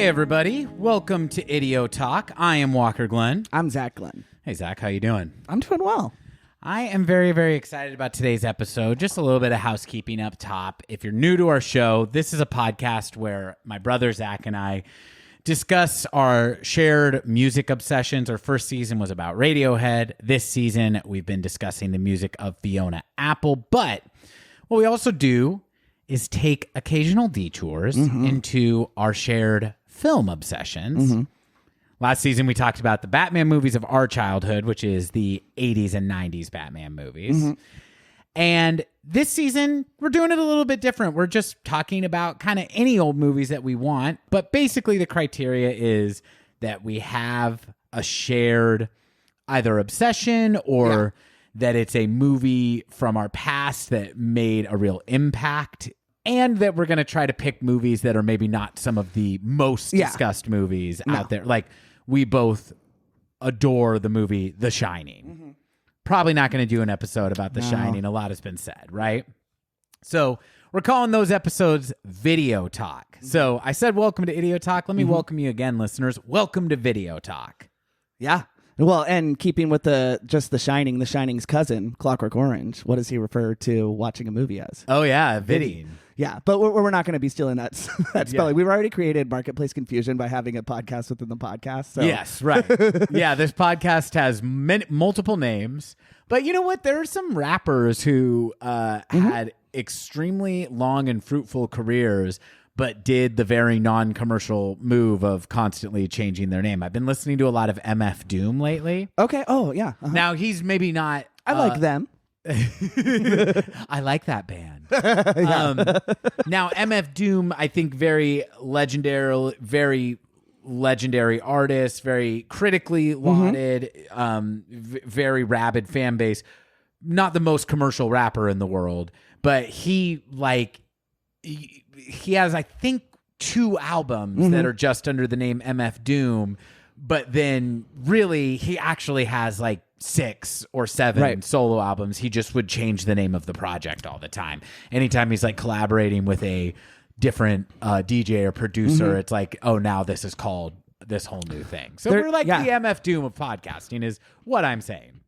Hey everybody, welcome to Idio Talk. I am Walker Glenn. I'm Zach Glenn. Hey Zach, how you doing? I'm doing well. I am very, very excited about today's episode. Just a little bit of housekeeping up top. If you're new to our show, this is a podcast where my brother Zach and I discuss our shared music obsessions. Our first season was about Radiohead. This season, we've been discussing the music of Fiona Apple. But what we also do is take occasional detours into our shared film obsessions. Last season, we talked about the Batman movies of our childhood, which is the 80s and 90s Batman movies. And this season, we're doing it a little bit different. We're just talking about kind of any old movies that we want. But basically, the criteria is that we have a shared either obsession or that it's a movie from our past that made a real impact. And that we're going to try to pick movies that are maybe not some of the most discussed movies out there. Like, we both adore the movie The Shining. Probably not going to do an episode about The Shining. A lot has been said, right? So we're calling those episodes Video Talk. So I said welcome to Idio Talk. Let me welcome you again, listeners. Welcome to Video Talk. Yeah. Well, and keeping with The Shining's cousin, Clockwork Orange, what does he refer to watching a movie as? Oh, yeah, Vidding. Yeah, but we're not going to be stealing that spelling. Yeah. We've already created marketplace confusion by having a podcast within the podcast. So. Yes, right. Yeah, this podcast has multiple names. But you know what? There are some rappers who had extremely long and fruitful careers, but did the very non-commercial move of constantly changing their name. I've been listening to a lot of MF Doom lately. Okay. Oh, yeah. Now, he's maybe not... I like them. I like that band. Now, MF Doom, I think very legendary artist, very critically lauded, very rabid fan base. Not the most commercial rapper in the world, but he has, I think, 2 albums that are just under the name MF Doom, but then really he actually has like 6 or 7 solo albums. He just would change the name of the project all the time. Anytime he's like collaborating with a different DJ or producer, it's like, oh, now this is called this whole new thing. So we're like the MF Doom of podcasting is what I'm saying.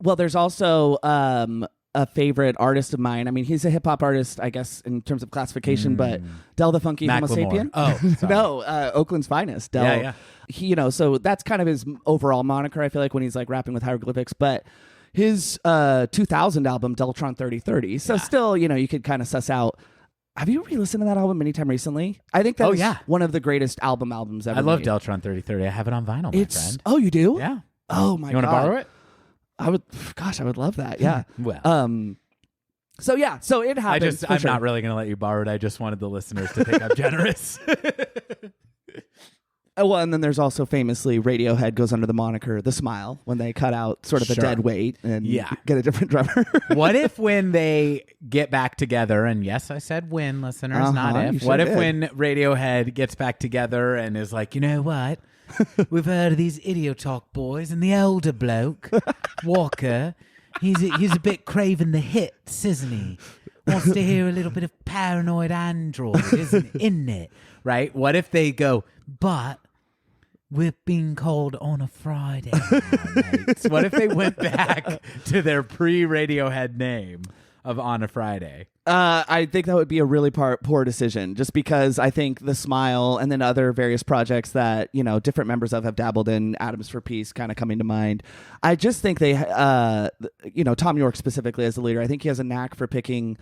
Well, there's also a favorite artist of mine. I mean, he's a hip hop artist, I guess, in terms of classification, but Del the Funky Homo Sapien. Oh, sorry. No, Oakland's finest. Del. Yeah. He, so that's kind of his overall moniker, I feel like, when he's like rapping with hieroglyphics. But his 2000 album, Deltron 3030, so still, you could kind of suss out. Have you re-listened to that album anytime recently? I think that's one of the greatest albums ever. I love made. Deltron 3030. I have it on vinyl, my friend. Oh, you do? Yeah. Oh, my God. You want to borrow it? I would love that. Yeah. Well. So it happens. I'm not really going to let you borrow it. I just wanted the listeners to think I'm generous. Well, and then there's also famously Radiohead goes under the moniker The Smile when they cut out sort of a dead weight and get a different drummer. What if when they get back together, and yes, I said when, listeners, not if. What if when Radiohead gets back together and is like, you know what? We've heard of these Idio Talk boys, and the older bloke, Walker, he's a bit craving the hits, isn't he? Wants to hear a little bit of Paranoid Android, isn't it? Right? What if they go, but we're being called on a Friday now, mates. What if they went back to their pre-Radiohead name of On a Friday? I think that would be a really poor decision, just because I think The Smile and then other various projects that, different members have dabbled in, Atoms for Peace kind of coming to mind. I just think they, Tom York specifically as the leader, I think he has a knack for picking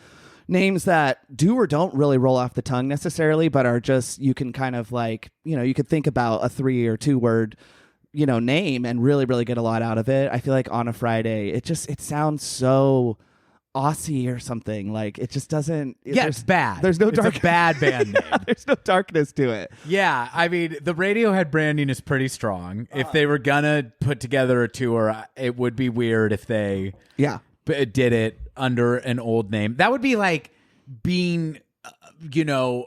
names that do or don't really roll off the tongue necessarily, but are just, you can kind of like, you could think about a 3 or 2 word, name and really, really get a lot out of it. I feel like On a Friday, it sounds so Aussie or something. Like, it just doesn't. It's bad. There's no It's a bad band name. There's no darkness to it. Yeah, I mean, the Radiohead branding is pretty strong. If they were gonna put together a tour, it would be weird if they did it under an old name. That would be like being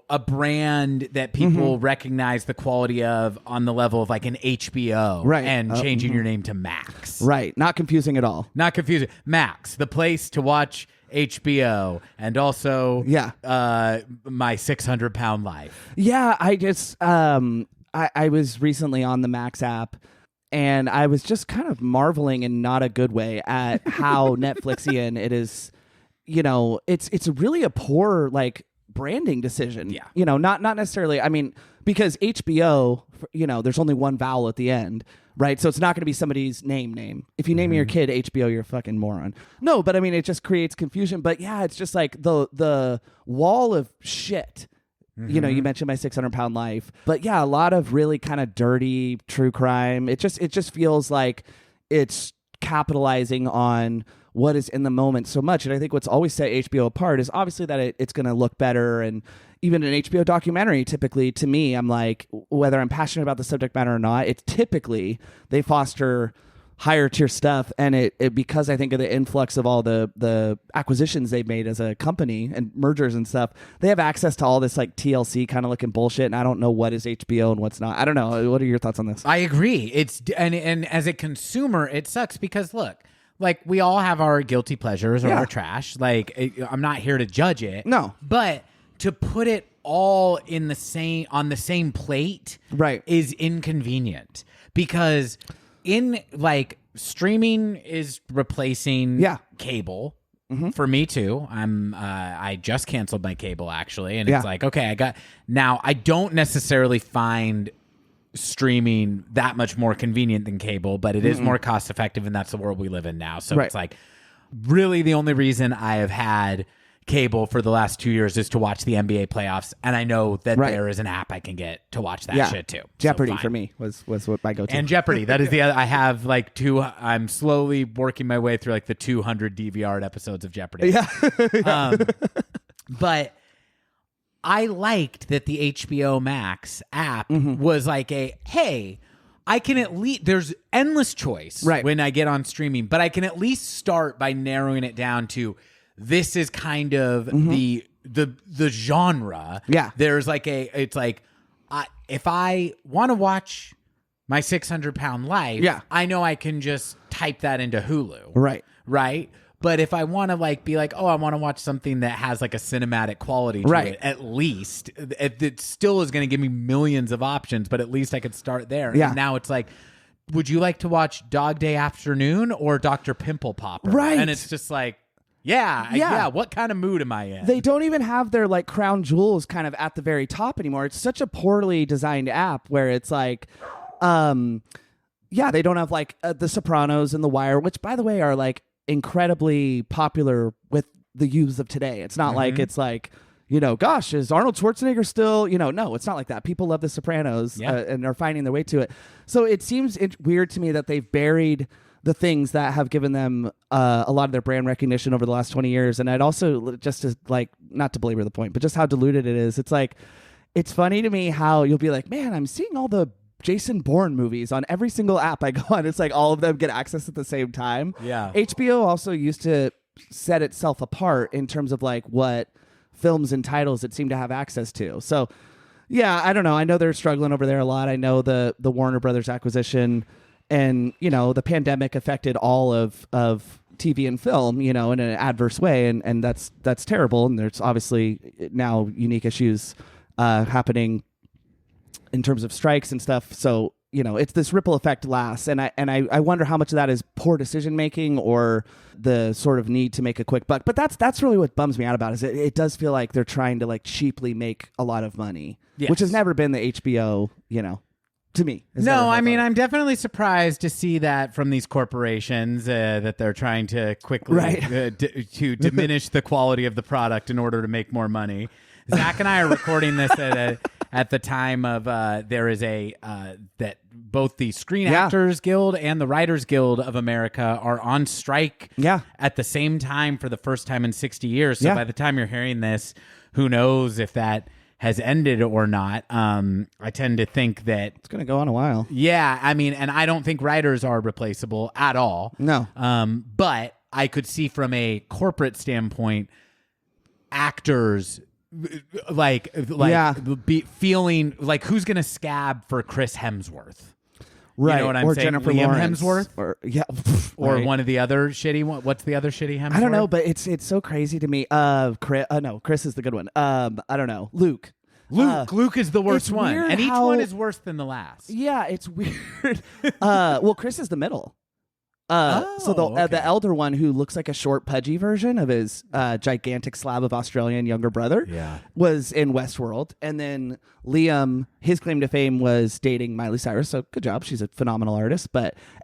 a brand that people recognize the quality of on the level of like an HBO, right? And changing your name to Max, right? Not confusing at all. Not confusing. Max, the place to watch HBO, and also my 600-pound life. Yeah, I just I was recently on the Max app, and I was just kind of marveling in not a good way at how Netflixian it is. You know, it's really a poor like branding decision. Yeah. You know, not necessarily. I mean, because HBO, you know, there's only one vowel at the end, right? So it's not going to be somebody's name. If you name your kid HBO, you're a fucking moron. No, but I mean, it just creates confusion. But yeah, it's just like the wall of shit. You know, you mentioned My 600-Pound Life, but yeah, a lot of really kind of dirty true crime. It just feels like it's capitalizing on what is in the moment so much. And I think what's always set HBO apart is obviously that it's going to look better. And even an HBO documentary, typically, to me, I'm like, whether I'm passionate about the subject matter or not, it's typically they foster higher tier stuff. And it because I think of the influx of all the acquisitions they've made as a company and mergers and stuff, they have access to all this like TLC kind of looking bullshit. And I don't know what is HBO and what's not. I don't know. What are your thoughts on this? I agree. And as a consumer, it sucks because look, like we all have our guilty pleasures or our trash. Like I'm not here to judge it. No. But to put it all on the same plate right. is inconvenient because in like streaming is replacing cable. For me too. I just canceled my cable actually, and it's like, okay, I don't necessarily find streaming that much more convenient than cable, but it is more cost effective, and that's the world we live in now. So it's like really the only reason I have had cable for the last 2 years is to watch the NBA playoffs, and I know that there is an app I can get to watch that shit too. Jeopardy for me was what my go-to. And Jeopardy, that is the other. I have like I'm slowly working my way through like the 200 DVR'd episodes of Jeopardy. Yeah. But I liked that the HBO Max app was like hey, I can at least, there's endless choice when I get on streaming, but I can at least start by narrowing it down to this is kind of the genre. Yeah. There's like it's like, if I want to watch My 600-Pound Life, I know I can just type that into Hulu. Right. But if I want to like be like, oh, I want to watch something that has like a cinematic quality to it, at least it still is going to give me millions of options, but at least I could start there. Yeah. And now it's like, would you like to watch Dog Day Afternoon or Dr. Pimple Popper? Right. And it's just like, yeah. What kind of mood am I in? They don't even have their like crown jewels kind of at the very top anymore. It's such a poorly designed app where it's like, they don't have like The Sopranos and The Wire, which by the way are like incredibly popular with the youths of today. It's not like it's like, you know, gosh, is Arnold Schwarzenegger still, you know, no, it's not like that. People love The Sopranos and are finding their way to it. So it seems weird to me that they've buried the things that have given them a lot of their brand recognition over the last 20 years. And I'd also, just to like, not to belabor the point, but just how diluted it is. It's like, it's funny to me how you'll be like, man, I'm seeing all the Jason Bourne movies on every single app I go on. It's like all of them get access at the same time. Yeah. HBO also used to set itself apart in terms of like what films and titles it seemed to have access to. So yeah, I don't know. I know they're struggling over there a lot. I know the Warner Brothers acquisition and, you know, the pandemic affected all of TV and film, you know, in an adverse way. And that's terrible. And there's obviously now unique issues happening in terms of strikes and stuff. So, you know, it's this ripple effect lasts. And I wonder how much of that is poor decision making or the sort of need to make a quick buck. But that's really what bums me out about it, is it does feel like they're trying to like cheaply make a lot of money, which has never been the HBO, you know. To me. No, I mean, I'm definitely surprised to see that from these corporations that they're trying to quickly to diminish the quality of the product in order to make more money. Zach and I are recording this at the time of there is that both the Screen Actors Guild and the Writers Guild of America are on strike at the same time for the first time in 60 years. So by the time you're hearing this, who knows if that has ended or not. I tend to think that it's going to go on a while. Yeah, I mean, and I don't think writers are replaceable at all. No. But I could see from a corporate standpoint, actors be feeling like who's going to scab for Chris Hemsworth. Right. You know what I'm or saying? Jennifer Liam Lawrence. Hemsworth? Or one of the other shitty one. What's the other shitty Hemsworth? I don't know, but it's so crazy to me. Chris is the good one. I don't know. Luke. Luke is the worst it's one, weird and each how- one is worse than the last. Yeah, it's weird. Well, Chris is the middle. So the elder one, who looks like a short, pudgy version of his gigantic slab of Australian younger brother, was in Westworld. And then Liam, his claim to fame was dating Miley Cyrus. So good job. She's a phenomenal artist.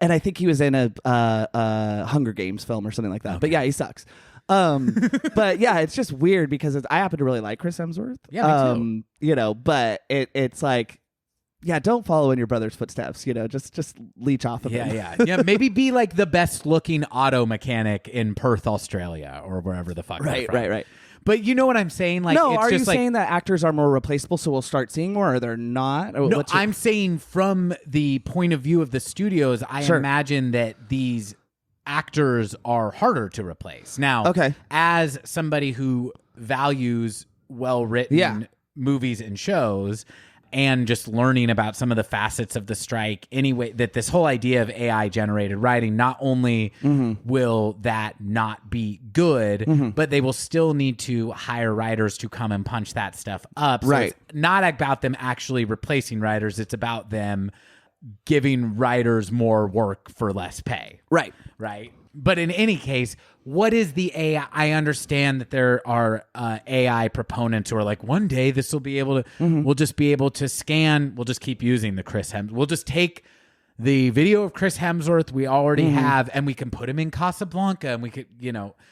And I think he was in a Hunger Games film or something like that. Okay. But yeah, he sucks. But yeah, it's just weird because I happen to really like Chris Hemsworth. Yeah, me too. But it's like, yeah, don't follow in your brother's footsteps. Just leech off of him. Yeah. Maybe be like the best looking auto mechanic in Perth, Australia, or wherever the fuck. Right. But you know what I'm saying? Like, no, it's are just you like, saying that actors are more replaceable, so we'll start seeing more, or they're not? Or no, I'm saying from the point of view of the studios, I imagine that these actors are harder to replace. Now, as somebody who values well-written movies and shows, and just learning about some of the facets of the strike anyway, that this whole idea of AI generated writing, not only will that not be good, but they will still need to hire writers to come and punch that stuff up. So it's not about them actually replacing writers. It's about them giving writers more work for less pay. Right. But in any case, what is the AI? I understand that there are AI proponents who are like, one day this will be able to, we'll just be able to scan, we'll just keep using the Chris Hemsworth. We'll just take the video of Chris Hemsworth we already have, and we can put him in Casablanca, and we could,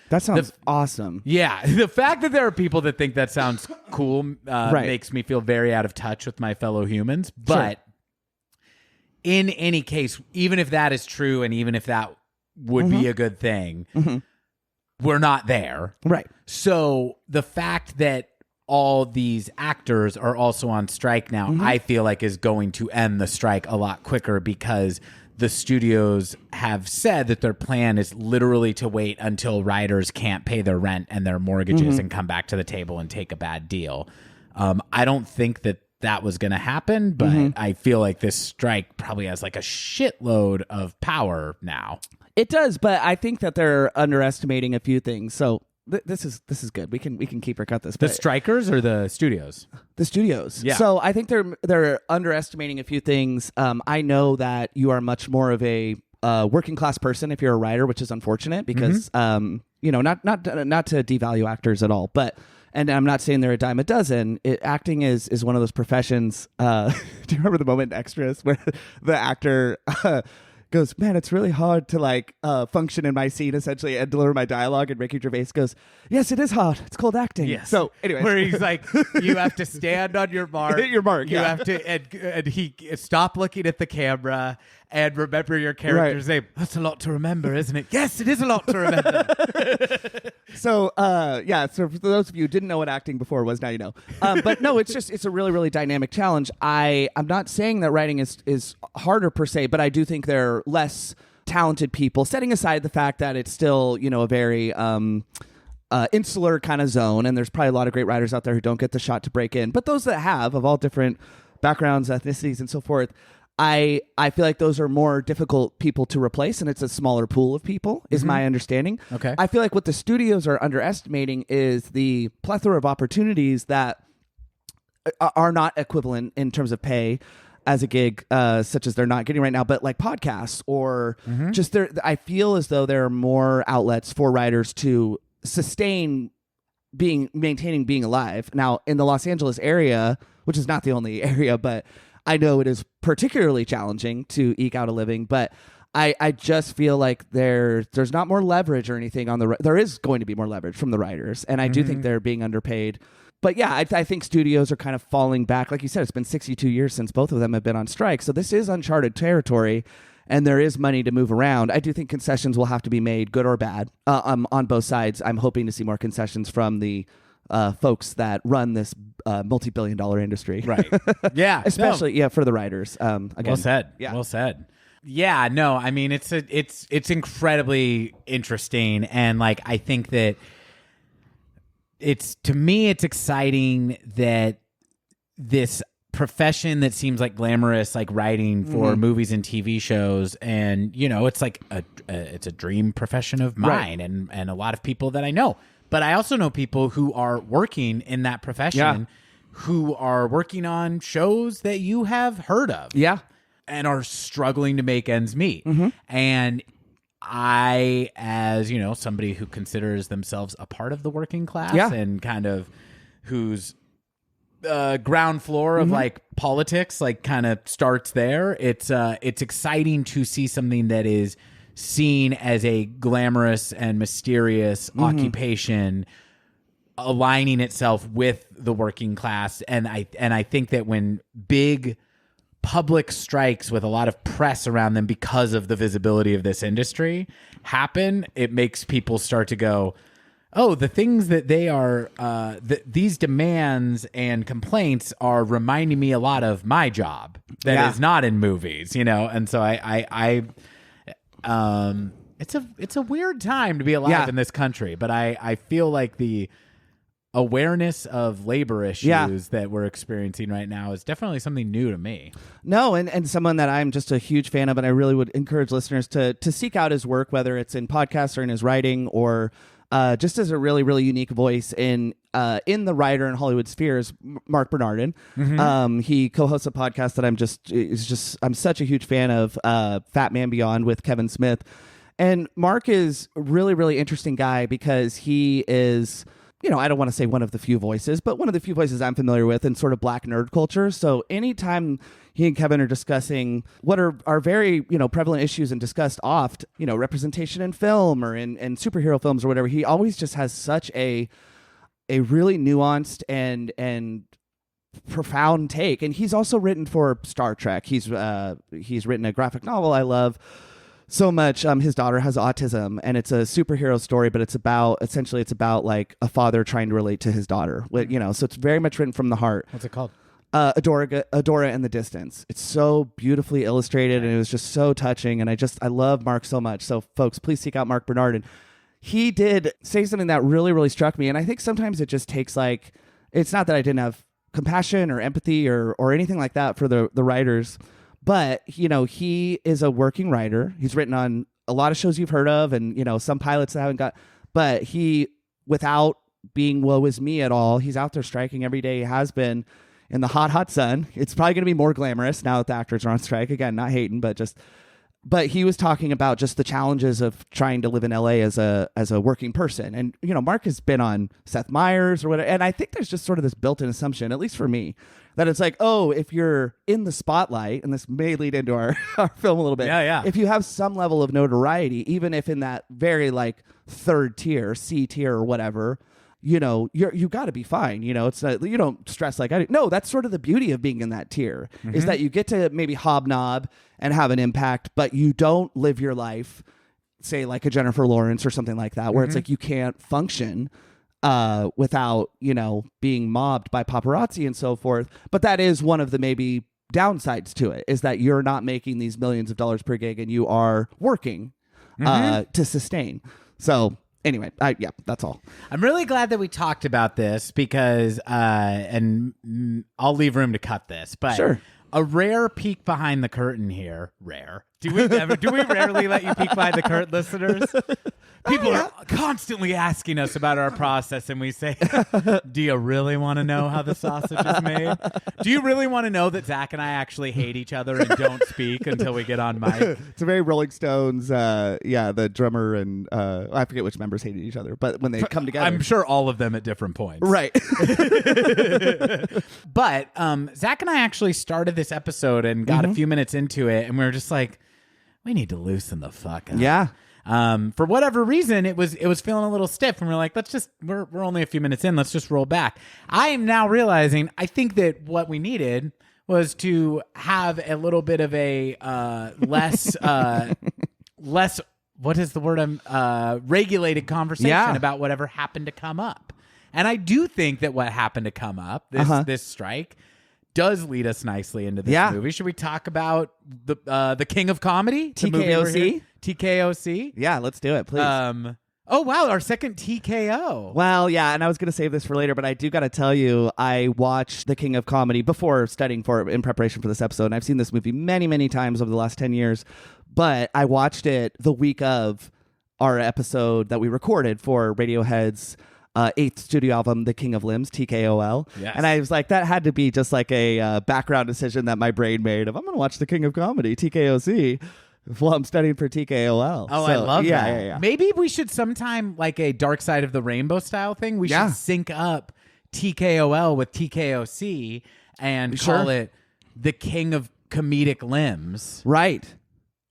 That sounds awesome. Yeah. The fact that there are people that think that sounds cool makes me feel very out of touch with my fellow humans. But in any case, even if that is true, and even if that would be a good thing, we're not there. Right. So the fact that all these actors are also on strike now, I feel like is going to end the strike a lot quicker, because the studios have said that their plan is literally to wait until writers can't pay their rent and their mortgages and come back to the table and take a bad deal. I don't think that was going to happen, but I feel like this strike probably has like a shitload of power now. It does, but I think that they're underestimating a few things. So this is good. We can keep or cut this. The strikers or the studios? The studios. Yeah. So I think they're underestimating a few things. I know that you are much more of a working class person if you're a writer, which is unfortunate because not to devalue actors at all, but. And I'm not saying they're a dime a dozen. Acting is one of those professions. Do you remember the moment in Extras where the actor goes, "Man, it's really hard to function in my scene essentially and deliver my dialogue," and Ricky Gervais goes, "Yes, it is hard. It's called acting." Yes. So anyway, where he's like, "You have to stand on your mark. Hit your mark. You have to," and he stop looking at the camera and remember your character's name. That's a lot to remember, isn't it? Yes, it is a lot to remember. So for those of you who didn't know what acting before was, now you know. But no, it's a really, really dynamic challenge. I'm not saying that writing is harder per se, but I do think there are less talented people, setting aside the fact that it's still, a very insular kind of zone, and there's probably a lot of great writers out there who don't get the shot to break in. But those that have, of all different backgrounds, ethnicities, and so forth, I feel like those are more difficult people to replace, and it's a smaller pool of people, is my understanding. Okay. I feel like what the studios are underestimating is the plethora of opportunities that are not equivalent in terms of pay as a gig, such as they're not getting right now, but like podcasts or just there. I feel as though there are more outlets for writers to sustain maintaining being alive. Now, in the Los Angeles area, which is not the only area, but I know it is particularly challenging to eke out a living, but I just feel like there's not more leverage or anything there is going to be more leverage from the writers, and I do think they're being underpaid. But yeah, I think studios are kind of falling back. Like you said, it's been 62 years since both of them have been on strike, so this is uncharted territory, and there is money to move around. I do think concessions will have to be made, good or bad, on both sides. I'm hoping to see more concessions from the folks that run this multi-billion-dollar industry. Right. Yeah. Especially for the writers. Again, well said. Yeah. Well said. Yeah, no, I mean it's incredibly interesting, and I think that to me it's exciting that this profession that seems like glamorous, like writing for movies and TV shows, and it's like it's a dream profession of mine, and a lot of people that I know. But I also know people who are working in that profession who are working on shows that you have heard of. Yeah. And are struggling to make ends meet. And I, as somebody who considers themselves a part of the working class and kind of whose ground floor of like politics, like kind of starts there. It's exciting to see something that is seen as a glamorous and mysterious occupation aligning itself with the working class. And I think that when big public strikes with a lot of press around them because of the visibility of this industry happen, it makes people start to go, oh, the things that they are, these demands and complaints are reminding me a lot of my job that is not in movies, And so it's a weird time to be alive in this country, but I feel like the awareness of labor issues that we're experiencing right now is definitely something new to me. No, and someone that I'm just a huge fan of, and I really would encourage listeners to seek out his work, whether it's in podcasts or in his writing or just as a really, really unique voice in the writer and Hollywood sphere is Mark Bernardin. He co-hosts a podcast that I'm such a huge fan of, Fat Man Beyond with Kevin Smith. And Mark is a really, really interesting guy because he is, I don't want to say one of the few voices, but one of the few voices I'm familiar with in sort of black nerd culture. So anytime he and Kevin are discussing what are very, prevalent issues and discussed oft, representation in film or in superhero films or whatever, he always just has such a really nuanced and profound take. And he's also written for Star Trek. He's written a graphic novel I love so much. His daughter has autism, and it's a superhero story, but it's about like a father trying to relate to his daughter. So it's very much written from the heart. What's it called? Adora and the Distance. It's so beautifully illustrated, and it was just so touching. And I love Mark so much. So folks, please seek out Mark Bernardin. He did say something that really, really struck me, and I think sometimes it just takes it's not that I didn't have compassion or empathy or anything like that for the writers. But, he is a working writer. He's written on a lot of shows you've heard of and, some pilots that haven't got. But he, without being woe is me at all, he's out there striking every day. He has been in the hot, hot sun. It's probably going to be more glamorous now that the actors are on strike. Again, not hating, but he was talking about just the challenges of trying to live in LA as a working person. And, Mark has been on Seth Meyers or whatever. And I think there's just sort of this built-in assumption, at least for me, that it's like, oh, if you're in the spotlight, and this may lead into our film a little bit. Yeah. If you have some level of notoriety, even if in that very third tier, C tier or whatever, you got to be fine. It's not, you don't stress like I do. No, that's sort of the beauty of being in that tier is that you get to maybe hobnob and have an impact, but you don't live your life, say like a Jennifer Lawrence or something like that, where it's like you can't function without, being mobbed by paparazzi and so forth. But that is one of the maybe downsides to it, is that you're not making these millions of dollars per gig and you are working to sustain. So anyway, that's all. I'm really glad that we talked about this because, and I'll leave room to cut this, but sure. A rare peek behind the curtain here. Rare. Do we rarely let you peek behind the curtain, listeners? People are constantly asking us about our process, and we say, do you really want to know how the sausage is made? Do you really want to know that Zach and I actually hate each other and don't speak until we get on mic? It's a very Rolling Stones, the drummer and I forget which members hated each other, but when they come together. I'm sure all of them at different points. Right. But Zach and I actually started this episode and got a few minutes into it, and we were just like, we need to loosen the fuck up. Yeah. For whatever reason, it was feeling a little stiff, and we're like, we're only a few minutes in. Let's just roll back. I am now realizing, I think that what we needed was to have a little bit of a less what is the word? Regulated conversation about whatever happened to come up. And I do think that what happened to come up, this strike, does lead us nicely into this movie. Should we talk about the King of Comedy? TKOC? TKOC? Yeah, let's do it, please. Oh, wow, our second TKO. Well, yeah, and I was going to save this for later, but I do got to tell you, I watched The King of Comedy before studying for it in preparation for this episode, and I've seen this movie many, many times over the last 10 years, but I watched it the week of our episode that we recorded for Radiohead's eighth studio album, The King of Limbs, TKOL. Yes. And I was like, that had to be just like a background decision that my brain made of, I'm going to watch The King of Comedy, TKOC, while I'm studying for TKOL. Oh, So, I love that. Yeah. Maybe we should sometime, like a Dark Side of the Rainbow style thing, we should sync up TKOL with TKOC and call it The King of Comedic Limbs. Right.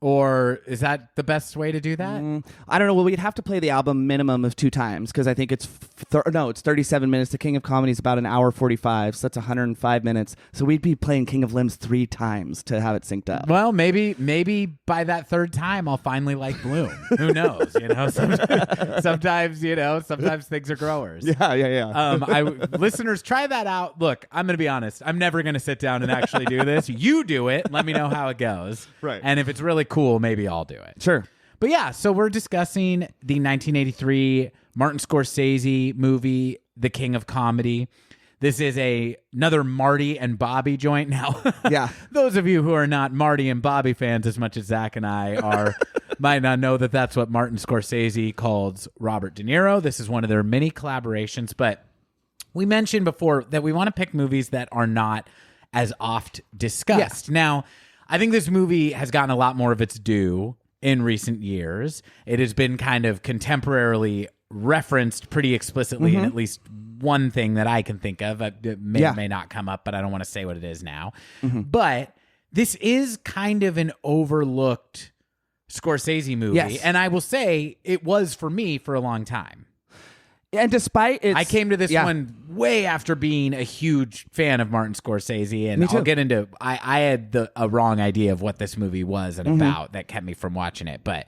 Or is that the best way to do that? I don't know. Well, we'd have to play the album minimum of 2 times because I think it's it's 37 minutes. The King of Comedy is about an hour 45, so that's 105 minutes. So we'd be playing King of Limbs 3 times to have it synced up. Well, maybe by that third time I'll finally like Bloom. Who knows? Sometimes things are growers. Yeah. Listeners, try that out. Look, I'm going to be honest. I'm never going to sit down and actually do this. You do it. Let me know how it goes. Right. And if it's really cool, maybe I'll do it. Sure. But yeah, so we're discussing the 1983 Martin Scorsese movie, The King of Comedy. This is another Marty and Bobby joint. Now, those of you who are not Marty and Bobby fans as much as Zach and I are might not know that that's what Martin Scorsese calls Robert De Niro. This is one of their many collaborations. But we mentioned before that we want to pick movies that are not as oft discussed. Now, I think this movie has gotten a lot more of its due in recent years. It has been kind of contemporarily referenced pretty explicitly in at least one thing that I can think of. It may not come up, but I don't want to say what it is now. But this is kind of an overlooked Scorsese movie. Yes. And I will say it was for me for a long time. And despite it, I came to this one way after being a huge fan of Martin Scorsese, and I'll get into. I had a wrong idea of what this movie was and about that kept me from watching it, but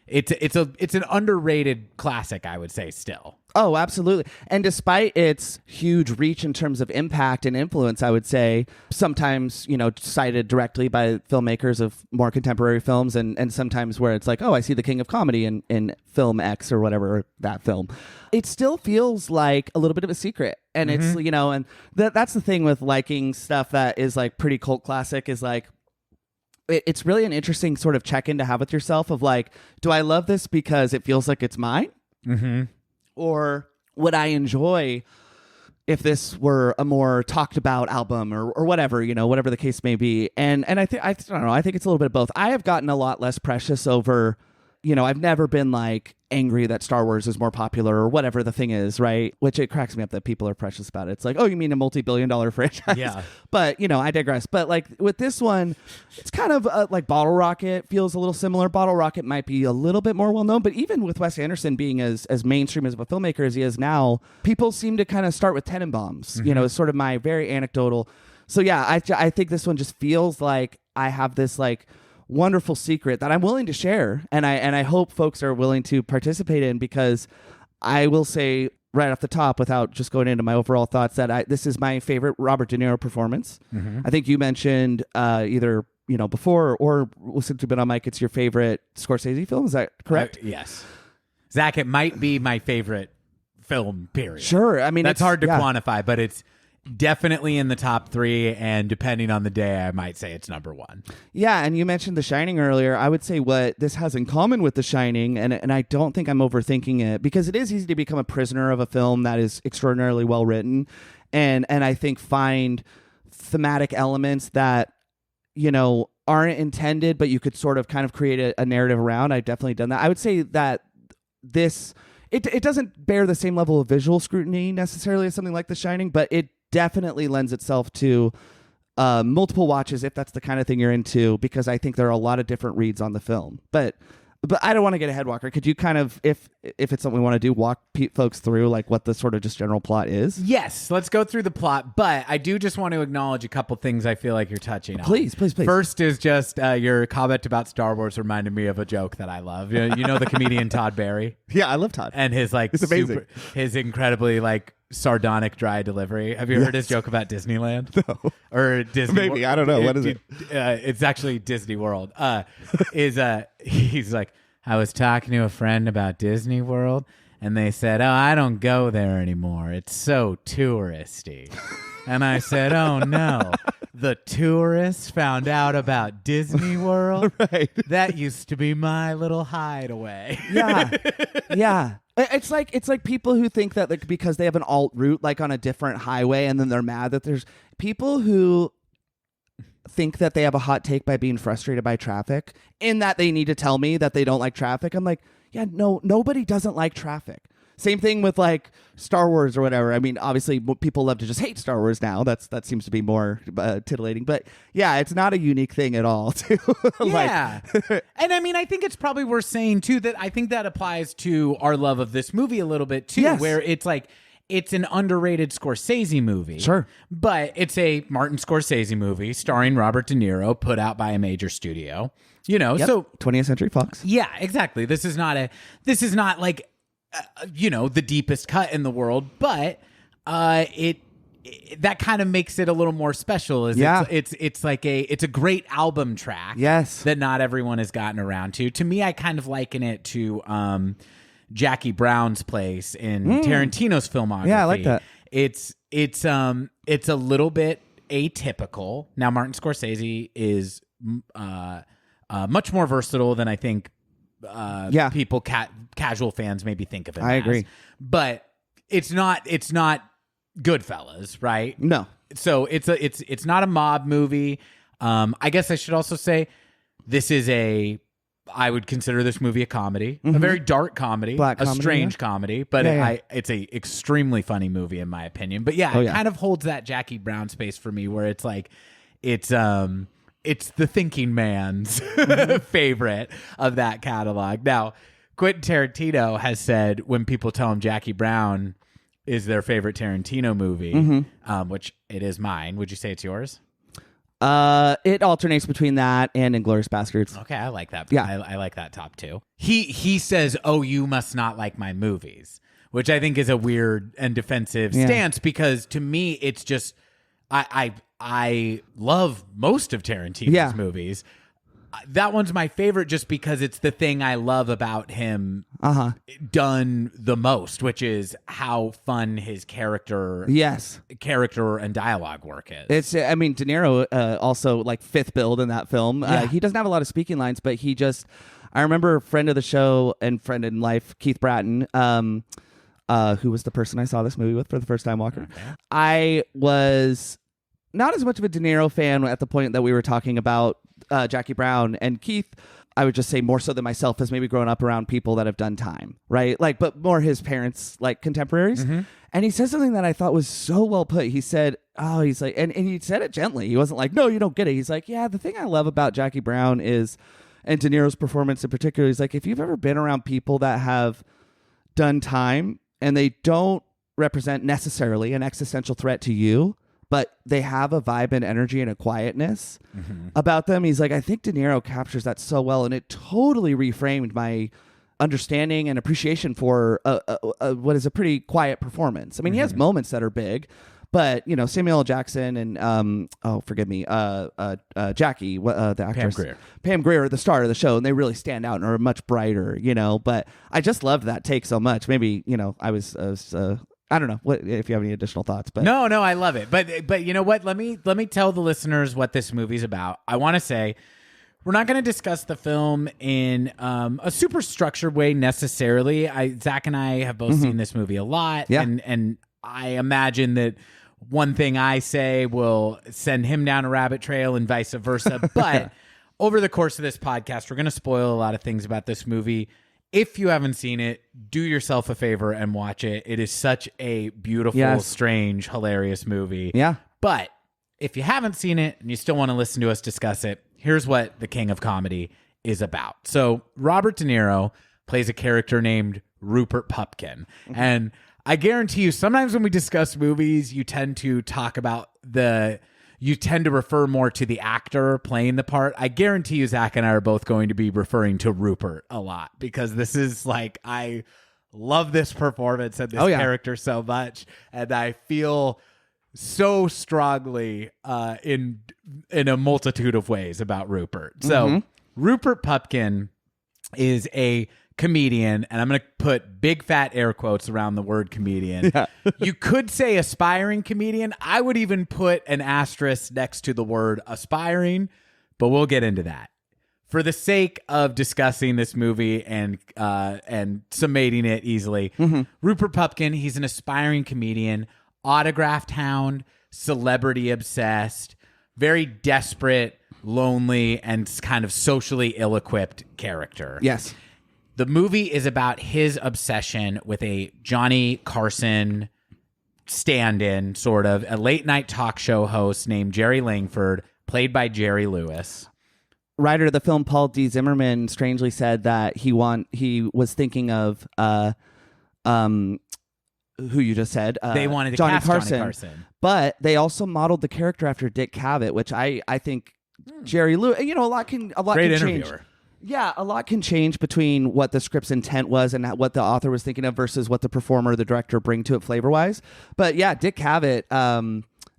it's an underrated classic, I would say, still. Oh, absolutely. And despite its huge reach in terms of impact and influence, I would say sometimes, cited directly by filmmakers of more contemporary films and sometimes where it's like, oh, I see The King of Comedy in film X or whatever, that film. It still feels like a little bit of a secret. And it's, and that's the thing with liking stuff that is like pretty cult classic is like, it's really an interesting sort of check-in to have with yourself of like, do I love this because it feels like it's mine? Or would I enjoy if this were a more talked about album or whatever, whatever the case may be. And I think, I don't know, I think it's a little bit of both. I have gotten a lot less precious over, I've never been like angry that Star Wars is more popular or whatever the thing is, right? Which it cracks me up that people are precious about it. It's like, oh, you mean a multi-billion-dollar franchise? Yeah. But, I digress. But like with this one, it's kind of like Bottle Rocket feels a little similar. Bottle Rocket might be a little bit more well-known, but even with Wes Anderson being as mainstream as a filmmaker as he is now, people seem to kind of start with Tenenbaums, is sort of my very anecdotal. So yeah, I think this one just feels like I have this like wonderful secret that I'm willing to share, and I hope folks are willing to participate in, because I will say right off the top, without just going into my overall thoughts, that this is my favorite Robert De Niro performance. I think you mentioned either before or since you've been on mic, it's your favorite Scorsese film. Is that correct? Yes, Zach. It might be my favorite film. Period. Sure. I mean, that's hard to quantify, but it's definitely in the top 3, and depending on the day, I might say it's number 1. Yeah, and you mentioned The Shining earlier. I would say what this has in common with The Shining, and I don't think I'm overthinking it, because it is easy to become a prisoner of a film that is extraordinarily well written, and I think find thematic elements that aren't intended, but you could sort of kind of create a narrative around. I've definitely done that. I would say that this it doesn't bear the same level of visual scrutiny necessarily as something like The Shining, but it definitely lends itself to multiple watches if that's the kind of thing you're into, because I think there are a lot of different reads on the film. But I don't want to get ahead, Walker. Could you kind of, if it's something we want to do, walk folks through like what the sort of just general plot is? Yes, let's go through the plot. But I do just want to acknowledge a couple things I feel like you're touching on. Please. First is just your comment about Star Wars reminded me of a joke that I love. You know the comedian Todd Barry? Yeah, I love Todd. And his like, it's amazing. His incredibly like sardonic dry delivery. Have you heard his joke about Disneyland? No. Or Disney? Maybe. I don't know. What is it? It's actually Disney World. He's like, I was talking to a friend about Disney World, and they said, oh, I don't go there anymore. It's so touristy. And I said, oh, no. The tourists found out about Disney World? Right. That used to be my little hideaway. Yeah. It's like people who think that like because they have an alt route like on a different highway, and then they're mad that there's people who think that they have a hot take by being frustrated by traffic, in that they need to tell me that they don't like traffic. I'm like, yeah, no, nobody doesn't like traffic. Same thing with like Star Wars or whatever. I mean, obviously people love to just hate Star Wars now. That seems to be more titillating. But yeah, it's not a unique thing at all. Yeah. And I mean, I think it's probably worth saying too that I think that applies to our love of this movie a little bit too, yes. where it's like, it's an underrated Scorsese movie. Sure. But it's a Martin Scorsese movie starring Robert De Niro, put out by a major studio. You know, yep. So 20th Century Fox. Yeah, exactly. This is not like the deepest cut in the world, but it that kind of makes it a little more special. It's a great album track. Yes. That not everyone has gotten around to. To me, I kind of liken it to Jackie Brown's place in Tarantino's filmography. Yeah, I like that. It's a little bit atypical. Now, Martin Scorsese is much more versatile than I think people casual fans maybe think of him. I agree, but it's not Goodfellas, right? No. So it's not a mob movie. I guess I should also say I would consider this movie a comedy, a very dark comedy, Black comedy, strange comedy, but it's a extremely funny movie in my opinion. But it kind of holds that Jackie Brown space for me, where it's like it's the thinking man's favorite of that catalog. Now, Quentin Tarantino has said when people tell him Jackie Brown is their favorite Tarantino movie, which it is mine. Would you say it's yours? It alternates between that and Inglourious Basterds. Okay, I like that. Yeah. I like that top two. He says, "Oh, you must not like my movies," which I think is a weird and defensive stance, because to me it's just I love most of Tarantino's movies. That one's my favorite just because it's the thing I love about him done the most, which is how fun his character and dialogue work is. De Niro also like fifth build in that film. He doesn't have a lot of speaking lines, but I remember a friend of the show and friend in life, Keith Bratton, who was the person I saw this movie with for the first time, Walker. Okay. I was not as much of a De Niro fan at the point that we were talking about Jackie Brown, and Keith, I would just say more so than myself, has maybe grown up around people that have done time, right? Like, but more his parents, like contemporaries. Mm-hmm. And he said something that I thought was so well put. He said, and he said it gently. He wasn't like, no, you don't get it. He's like, yeah, the thing I love about Jackie Brown is, and De Niro's performance in particular, he's like, if you've ever been around people that have done time and they don't represent necessarily an existential threat to you, but they have a vibe and energy and a quietness about them. He's like, I think De Niro captures that so well, and it totally reframed my understanding and appreciation for what is a pretty quiet performance. I mean, he has moments that are big, but Samuel L. Jackson and Jackie, the actress, Pam Grier, the star of the show, and they really stand out and are much brighter. But I just loved that take so much. Maybe I was. I don't know what if you have any additional thoughts, but no, I love it. But you know what? Let me tell the listeners what this movie's about. I want to say we're not going to discuss the film in a super structured way necessarily. Zach and I have both seen this movie a lot, and I imagine that one thing I say will send him down a rabbit trail and vice versa. But over the course of this podcast, we're going to spoil a lot of things about this movie. If you haven't seen it, do yourself a favor and watch it. It is such a beautiful, strange, hilarious movie. Yeah. But if you haven't seen it and you still want to listen to us discuss it, here's what the King of Comedy is about. So Robert De Niro plays a character named Rupert Pupkin. And I guarantee you, sometimes when we discuss movies, you tend to refer more to the actor playing the part. I guarantee you, Zach and I are both going to be referring to Rupert a lot, because this is like, I love this performance and this character so much. And I feel so strongly in a multitude of ways about Rupert. So Rupert Pupkin is a comedian, and I'm going to put big fat air quotes around the word comedian. Yeah. You could say aspiring comedian. I would even put an asterisk next to the word aspiring, but we'll get into that. for the sake of discussing this movie and summating it easily, Rupert Pupkin, he's an aspiring comedian, autograph hound, celebrity obsessed, very desperate, lonely, and kind of socially ill-equipped character. Yes. The movie is about his obsession with a Johnny Carson stand-in, sort of, a late-night talk show host named Jerry Langford, played by Jerry Lewis. Writer of the film Paul D. Zimmerman strangely said that he was thinking of who you just said. They wanted to Johnny cast Carson, Johnny Carson. But they also modeled the character after Dick Cavett, which I think Jerry Lewis, a lot can Great change. interviewer. Yeah, a lot can change between what the script's intent was and what the author was thinking of versus what the performer or the director bring to it flavor-wise. But yeah, Dick Cavett,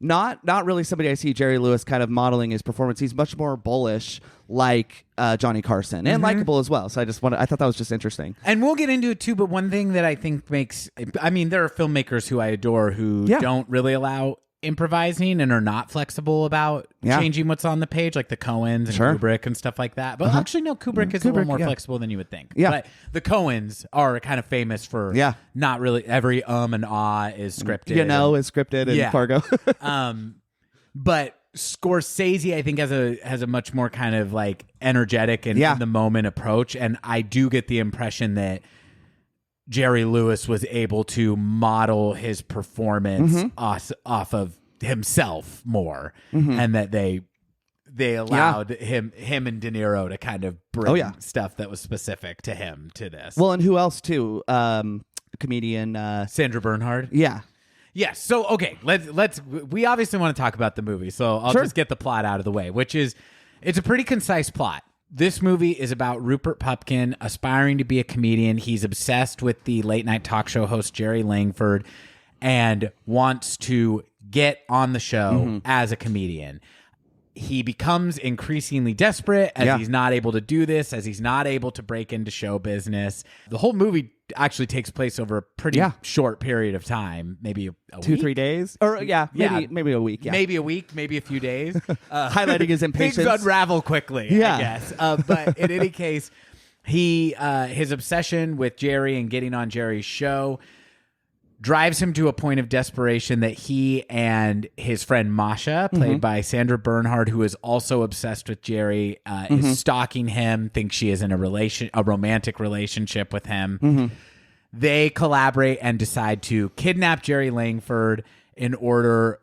not really somebody I see Jerry Lewis kind of modeling his performance. He's much more bullish, like Johnny Carson, and likable as well. So I thought that was just interesting. And we'll get into it too, but one thing that I think there are filmmakers who I adore who don't really allow improvising and are not flexible about changing what's on the page, like the Coens and Kubrick and stuff like that. But actually, no, Kubrick is a little more flexible than you would think. Yeah. But the Coens are kind of famous for not really every and ah is scripted. Is scripted and Fargo. But Scorsese, I think, has a much more kind of like energetic and in the moment approach, and I do get the impression that Jerry Lewis was able to model his performance off of himself more, and that they allowed him and De Niro to kind of bring stuff that was specific to him to this. Well, and who else too? Comedian Sandra Bernhard. Yeah. Yes. So, okay, we obviously want to talk about the movie, so I'll just get the plot out of the way, which is, it's a pretty concise plot. This movie is about Rupert Pupkin aspiring to be a comedian. He's obsessed with the late night talk show host Jerry Langford and wants to get on the show as a comedian. He becomes increasingly desperate as he's not able to do this, as he's not able to break into show business. The whole movie actually takes place over a pretty short period of time, maybe a 2-3 days, or maybe a week, maybe a week, maybe a few days. Highlighting his impatience. Things unravel quickly, I guess. But in any case, his obsession with Jerry and getting on Jerry's show drives him to a point of desperation that he and his friend Masha, played by Sandra Bernhard, who is also obsessed with Jerry, is stalking him, thinks she is in a romantic relationship with him. They collaborate and decide to kidnap Jerry Langford in order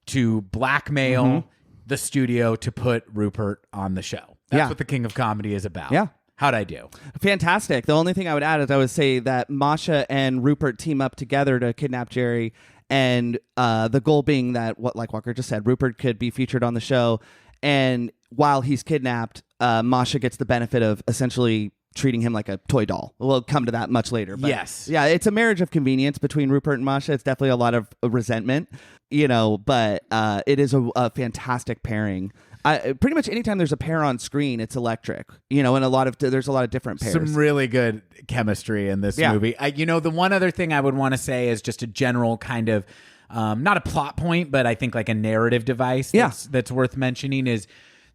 to blackmail the studio to put Rupert on the show. That's what the King of Comedy is about. Yeah. How'd I do? Fantastic. The only thing I would add is I would say that Masha and Rupert team up together to kidnap Jerry, and the goal being that, like Walker just said, Rupert could be featured on the show, and while he's kidnapped, Masha gets the benefit of essentially treating him like a toy doll. We'll come to that much later. But yes. Yeah, it's a marriage of convenience between Rupert and Masha. It's definitely a lot of resentment, but it is a fantastic pairing. Pretty much anytime there's a pair on screen, it's electric, and there's a lot of different pairs. Some really good chemistry in this movie. The one other thing I would want to say is just a general kind of, not a plot point, but I think like a narrative device that's worth mentioning is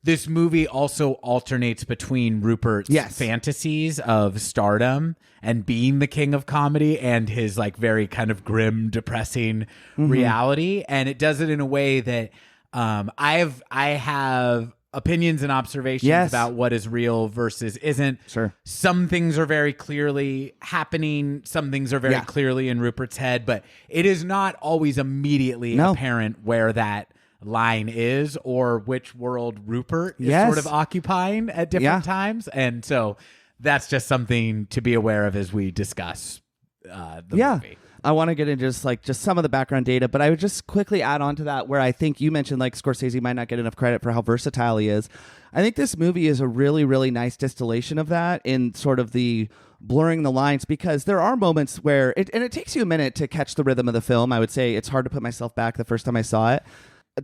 this movie also alternates between Rupert's fantasies of stardom and being the king of comedy and his like very kind of grim, depressing reality. And it does it in a way that I have opinions and observations about what is real versus isn't. Sure. Some things are very clearly happening. Some things are very clearly in Rupert's head, but it is not always immediately apparent where that line is or which world Rupert is sort of occupying at different times. And so that's just something to be aware of as we discuss the movie. I want to get into just some of the background data, but I would just quickly add on to that where I think you mentioned like Scorsese might not get enough credit for how versatile he is. I think this movie is a really, really nice distillation of that in sort of the blurring the lines, because there are moments where it takes you a minute to catch the rhythm of the film. I would say it's hard to put myself back the first time I saw it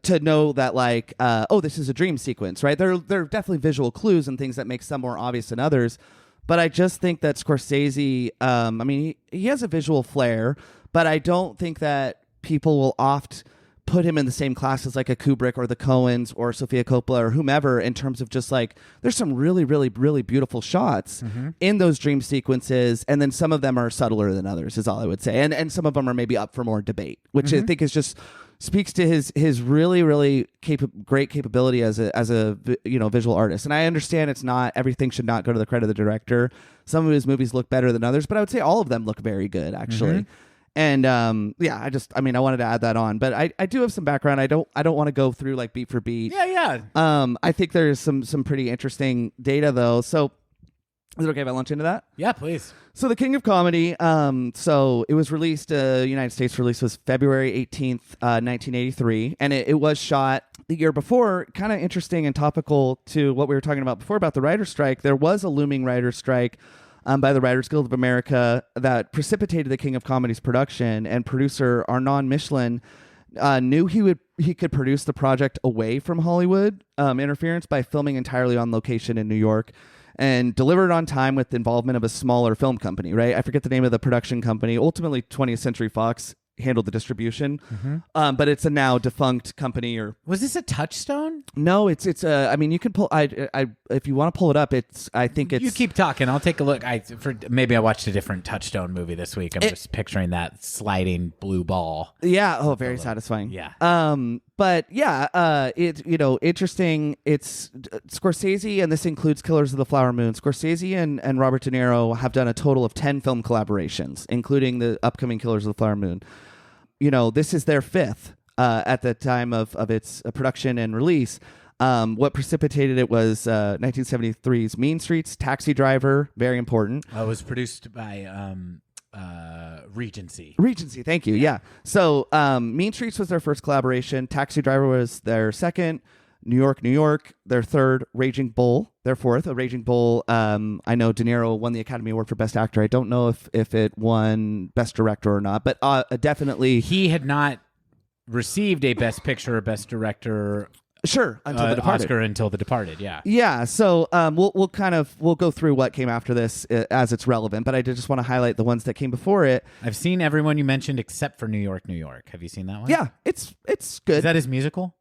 to know that like, this is a dream sequence, right? There are definitely visual clues and things that make some more obvious than others. But I just think that Scorsese, he has a visual flair, but I don't think that people will oft put him in the same class as like a Kubrick or the Coens or Sofia Coppola or whomever in terms of just like there's some really, really, really beautiful shots in those dream sequences, and then some of them are subtler than others, is all I would say, and some of them are maybe up for more debate, which I think is just speaks to his really, really great capability as a visual artist. And I understand it's not everything should not go to the credit of the director. Some of his movies look better than others, but I would say all of them look very good actually. And I wanted to add that on, but I do have some background. I don't want to go through like beat for beat. I think there's some pretty interesting data though. So is it okay if I launch into that? Yeah, please. So The King of Comedy, so it was released, United States release was February 18th, 1983, and it was shot the year before. Kind of interesting and topical to what we were talking about before about the writer's strike. There was a looming writer's strike by the Writers Guild of America that precipitated The King of Comedy's production, and producer Arnaud Michelin knew he could produce the project away from Hollywood interference by filming entirely on location in New York, and delivered on time with the involvement of a smaller film company, right? I forget the name of the production company. Ultimately, 20th Century Fox handled the distribution, but it's a now defunct company. Or was this a Touchstone? No, it's you can pull. If you want to pull it up, I think it's. You keep talking. I'll take a look. Maybe I watched a different Touchstone movie this week. I'm just picturing that sliding blue ball. Yeah. Oh, very satisfying. Yeah. But yeah, interesting. It's Scorsese, and this includes Killers of the Flower Moon. Scorsese and Robert De Niro have done a total of 10 film collaborations, including the upcoming Killers of the Flower Moon. This is their fifth at the time of its production and release. What precipitated it was 1973's Mean Streets, Taxi Driver, very important. It was produced by Regency. Regency, thank you. Yeah. So Mean Streets was their first collaboration. Taxi Driver was their second. New York, their third. Raging Bull, their fourth. A Raging Bull, I know De Niro won the Academy Award for Best Actor. I don't know if it won Best Director or not, but definitely. He had not received a Best Picture or Best Director until The Departed. Oscar until The Departed, yeah. Yeah, so we'll go through what came after this as it's relevant, but I did just want to highlight the ones that came before it. I've seen everyone you mentioned except for New York. Have you seen that one? Yeah, it's good. Is that his musical?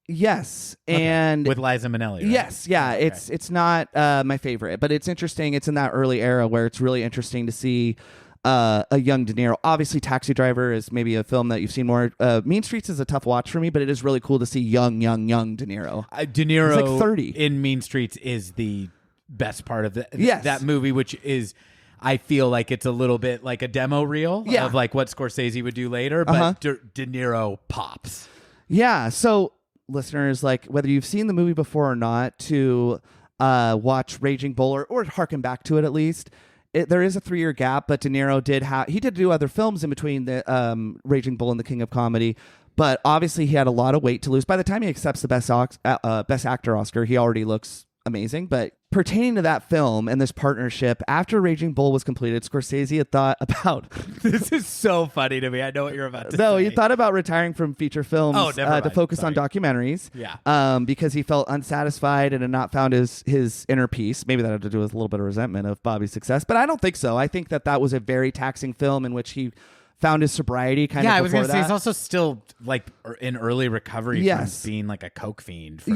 Yes, okay. And with Liza Minnelli, right? Yes, yeah, okay. It's not my favorite, but it's interesting. It's in that early era where it's really interesting to see a young De Niro. Obviously, Taxi Driver is maybe a film that you've seen more. Mean Streets is a tough watch for me, but it is really cool to see young De Niro. De Niro, he's like 30 in Mean Streets, is the best part of that movie, which is. I feel like it's a little bit like a demo reel of like what Scorsese would do later, but De Niro pops. Yeah, so listeners, like whether you've seen the movie before or not, to watch Raging Bull or harken back to it at least. There is a 3-year gap, but De Niro did do other films in between the Raging Bull and The King of Comedy, but obviously he had a lot of weight to lose. By the time he accepts the Best Actor Oscar, he already looks amazing. But pertaining to that film and this partnership, after Raging Bull was completed, Scorsese had thought about... This is so funny to me. I know what you're about to say. No, he thought about retiring from feature films to focus on documentaries. Yeah. Because he felt unsatisfied and had not found his inner peace. Maybe that had to do with a little bit of resentment of Bobby's success, but I don't think so. I think that was a very taxing film in which he found his sobriety kind of before that. Yeah, I was going to say he's also still like in early recovery from being like a coke fiend for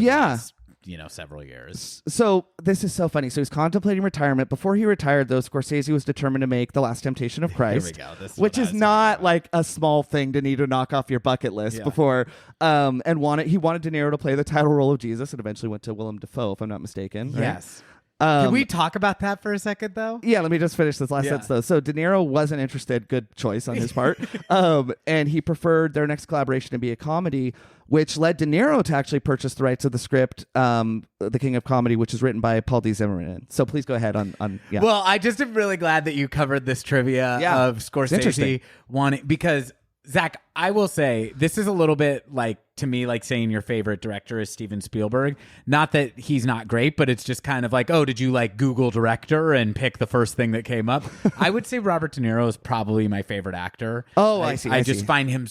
several years. So this is so funny. So he's contemplating retirement. Before he retired, though, Scorsese was determined to make The Last Temptation of Christ. Here we go. Which is not like a small thing to need to knock off your bucket list before. And he wanted De Niro to play the title role of Jesus, and eventually went to Willem Dafoe, if I'm not mistaken. Right? Yes. Can we talk about that for a second, though? Yeah, let me just finish this last sentence, though. So De Niro wasn't interested. Good choice on his part. And he preferred their next collaboration to be a comedy, which led De Niro to actually purchase the rights of the script, The King of Comedy, which is written by Paul D. Zimmerman. So please go ahead on. Well, I just am really glad that you covered this trivia of Scorsese wanting, because Zach, I will say this is a little bit like, to me, like saying your favorite director is Steven Spielberg. Not that he's not great, but it's just kind of like, oh, did you like Google director and pick the first thing that came up? I would say Robert De Niro is probably my favorite actor. Oh, I see. I just find him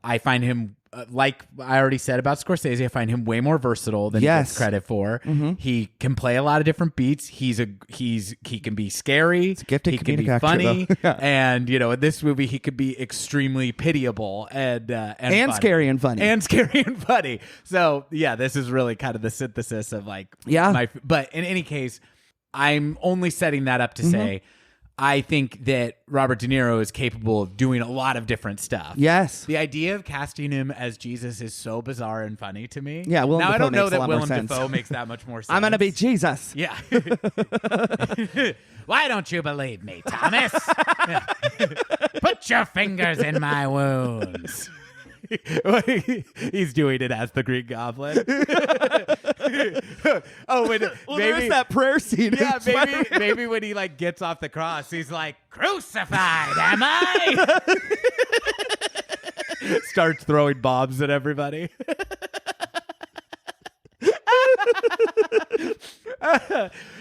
I find him like I already said about Scorsese, I find him way more versatile than he gets credit for. He can play a lot of different beats. He can be scary. It's a gifted he can be comedic actor, funny, yeah. and in this movie he could be extremely pitiable and funny. Scary and funny. And scary and funny. So yeah, this is really kind of the synthesis of like but in any case, I'm only setting that up to say I think that Robert De Niro is capable of doing a lot of different stuff. Yes. The idea of casting him as Jesus is so bizarre and funny to me. Yeah, Willem now Dafoe I don't know makes a that lot more Willem sense. Dafoe makes that much more sense. I'm going to be Jesus. Yeah. Why don't you believe me, Thomas? Put your fingers in my wounds. He's doing it as the Green Goblin. There's that prayer scene. Yeah, maybe when he like gets off the cross, he's like, "Crucified, am I?" Starts throwing bombs at everybody.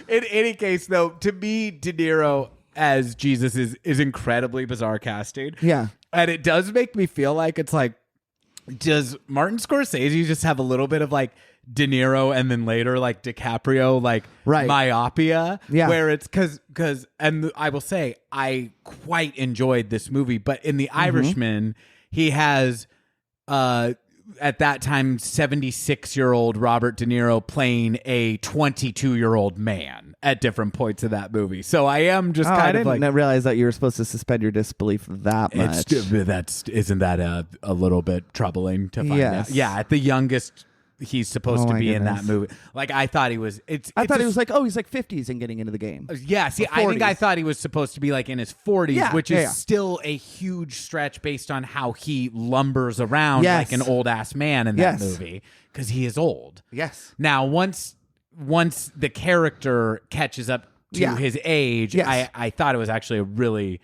In any case, though, to me, De Niro as Jesus is incredibly bizarre casting. Yeah, and it does make me feel like it's like, does Martin Scorsese just have a little bit of like De Niro and then later like DiCaprio like myopia? Yeah, where it's because and I will say I quite enjoyed this movie, but in The Irishman he has at that time 76-year-old Robert De Niro playing a 22-year-old man at different points of that movie. So I am just kind of like, I didn't realize that you were supposed to suspend your disbelief that much. Isn't that a little bit troubling to find out? Yeah, at the youngest he's supposed to be in that movie. Like I thought he was. I thought he was like, he's like 50s and getting into the game. Yeah, see, I think I thought he was supposed to be like in his 40s, which is still a huge stretch based on how he lumbers around like an old ass man in that movie because he is old. Yes. Now once the character catches up to his age, I thought it was actually a really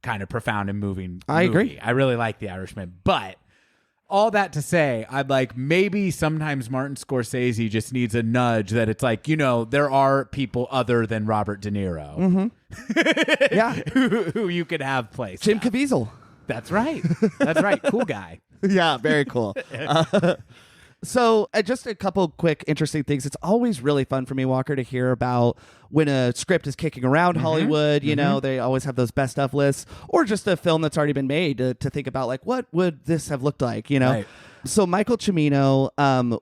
kind of profound and moving movie. I agree. I really like The Irishman, but all that to say, I'd like maybe sometimes Martin Scorsese just needs a nudge that it's like, there are people other than Robert De Niro. Who you could have play Jim stuff. Caviezel. That's right. That's right. Cool guy. Yeah, very cool. So just a couple quick interesting things. It's always really fun for me, Walker, to hear about when a script is kicking around Hollywood. They always have those best of lists, or just a film that's already been made to think about, like, what would this have looked like, Right. So Michael Cimino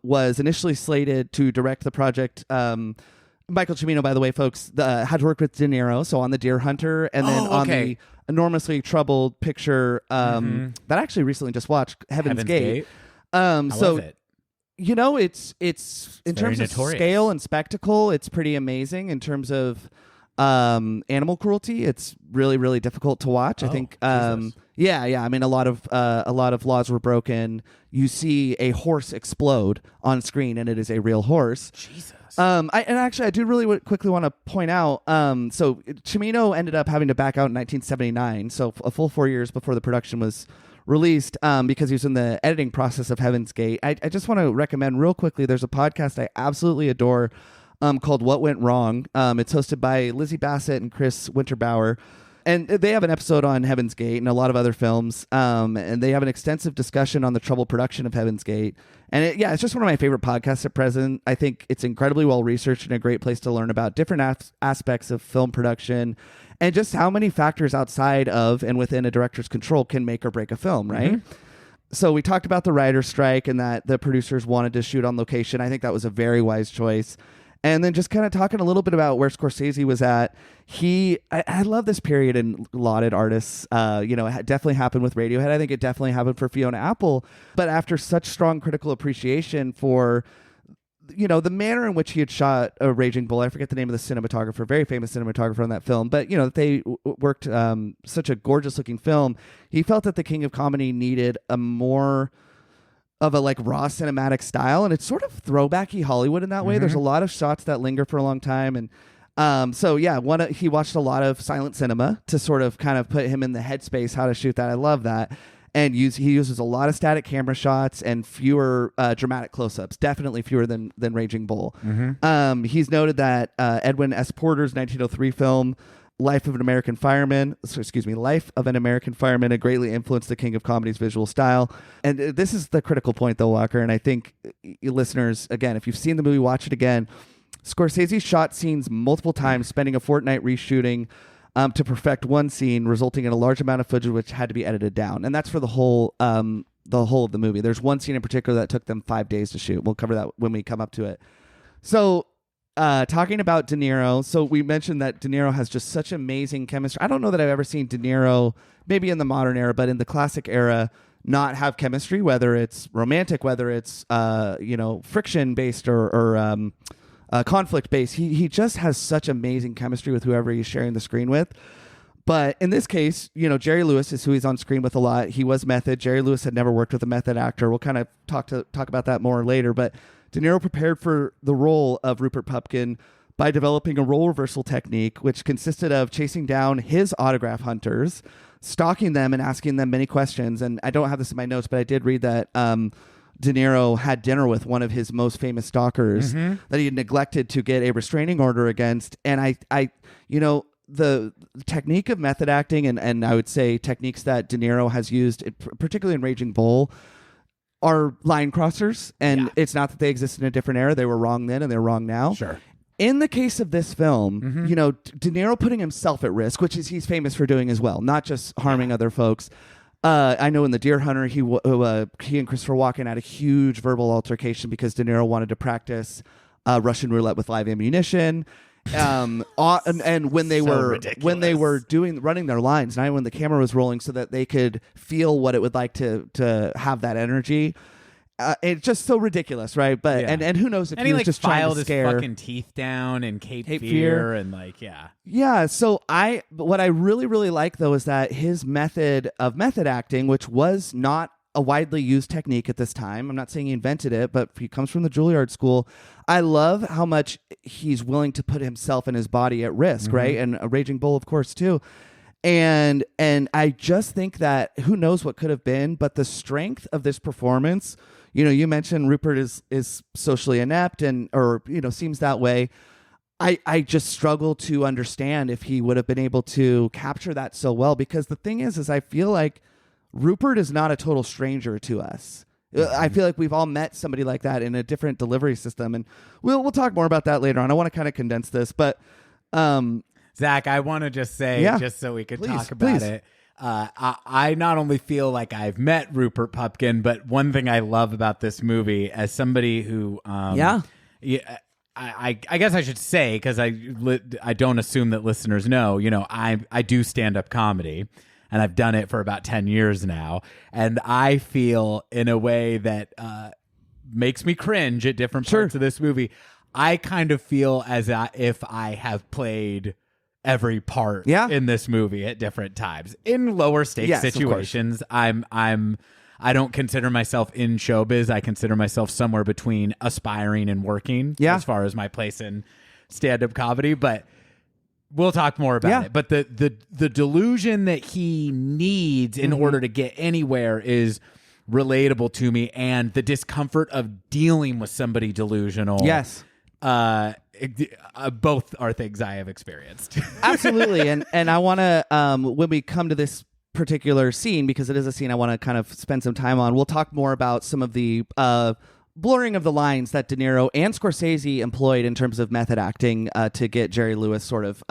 was initially slated to direct the project. Michael Cimino, by the way, folks, had worked with De Niro, so on The Deer Hunter, and then on the enormously troubled picture that I actually recently just watched, Heaven's Gate. How was it? It's in terms of scale and spectacle, it's pretty amazing. In terms of animal cruelty, it's really, really difficult to watch. I think, I mean, a lot of laws were broken. You see a horse explode on screen, and it is a real horse. Jesus. I do really quickly want to point out. So Cimino ended up having to back out in 1979, so a full 4 years before the production was released, because he was in the editing process of Heaven's Gate. I just want to recommend real quickly, there's a podcast I absolutely adore called What Went Wrong. It's hosted by Lizzie Bassett and Chris Winterbauer, and they have an episode on Heaven's Gate and a lot of other films, and they have an extensive discussion on the troubled production of Heaven's Gate. And it's just one of my favorite podcasts at present. I think it's incredibly well researched and a great place to learn about different aspects of film production and just how many factors outside of and within a director's control can make or break a film, right? So we talked about the writer's strike and that the producers wanted to shoot on location. I think that was a very wise choice. And then just kind of talking a little bit about where Scorsese was at. I love this period in lauded artists. It definitely happened with Radiohead. I think it definitely happened for Fiona Apple. But after such strong critical appreciation for the manner in which he had shot a Raging Bull, I forget the name of the cinematographer, very famous cinematographer on that film, but they worked such a gorgeous looking film. He felt that the King of Comedy needed a more of a like raw cinematic style, and it's sort of throwbacky Hollywood in that way. There's a lot of shots that linger for a long time, and he watched a lot of silent cinema to sort of kind of put him in the headspace how to shoot that. I love that. And he uses a lot of static camera shots and fewer dramatic close-ups, definitely fewer than Raging Bull. He's noted that Edwin S. Porter's 1903 film Life of an American Fireman, it greatly influenced the king of comedy's visual style. And this is the critical point, though, Walker. And I think listeners, again, if you've seen the movie, watch it again. Scorsese shot scenes multiple times, spending a fortnight reshooting to perfect one scene, resulting in a large amount of footage which had to be edited down. And that's for the whole of the movie. There's one scene in particular that took them 5 days to shoot. We'll cover that when we come up to it. So talking about De Niro, so we mentioned that De Niro has just such amazing chemistry. I don't know that I've ever seen De Niro, maybe in the modern era, but in the classic era, not have chemistry, whether it's romantic, whether it's friction-based or conflict-based. He just has such amazing chemistry with whoever he's sharing the screen with. But in this case, Jerry Lewis is who he's on screen with a lot. He was method. Jerry Lewis had never worked with a method actor. We'll kind of talk about that more later, but De Niro prepared for the role of Rupert Pupkin by developing a role reversal technique, which consisted of chasing down his autograph hunters, stalking them, and asking them many questions. And I don't have this in my notes, but I did read that De Niro had dinner with one of his most famous stalkers that he had neglected to get a restraining order against. And the technique of method acting, and I would say techniques that De Niro has used, particularly in Raging Bull, are line crossers, and it's not that they exist in a different era. They were wrong then and they're wrong now. Sure. In the case of this film, De Niro putting himself at risk, which is he's famous for doing as well, not just harming other folks. I know in The Deer Hunter, he and Christopher Walken had a huge verbal altercation because De Niro wanted to practice Russian roulette with live ammunition. And when they were running their lines, not when the camera was rolling, so that they could feel what it would like to have that energy. It's just so ridiculous, right? But and who knows if he was just trying to scare his fucking teeth down in Cape Fear and yeah. So what I really really like though is that his method acting, which was not a widely used technique at this time. I'm not saying he invented it, but he comes from the Juilliard school. I love how much he's willing to put himself and his body at risk, right? And a Raging Bull, of course, too. And I just think that who knows what could have been, but the strength of this performance, you mentioned Rupert is socially inept or seems that way. I just struggle to understand if he would have been able to capture that so well, because the thing is I feel like Rupert is not a total stranger to us. I feel like we've all met somebody like that in a different delivery system, and we'll talk more about that later on. I want to kind of condense this, but Zach, I want to just say, just so we could talk about it. I not only feel like I've met Rupert Pupkin, but one thing I love about this movie, as somebody who, I guess I should say, because I don't assume that listeners know, I do stand-up comedy. And I've done it for about 10 years now. And I feel in a way that makes me cringe at different parts of this movie. I kind of feel as if I have played every part in this movie at different times. In lower stakes situations, I don't consider myself in showbiz. I consider myself somewhere between aspiring and working as far as my place in stand-up comedy. But we'll talk more about it. But the delusion that he needs in order to get anywhere is relatable to me, and the discomfort of dealing with somebody delusional. Yes. Both are things I have experienced. Absolutely. And I want to, when we come to this particular scene, because it is a scene I want to kind of spend some time on, we'll talk more about some of the blurring of the lines that De Niro and Scorsese employed in terms of method acting to get Jerry Lewis sort of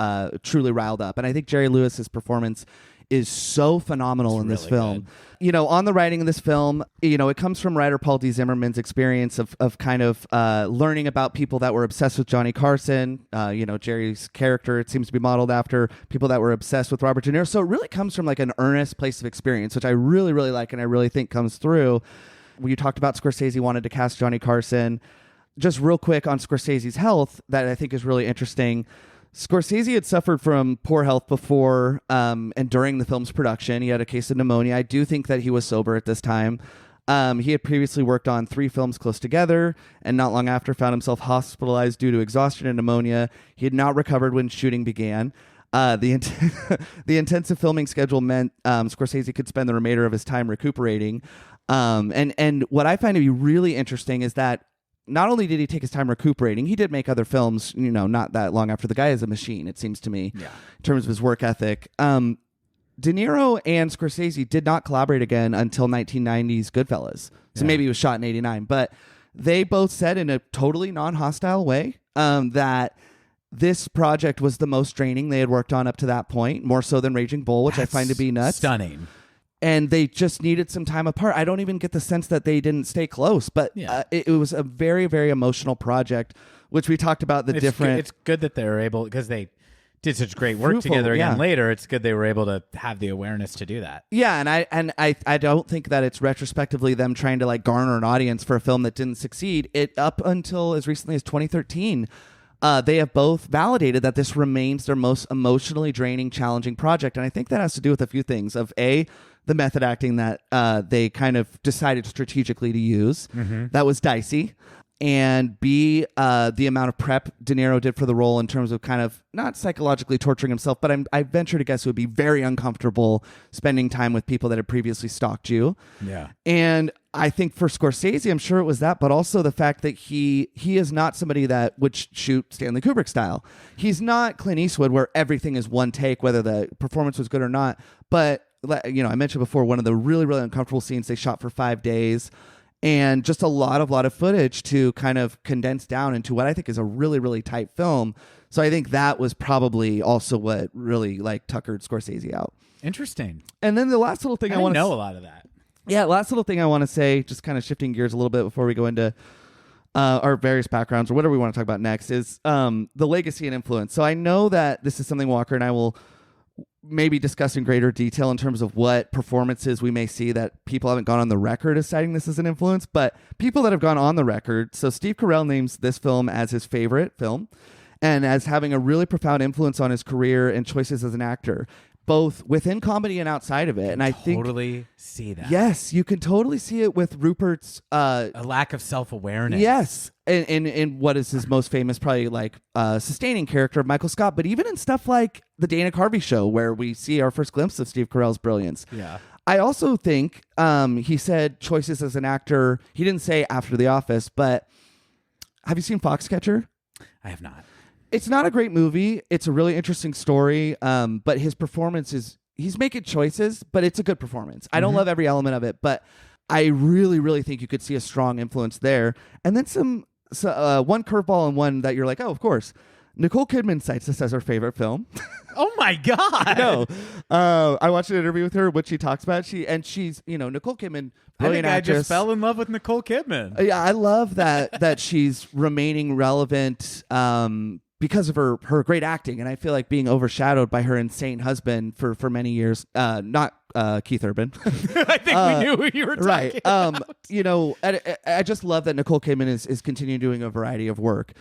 truly riled up. And I think Jerry Lewis's performance is so phenomenal in this film. Good. On the writing of this film, it comes from writer Paul D. Zimmerman's experience of kind of learning about people that were obsessed with Johnny Carson. Jerry's character, it seems to be modeled after people that were obsessed with Robert De Niro. So it really comes from like an earnest place of experience, which I really, really like and I really think comes through. You talked about Scorsese wanted to cast Johnny Carson. Just real quick on Scorsese's health, that I think is really interesting. Scorsese had suffered from poor health before and during the film's production. He had a case of pneumonia. I do think that he was sober at this time. He had previously worked on 3 films close together, and not long after found himself hospitalized due to exhaustion and pneumonia. He had not recovered when shooting began. The intensive filming schedule meant Scorsese could spend the remainder of his time recuperating. And what I find to be really interesting is that not only did he take his time recuperating, he did make other films, not that long after. The guy is a machine, it seems to me, in terms of his work ethic. De Niro and Scorsese did not collaborate again until 1990's Goodfellas. So maybe it was shot in 89. But they both said in a totally non-hostile way that this project was the most draining they had worked on up to that point, more so than Raging Bull, which I find to be nuts. Stunning. And they just needed some time apart. I don't even get the sense that they didn't stay close, but it was a very, very emotional project, which we talked about It's good that they were able, because they did such great work together again later. It's good they were able to have the awareness to do that. Yeah, and I don't think that it's retrospectively them trying to like garner an audience for a film that didn't succeed. It up until as recently as 2013, they have both validated that this remains their most emotionally draining, challenging project. And I think that has to do with a few things. Of A, the method acting that they kind of decided strategically to use. That was dicey. And B, the amount of prep De Niro did for the role in terms of kind of not psychologically torturing himself, but I venture to guess it would be very uncomfortable spending time with people that had previously stalked you. Yeah. And I think for Scorsese, I'm sure it was that, but also the fact that he is not somebody that would shoot Stanley Kubrick style. He's not Clint Eastwood where everything is one take, whether the performance was good or not. But, I mentioned before, one of the really, really uncomfortable scenes they shot for 5 days. And just a lot of footage to kind of condense down into what I think is a really, really tight film. So I think that was probably also what really tuckered Scorsese out. Interesting. And then the last little thing I want to know a lot of that. Yeah, last little thing I want to say, just kind of shifting gears a little bit before we go into our various backgrounds or whatever we want to talk about next, is the legacy and influence. So I know that this is something Walker and I will maybe discuss in greater detail in terms of what performances we may see that people haven't gone on the record as citing this as an influence, but people that have gone on the record. So Steve Carell names this film as his favorite film and as having a really profound influence on his career and choices as an actor, both within comedy and outside of it. And I think totally see that. Yes, you can totally see it with Rupert's a lack of self-awareness. Yes. In what is his most famous, probably sustaining character of Michael Scott, but even in stuff like the Dana Carvey Show, where we see our first glimpse of Steve Carell's brilliance. Yeah. I also think he said choices as an actor. He didn't say after The Office, but have you seen Foxcatcher? I have not. It's not a great movie. It's a really interesting story, but his performance he's making choices, but it's a good performance. I don't love every element of it, but I really, really think you could see a strong influence there. And then one curveball and one that you're like, oh, of course. Nicole Kidman cites this as her favorite film. Oh my God. No. I watched an interview with her, what she talks about. She's, Nicole Kidman, brilliant actress. I just fell in love with Nicole Kidman. Yeah, I love that she's remaining relevant because of her great acting. And I feel like being overshadowed by her insane husband for many years. Not Keith Urban. I think we knew who you were talking about. I just love that Nicole Kidman is continuing doing a variety of work.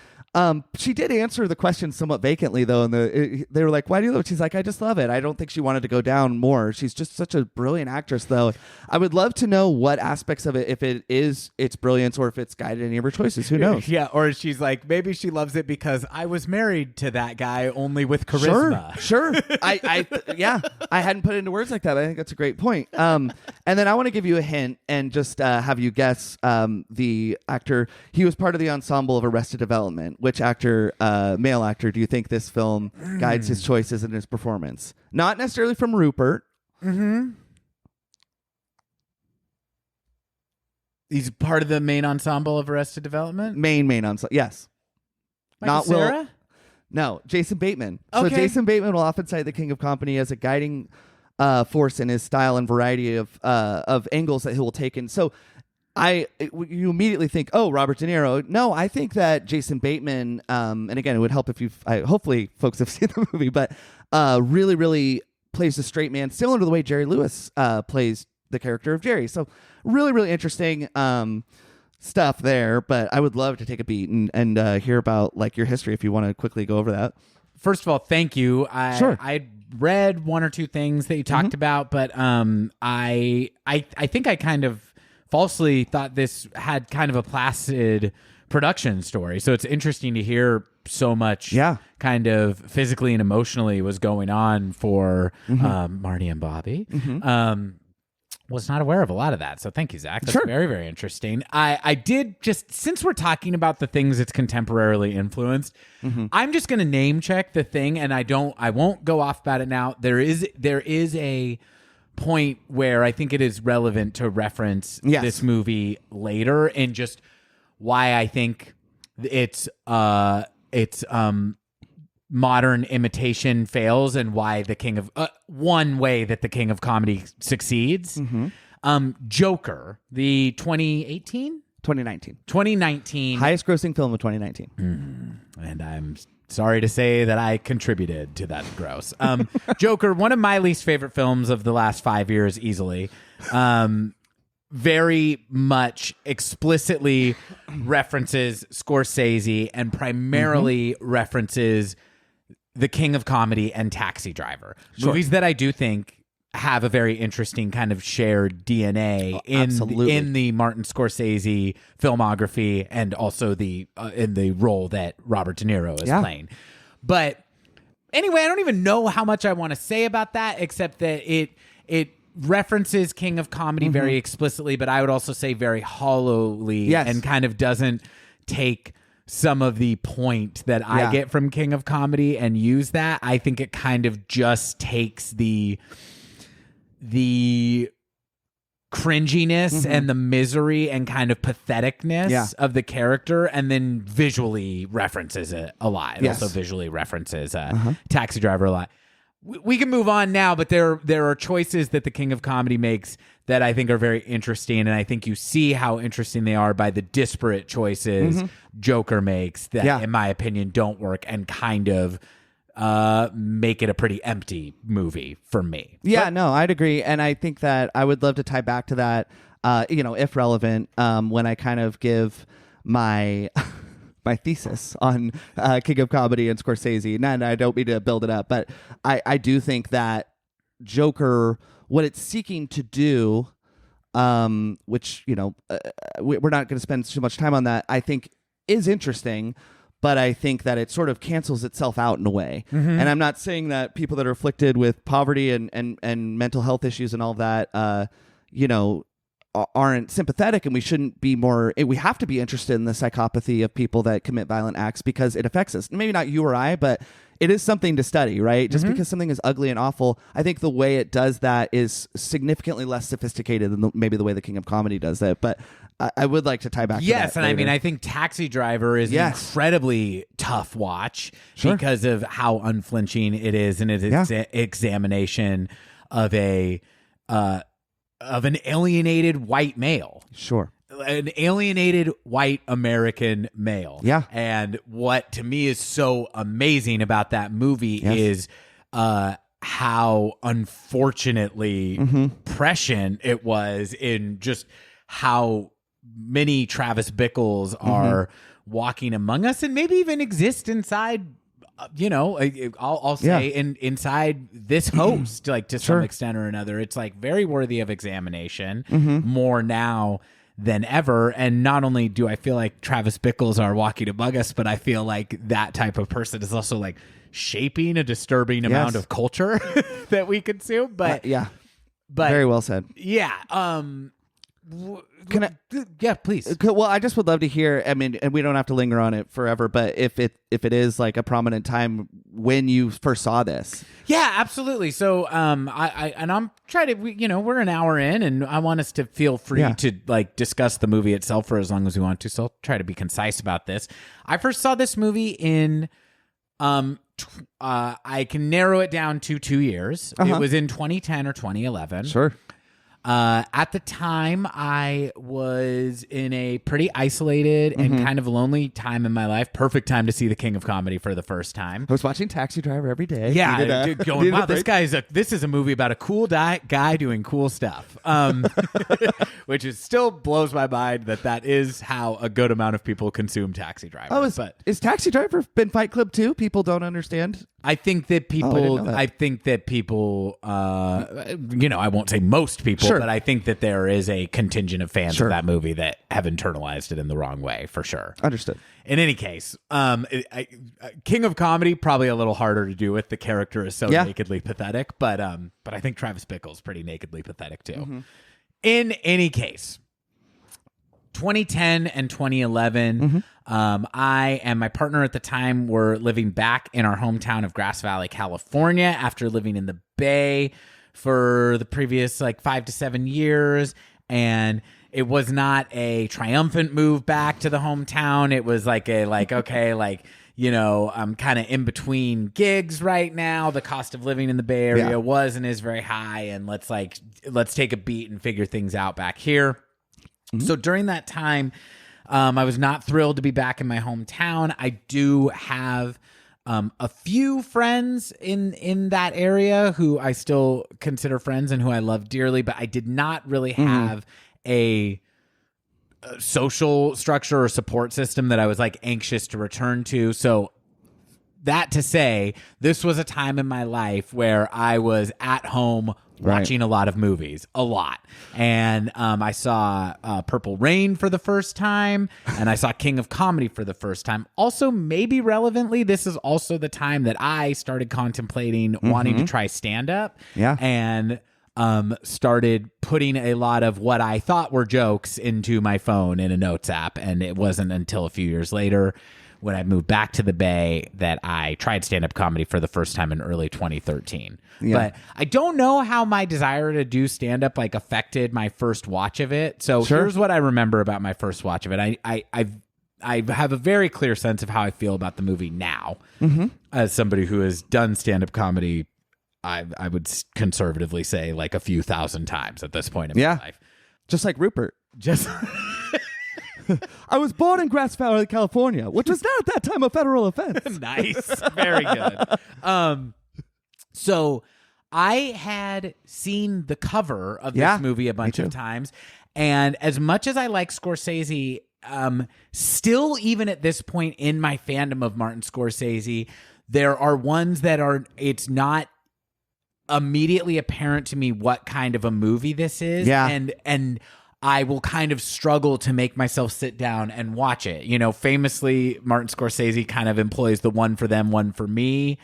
She did answer the question somewhat vacantly, though, and they were like, why do you love it? She's like, I just love it. I don't think she wanted to go down more. She's just such a brilliant actress, though. I would love to know what aspects of it, if it is its brilliance or if it's guided any of her choices. Who knows? Yeah, or she's like, maybe she loves it because I was married to that guy only with charisma. Sure. I hadn't put it into words like that. I think that's a great point. And then I want to give you a hint and just have you guess the actor. He was part of the ensemble of Arrested Development. Which actor, male actor, do you think this film guides his choices and his performance? Not necessarily from Rupert. Mm-hmm. He's part of the main ensemble of Arrested Development? Main ensemble, yes. Michael Not Cera? Will. No, Jason Bateman. Okay. So Jason Bateman will often cite the King of Comedy as a guiding force in his style and variety of angles that he will take in. So you immediately think, oh, Robert De Niro. No, I think that Jason Bateman, and again, it would help if hopefully folks have seen the movie, but really, really plays the straight man, similar to the way Jerry Lewis plays the character of Jerry. So really, really interesting stuff there, but I would love to take a beat and hear about your history if you want to quickly go over that. First of all, thank you. Sure. I read one or two things that you talked about, but I think I kind of falsely thought this had kind of a placid production story. So it's interesting to hear so much kind of physically and emotionally was going on for Marty and Bobby. Was not aware of a lot of that. So thank you, Zach. That's Sure. very, very interesting. I did just, since we're talking about the things it's contemporarily influenced, I'm just going to name check the thing, and I won't go off about it now. There is a point where I think it is relevant to reference this movie later, and just why I think it's modern imitation fails, and why the king of one way that the king of comedy succeeds. Joker, the 2019 highest grossing film of 2019. And I'm sorry to say that I contributed to that gross. Joker, one of my least favorite films of the last 5 years, easily. Very much explicitly references Scorsese, and primarily references the king of comedy and Taxi Driver. Sure. Movies that I do think have a very interesting kind of shared DNA in the Martin Scorsese filmography, and also in the role that Robert De Niro is playing. But anyway, I don't even know how much I want to say about that, except that it references King of Comedy very explicitly, but I would also say very hollowly, and kind of doesn't take some of the point that I get from King of Comedy and use that. I think it kind of just takes the cringiness and the misery and kind of patheticness of the character, and then visually references it a lot. It also visually references Taxi Driver a lot. We can move on now, but there are choices that the King of Comedy makes that I think are very interesting, and I think you see how interesting they are by the disparate choices Joker makes that, in my opinion, don't work and kind of make it a pretty empty movie for me. No, I'd agree, and I think that I would love to tie back to that, if relevant, when I kind of give my my thesis on King of Comedy and Scorsese. And I don't mean to build it up, but I do think that Joker, what it's seeking to do, which, we're not going to spend too much time on that, I think is interesting, but I think that it sort of cancels itself out in a way. And I'm not saying that people that are afflicted with poverty and mental health issues and all that, aren't sympathetic, and we shouldn't be more. We have to be interested in the psychopathy of people that commit violent acts, because it affects us. Maybe not you or I, but it is something to study, right? Just because something is ugly and awful, I think the way it does that is significantly less sophisticated than maybe the way the King of Comedy does that. But I would like to tie back to that. Yes, and later. I mean, I think Taxi Driver is an incredibly tough watch because of how unflinching it is in its examination of an alienated white male. Sure. An alienated white American male. Yeah. And what to me is so amazing about that movie is how unfortunately prescient it was in just how many Travis Bickles are walking among us, and maybe even exist inside, I'll say inside this host, like to some extent or another. It's like very worthy of examination more now than ever. And not only do I feel like Travis Bickles are walking among us, but I feel like that type of person is also like shaping a disturbing amount of culture that we consume. But but very well said. Yeah. Can I? Yeah, please. Well, I just would love to hear. I mean, and we don't have to linger on it forever, but if it is like a prominent time when you first saw this. Yeah, absolutely. So, I'm trying to. We're an hour in, and I want us to feel free to like discuss the movie itself for as long as we want to. So I'll try to be concise about this. I first saw this movie in. I can narrow it down to 2 years. It was in 2010 or 2011. Sure. At the time, I was in a pretty isolated and kind of lonely time in my life. Perfect time to see the King of Comedy for the first time. I was watching Taxi Driver every day. Yeah, going, wow, this is a movie about a cool guy doing cool stuff. Which still blows my mind that is how a good amount of people consume Taxi Driver. Oh, is Taxi Driver been Fight Club too? People don't understand. I think that people. I won't say most people, but I think that there is a contingent of fans of that movie that have internalized it in the wrong way, for sure. Understood. In any case, King of Comedy probably a little harder to do with. The character is so nakedly pathetic, but I think Travis Bickle's pretty nakedly pathetic too. In any case, 2010 and 2011, I and my partner at the time were living back in our hometown of Grass Valley, California, after living in the Bay for the previous 5 to 7 years. And it was not a triumphant move back to the hometown. It was I'm kind of in between gigs right now. The cost of living in the Bay Area was and is very high. And let's take a beat and figure things out back here. So during that time, I was not thrilled to be back in my hometown. I do have a few friends in that area who I still consider friends and who I love dearly, but I did not really have a social structure or support system that I was anxious to return to. So that to say, this was a time in my life where I was at home watching a lot of movies, a lot. And I saw Purple Rain for the first time, and I saw King of Comedy for the first time. Also, maybe relevantly, this is also the time that I started contemplating wanting to try stand-up. Yeah. And started putting a lot of what I thought were jokes into my phone in a notes app. And it wasn't until a few years later, when I moved back to the Bay, that I tried stand-up comedy for the first time in early 2013. Yeah. But I don't know how my desire to do stand-up affected my first watch of it. So here's what I remember about my first watch of it. I have a very clear sense of how I feel about the movie now. As somebody who has done stand-up comedy, I would conservatively say a few thousand times at this point in my life. Just like Rupert. Just... I was born in Grass Valley, California, which was not at that time a federal offense. Nice. Very good. So I had seen the cover of this movie a bunch of times. And as much as I like Scorsese, still, even at this point in my fandom of Martin Scorsese, there are ones that it's not immediately apparent to me what kind of a movie this is. Yeah. And I will kind of struggle to make myself sit down and watch it. Famously, Martin Scorsese kind of employs the one for them, one for me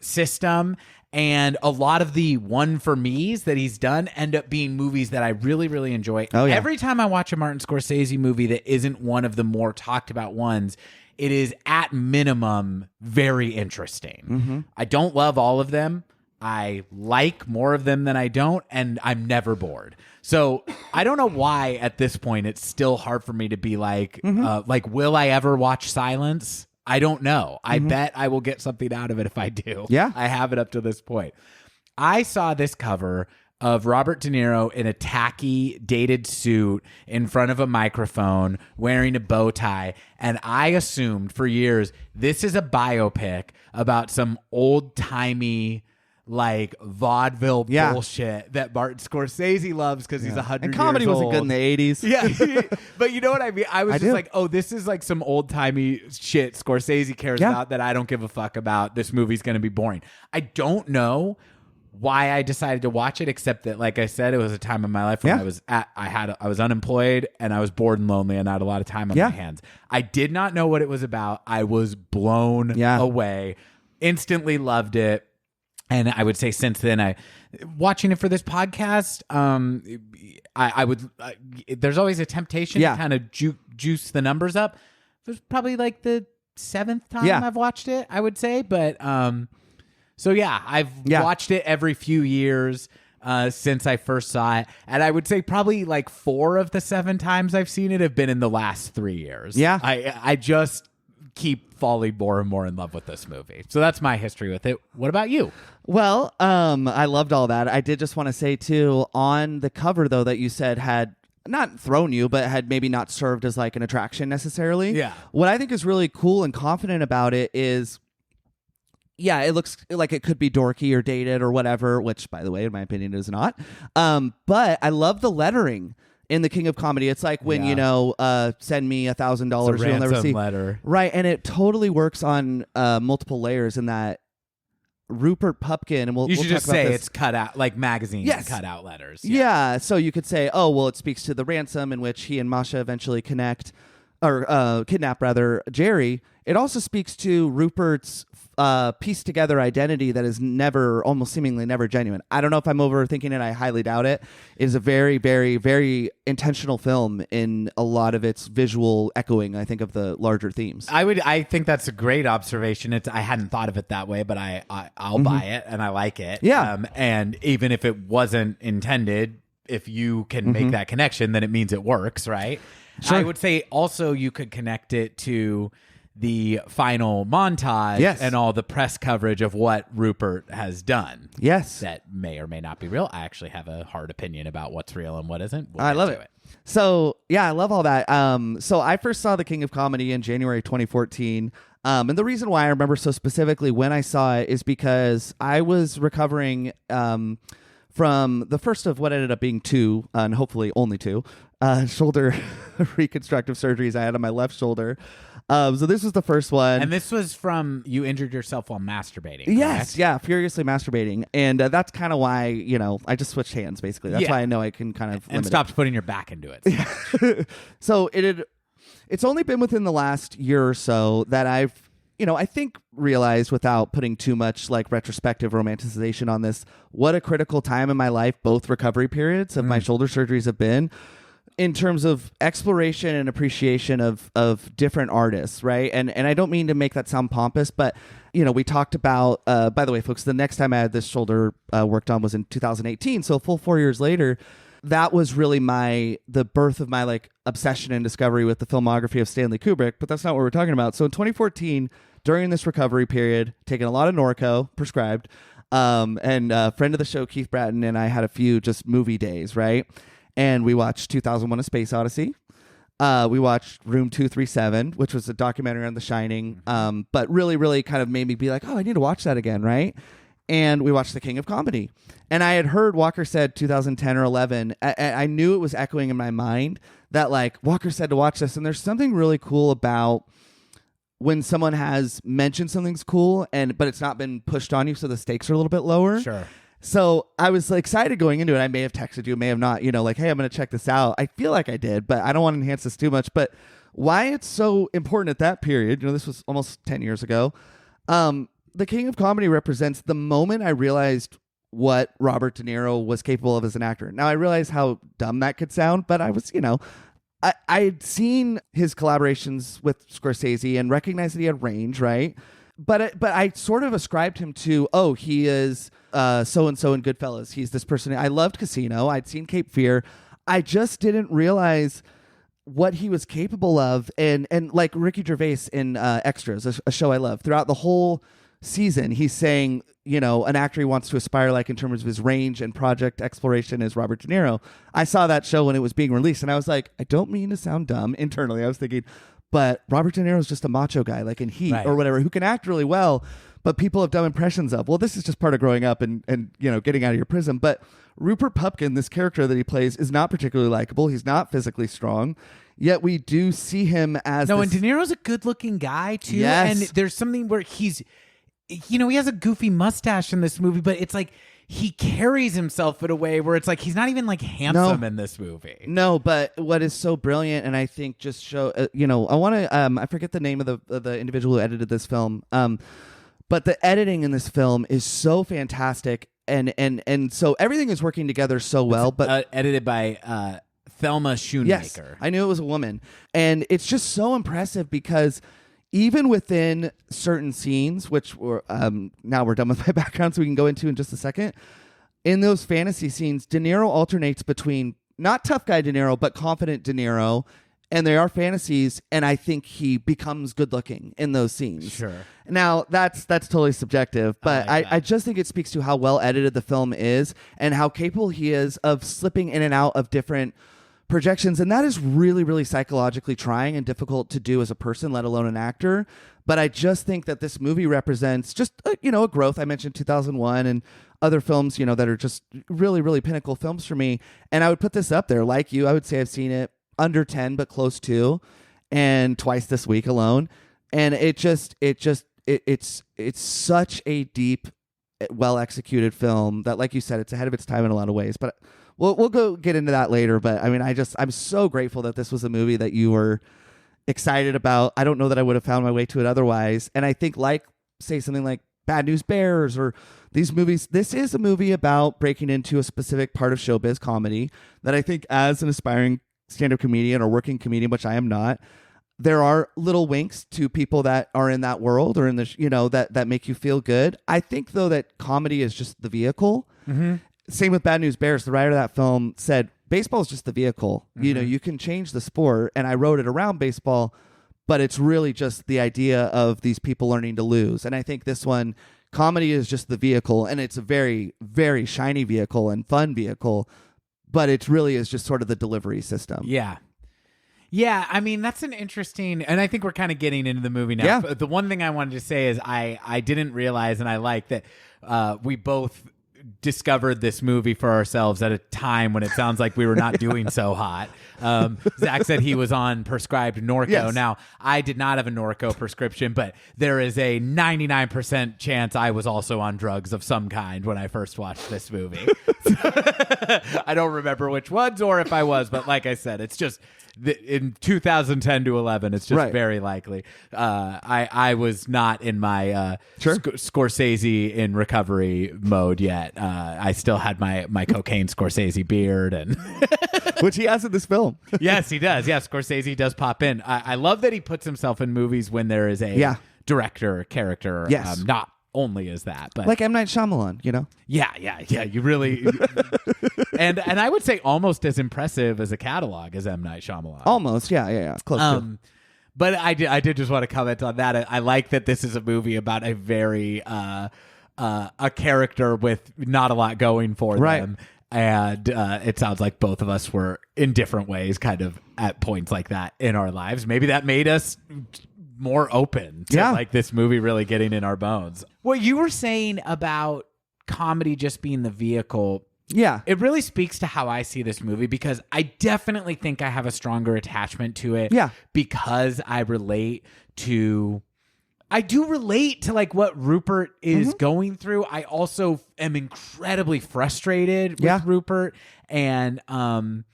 system. And a lot of the one for me's that he's done end up being movies that I really, really enjoy. Oh, yeah. Every time I watch a Martin Scorsese movie that isn't one of the more talked about ones, it is at minimum very interesting. I don't love all of them. I like more of them than I don't, and I'm never bored. So I don't know why at this point it's still hard for me to be will I ever watch Silence? I don't know. I bet I will get something out of it if I do. Yeah. I have it up to this point. I saw this cover of Robert De Niro in a tacky, dated suit in front of a microphone, wearing a bow tie, and I assumed for years this is a biopic about some old-timey vaudeville bullshit that Martin Scorsese loves because he's 100 and comedy years old. wasn't good in the 80s. Yeah. But you know what I mean? I was just oh, this is some old-timey shit Scorsese cares about that I don't give a fuck about. This movie's going to be boring. I don't know why I decided to watch it, except that, like I said, it was a time in my life when I was unemployed and I was bored and lonely and I had a lot of time on my hands. I did not know what it was about. I was blown away. Instantly loved it. And I would say since then, watching it for this podcast, I would. There's always a temptation to kind of juice the numbers up. It was probably the 7th time I've watched it, I would say. But so I've watched it every few years since I first saw it, and I would say probably 4 of the 7 times I've seen it have been in the last 3 years. Yeah, I just keep falling more and more in love with this movie. So that's my history with it. What about you? Well, I loved all that. I did just want to say too, on the cover though, that you said had not thrown you, but had maybe not served as an attraction necessarily. Yeah. What I think is really cool and confident about it is, it looks like it could be dorky or dated or whatever, which by the way, in my opinion, is not. But I love the lettering in the King of Comedy. It's like when, send me $1,000 you'll never see. Letter. Right. And it totally works on multiple layers in that Rupert Pupkin, and you should we'll just talk about say this. It's cut out, magazine cut out letters. Yeah. So you could say, oh, well, it speaks to the ransom in which he and Masha eventually kidnap rather Jerry. It also speaks to Rupert's pieced together identity that is never, almost seemingly never genuine. I don't know if I'm overthinking it. I highly doubt it. It is a very, very, very intentional film in a lot of its visual echoing, I think, of the larger themes. I think that's a great observation. I hadn't thought of it that way, but I'll buy it and I like it. Yeah. And even if it wasn't intended, if you can make that connection, then it means it works, right? Sure. I would say also you could connect it to the final montage and all the press coverage of what Rupert has done. Yes. That may or may not be real. I actually have a hard opinion about what's real and what isn't. I love it. So, yeah, I love all that. So I first saw The King of Comedy in January 2014. And the reason why I remember so specifically when I saw it is because I was recovering from the first of what ended up being 2, and hopefully only 2, shoulder reconstructive surgeries I had on my left shoulder. So this was the first one. And this was from you injured yourself while masturbating. Yes, correct? yeah, furiously masturbating. And that's kind of why, I just switched hands, basically. That's why I know I can kind of and stopped putting your back into it. So it's only been within the last year or so that I've, I think realized without putting too much like retrospective romanticization on this, what a critical time in my life, both recovery periods of my shoulder surgeries have been, in terms of exploration and appreciation of different artists, right? And I don't mean to make that sound pompous, but we talked about. By the way, folks, the next time I had this shoulder worked on was in 2018, so a full 4 years later. That was really the birth of my like obsession and discovery with the filmography of Stanley Kubrick. But that's not what we're talking about. So in 2014, during this recovery period, taking a lot of Norco prescribed, and a friend of the show, Keith Bratton, and I had a few just movie days, right? And we watched 2001: A Space Odyssey. We watched Room 237, which was a documentary on The Shining, but really, really kind of made me be like, oh, I need to watch that again, right? And we watched The King of Comedy. And I had heard Walker said 2010 or 11. I knew it was echoing in my mind that like Walker said to watch this. And there's something really cool about when someone has mentioned something's cool, but it's not been pushed on you, so the stakes are a little bit lower. Sure. So I was like, excited going into it. I may have texted you, may have not, like, hey, I'm going to check this out. I feel like I did, but I don't want to enhance this too much. But why it's so important at that period, this was almost 10 years ago. The King of Comedy represents the moment I realized what Robert De Niro was capable of as an actor. Now, I realize how dumb that could sound, but I was, I'd seen his collaborations with Scorsese and recognized that he had range, right? But I sort of ascribed him to, he is so-and-so in Goodfellas. He's this person. I loved Casino. I'd seen Cape Fear. I just didn't realize what he was capable of. And like Ricky Gervais in Extras, a show I love, throughout the whole season, he's saying, an actor he wants to aspire like in terms of his range and project exploration is Robert De Niro. I saw that show when it was being released, and I was like, I don't mean to sound dumb. Internally, I was thinking, but Robert De Niro is just a macho guy, like in Heat or whatever, who can act really well, but people have dumb impressions of. Well, this is just part of growing up and getting out of your prison. But Rupert Pupkin, this character that he plays, is not particularly likable. He's not physically strong. Yet we do see him as and De Niro's a good-looking guy too. Yes. And there's something where he's, he has a goofy mustache in this movie, but it's like he carries himself in a way where it's like he's not even like handsome in this movie. No, but what is so brilliant, and I think just show, I want to, I forget the name of the individual who edited this film, but the editing in this film is so fantastic, and so everything is working together so well. But edited by Thelma Schoonmaker. Yes, I knew it was a woman, and it's just so impressive because even within certain scenes, which we're now we're done with my background, so we can go into in just a second. In those fantasy scenes, De Niro alternates between not tough guy De Niro, but confident De Niro, and they are fantasies, and I think he becomes good looking in those scenes. Sure. Now that's totally subjective, but I just think it speaks to how well edited the film is and how capable he is of slipping in and out of different projections, and that is really, really psychologically trying and difficult to do as a person, let alone an actor. But I just think that this movie represents just a growth. I mentioned 2001 and other films that are just really, really pinnacle films for me, and I would put this up there. Like you, I would say I've seen it under 10 but close to, and twice this week alone, and it's such a deep, well executed film that, like you said, it's ahead of its time in a lot of ways. But we'll go get into that later, but I mean, I'm so grateful that this was a movie that you were excited about. I don't know that I would have found my way to it otherwise. And I think like say something like Bad News Bears or these movies. This is a movie about breaking into a specific part of showbiz comedy that I think as an aspiring stand-up comedian or working comedian, which I am not, there are little winks to people that are in that world or in the, that make you feel good. I think though that comedy is just the vehicle. Mm-hmm. Same with Bad News Bears. The writer of that film said, baseball is just the vehicle. Mm-hmm. You can change the sport. And I wrote it around baseball, but it's really just the idea of these people learning to lose. And I think this one, comedy is just the vehicle, and it's a very, very shiny vehicle and fun vehicle, but it really is just sort of the delivery system. Yeah. Yeah, I mean, that's an interesting, and I think we're kind of getting into the movie now. Yeah. The one thing I wanted to say is I didn't realize, and I like that we both discovered this movie for ourselves at a time when it sounds like we were not doing so hot. Zach said he was on prescribed Norco. Yes. Now, I did not have a Norco prescription, but there is a 99% chance I was also on drugs of some kind when I first watched this movie. I don't remember which ones or if I was, but like I said, it's just in 2010 to 11, it's just very likely. I was not in my Scorsese in recovery mode yet. I still had my cocaine Scorsese beard, and which he has in this film. Yes, he does. Yeah, Scorsese does pop in. I love that he puts himself in movies when there is a director character. Yes. Not only is that, but like M. Night Shyamalan, Yeah. You really, and I would say almost as impressive as a catalog as M. Night Shyamalan. Almost, yeah. Close to. But I did just want to comment on that. I like that this is a movie about a very a character with not a lot going for them. And it sounds like both of us were in different ways kind of at points like that in our lives. Maybe that made us more open to like this movie really getting in our bones. What you were saying about comedy just being the vehicle, it really speaks to how I see this movie, because I definitely think I have a stronger attachment to it because I do relate to like what Rupert is going through. I also am incredibly frustrated with Rupert, and also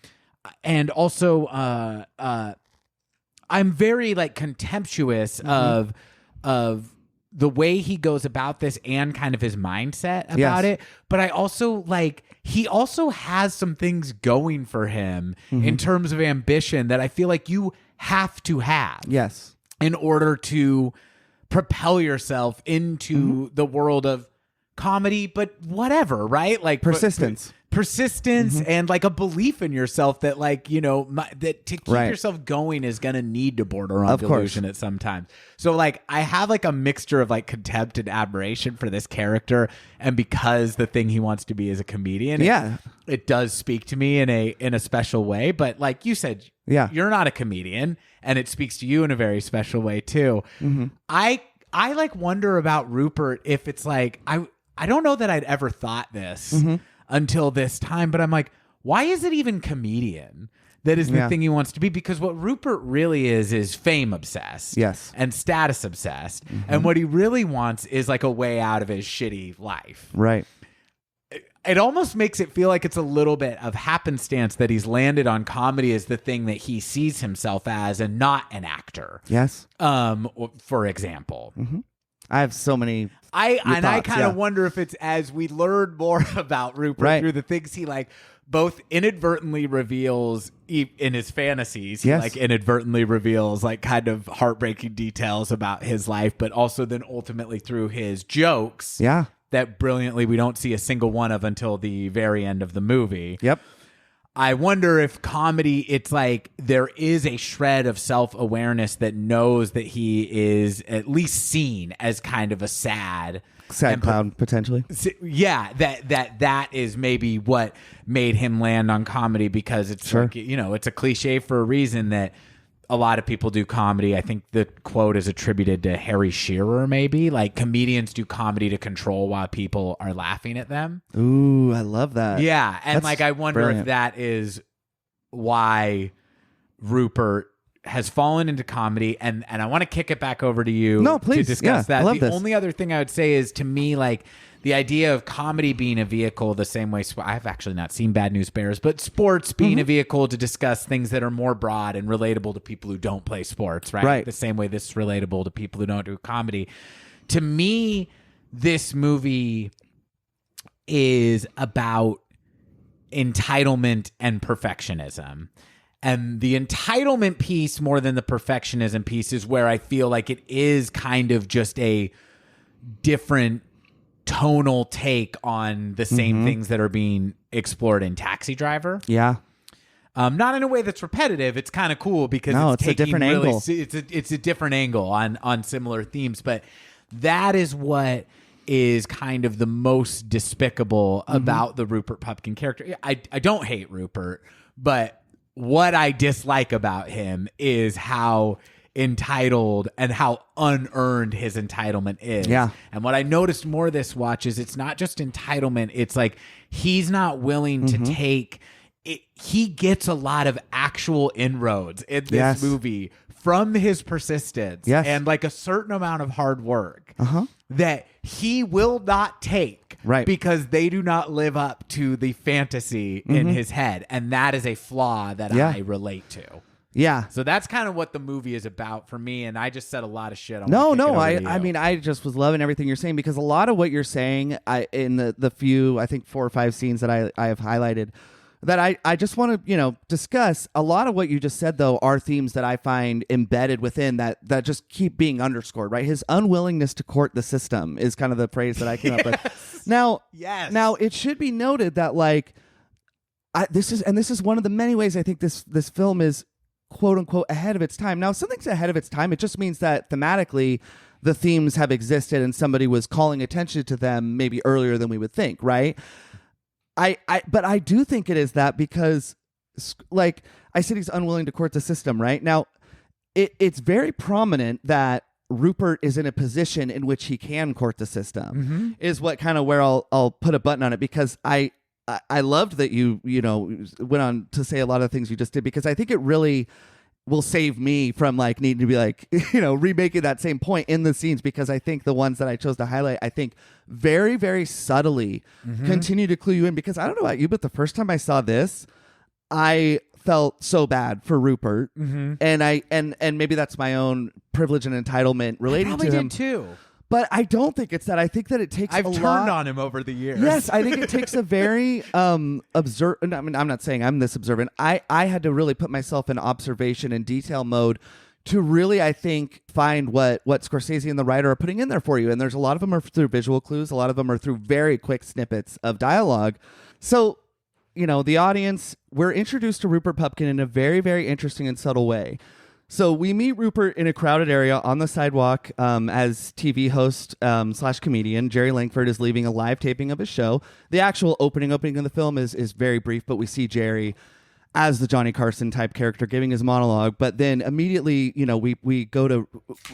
I'm very like contemptuous of the way he goes about this and kind of his mindset about it. But I also like, he also has some things going for him in terms of ambition that I feel like you have to have in order to propel yourself into the world of comedy, but whatever, right? Like persistence and like a belief in yourself that like, that to keep yourself going is going to need to border on delusion at some time. So like I have like a mixture of like contempt and admiration for this character. And because the thing he wants to be is a comedian, it does speak to me in a special way. But like you said, you're not a comedian, and it speaks to you in a very special way too. I like wonder about Rupert if it's like, I don't know that I'd ever thought this until this time, but I'm like, why is it even comedian that is the thing he wants to be? Because what Rupert really is fame obsessed and status obsessed. And what he really wants is like a way out of his shitty life. Right. It almost makes it feel like it's a little bit of happenstance that he's landed on comedy as the thing that he sees himself as, and not an actor. Yes. For example. I have so many. I kind of wonder if it's as we learn more about Rupert through the things he like both inadvertently reveals in his fantasies. He like inadvertently reveals like kind of heartbreaking details about his life, but also then ultimately through his jokes. That brilliantly we don't see a single one of until the very end of the movie. I wonder if comedy, it's like there is a shred of self-awareness that knows that he is at least seen as kind of a sad clown, potentially. Yeah, that is maybe what made him land on comedy, because it's like, it's a cliche for a reason that a lot of people do comedy. I think the quote is attributed to Harry Shearer, maybe. Like, comedians do comedy to control while people are laughing at them. Ooh, I love that. Yeah, and like I wonder if that is why Rupert has fallen into comedy. And I want to kick it back over to you to discuss that. The only other thing I would say is, to me, like, the idea of comedy being a vehicle the same way I've actually not seen Bad News Bears, but sports being a vehicle to discuss things that are more broad and relatable to people who don't play sports, right? The same way this is relatable to people who don't do comedy. to me, this movie is about entitlement and perfectionism. And the entitlement piece more than the perfectionism piece is where I feel like it is kind of just a different tonal take on the same things that are being explored in Taxi Driver. Yeah. Not in a way that's repetitive. It's kind of cool because it's a different angle. It's a different angle on similar themes. But that is what is kind of the most despicable about the Rupert Pupkin character. I don't hate Rupert, but what I dislike about him is how entitled and how unearned his entitlement is. Yeah. And what I noticed more this watch is it's not just entitlement. It's like he's not willing to take it. He gets a lot of actual inroads in this movie from his persistence and like a certain amount of hard work that he will not take because they do not live up to the fantasy in his head. And that is a flaw that I relate to. Yeah. So that's kind of what the movie is about for me. And I just said a lot of shit. I mean, I just was loving everything you're saying because a lot of what you're saying in the few, I think 4 or 5 scenes that I have highlighted that I just want to, discuss. A lot of what you just said, though, are themes that I find embedded within that just keep being underscored, right? His unwillingness to court the system is kind of the phrase that I came up with. Now, it should be noted that, like, this is one of the many ways I think this film is, quote unquote, ahead of its time. Now, if something's ahead of its time, it just means that thematically the themes have existed and somebody was calling attention to them maybe earlier than we would think, right? But I do think it is that because, like I said, he's unwilling to court the system, right? Now, it's very prominent that Rupert is in a position in which he can court the system, is what kind of where I'll put a button on it, because I loved that you went on to say a lot of things you just did, because I think it really will save me from like needing to be like, remaking that same point in the scenes, because I think the ones that I chose to highlight, I think very, very subtly continue to clue you in, because I don't know about you, but the first time I saw this, I felt so bad for Rupert, and maybe that's my own privilege and entitlement relating to him did too. But I don't think it's that. I think that it takes I've turned on him over the years. Yes, I think it takes a very observant. I mean, I'm not saying I'm this observant. I had to really put myself in observation and detail mode to really, I think, find what Scorsese and the writer are putting in there for you. And there's a lot of them are through visual clues. A lot of them are through very quick snippets of dialogue. So, the audience, we're introduced to Rupert Pupkin in a very, very interesting and subtle way. So we meet Rupert in a crowded area on the sidewalk as TV host / comedian. Jerry Langford is leaving a live taping of his show. The actual opening of the film is very brief, but we see Jerry as the Johnny Carson type character giving his monologue. But then immediately, we go to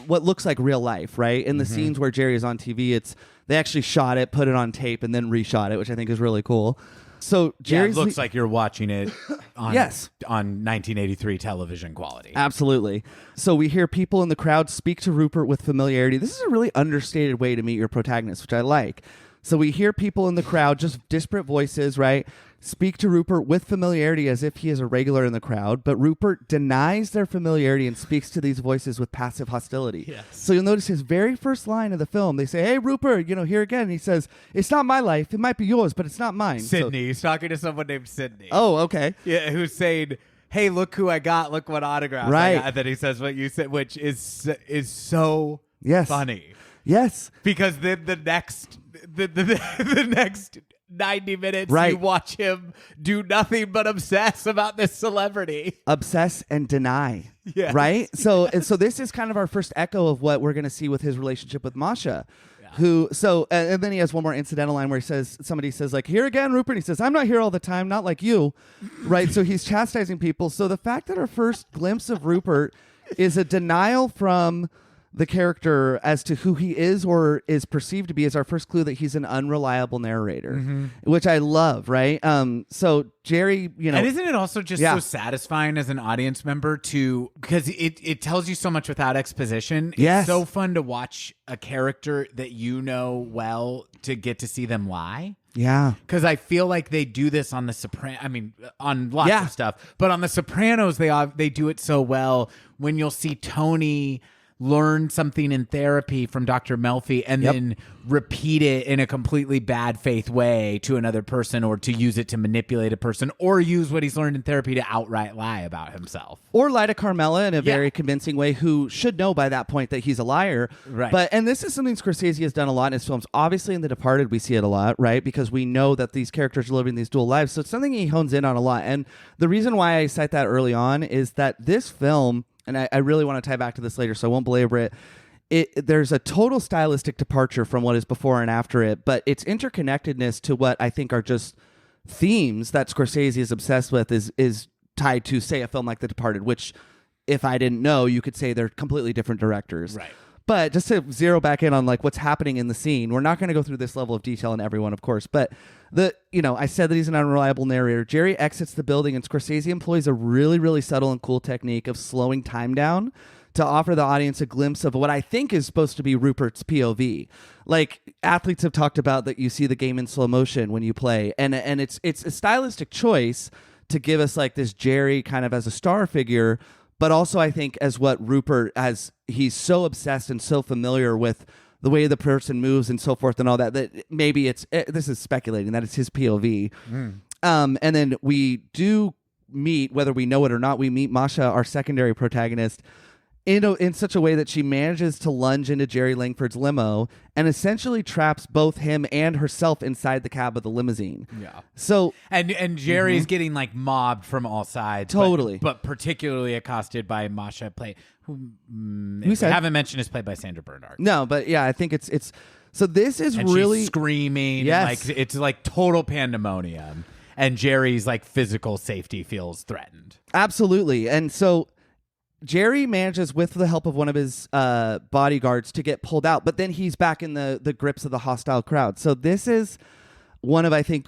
what looks like real life, right? In the scenes where Jerry is on TV, they actually shot it, put it on tape, and then reshot it, which I think is really cool. So Jerry's it looks like you're watching it on, yes, on 1983 television quality. Absolutely. So we hear people in the crowd speak to Rupert with familiarity. This is a really understated way to meet your protagonist, which I like. So we hear people in the crowd, just disparate voices, right, speak to Rupert with familiarity as if he is a regular in the crowd, but Rupert denies their familiarity and speaks to these voices with passive hostility. Yes. So you'll notice his very first line of the film, they say, "Hey, Rupert, here again." And he says, "It's not my life. It might be yours, but it's not mine." Sydney. He's talking to someone named Sydney. Oh, okay. Yeah, who's saying, "Hey, look who I got. Look what autograph I got." And then he says what you said, which is so funny. Yes. Because then the next 90 minutes, you watch him do nothing but obsess about this celebrity. Obsess and deny. Yes. Right? So this is kind of our first echo of what we're going to see with his relationship with Masha. And then he has one more incidental line where somebody says like, "Here again, Rupert." And he says, "I'm not here all the time, not like you." Right? So he's chastising people. So the fact that our first glimpse of Rupert is a denial from the character as to who he is or is perceived to be is our first clue that he's an unreliable narrator, which I love, right? So Jerry, And isn't it also just so satisfying as an audience member because it tells you so much without exposition. Yes. It's so fun to watch a character that you know well to get to see them lie. Yeah. Because I feel like they do this on on lots of stuff, but on The Sopranos, they do it so well when you'll see Tony learn something in therapy from Dr. Melfi and then repeat it in a completely bad faith way to another person, or to use it to manipulate a person, or use what he's learned in therapy to outright lie about himself. Or lie to Carmela in a very convincing way, who should know by that point that he's a liar. Right. And this is something Scorsese has done a lot in his films. Obviously in The Departed we see it a lot, right? Because we know that these characters are living these dual lives. So it's something he hones in on a lot. And the reason why I cite that early on is that this film, and I really want to tie back to this later, so I won't belabor it. There's a total stylistic departure from what is before and after it, but its interconnectedness to what I think are just themes that Scorsese is obsessed with is tied to, say, a film like The Departed, which, if I didn't know, you could say they're completely different directors. Right. But just to zero back in on like what's happening in the scene, we're not going to go through this level of detail in everyone, of course, but I said that he's an unreliable narrator. Jerry exits the building and Scorsese employs a really, really subtle and cool technique of slowing time down to offer the audience a glimpse of what I think is supposed to be Rupert's POV. Like, athletes have talked about that you see the game in slow motion when you play, and it's a stylistic choice to give us like this Jerry kind of as a star figure, but also I think as what Rupert, as he's so obsessed and so familiar with the way the person moves and so forth and all that maybe this is speculating that it's his POV. And then we do meet, whether we know it or not, we meet Masha, our secondary protagonist, in such a way that she manages to lunge into Jerry Langford's limo and essentially traps both him and herself inside the cab of the limousine. Yeah. So and Jerry's getting like mobbed from all sides. Totally. But particularly accosted by Masha, who said? haven't mentioned, is played by Sandra Bernhard. No, but yeah, I think it's so this is and really she's screaming. Yes. Like it's like total pandemonium. And Jerry's like physical safety feels threatened. Absolutely. And so Jerry manages, with the help of one of his bodyguards, to get pulled out, but then he's back in the grips of the hostile crowd. So this is one of, I think,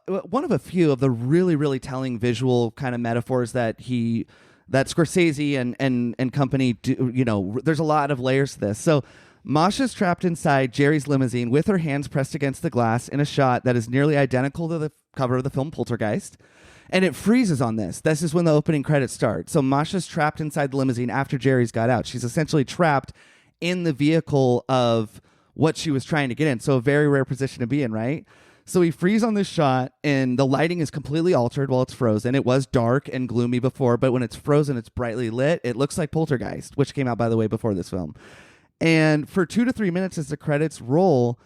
one of a few of the really, really telling visual kind of metaphors that Scorsese and company do. There's a lot of layers to this. So Masha's trapped inside Jerry's limousine with her hands pressed against the glass in a shot that is nearly identical to the cover of the film Poltergeist. And it freezes on this. This is when the opening credits start. So Masha's trapped inside the limousine after Jerry's got out. She's essentially trapped in the vehicle of what she was trying to get in. So a very rare position to be in, right? So we freeze on this shot, and the lighting is completely altered while it's frozen. It was dark and gloomy before, but when it's frozen, it's brightly lit. It looks like Poltergeist, which came out, by the way, before this film. And for 2 to 3 minutes as the credits roll,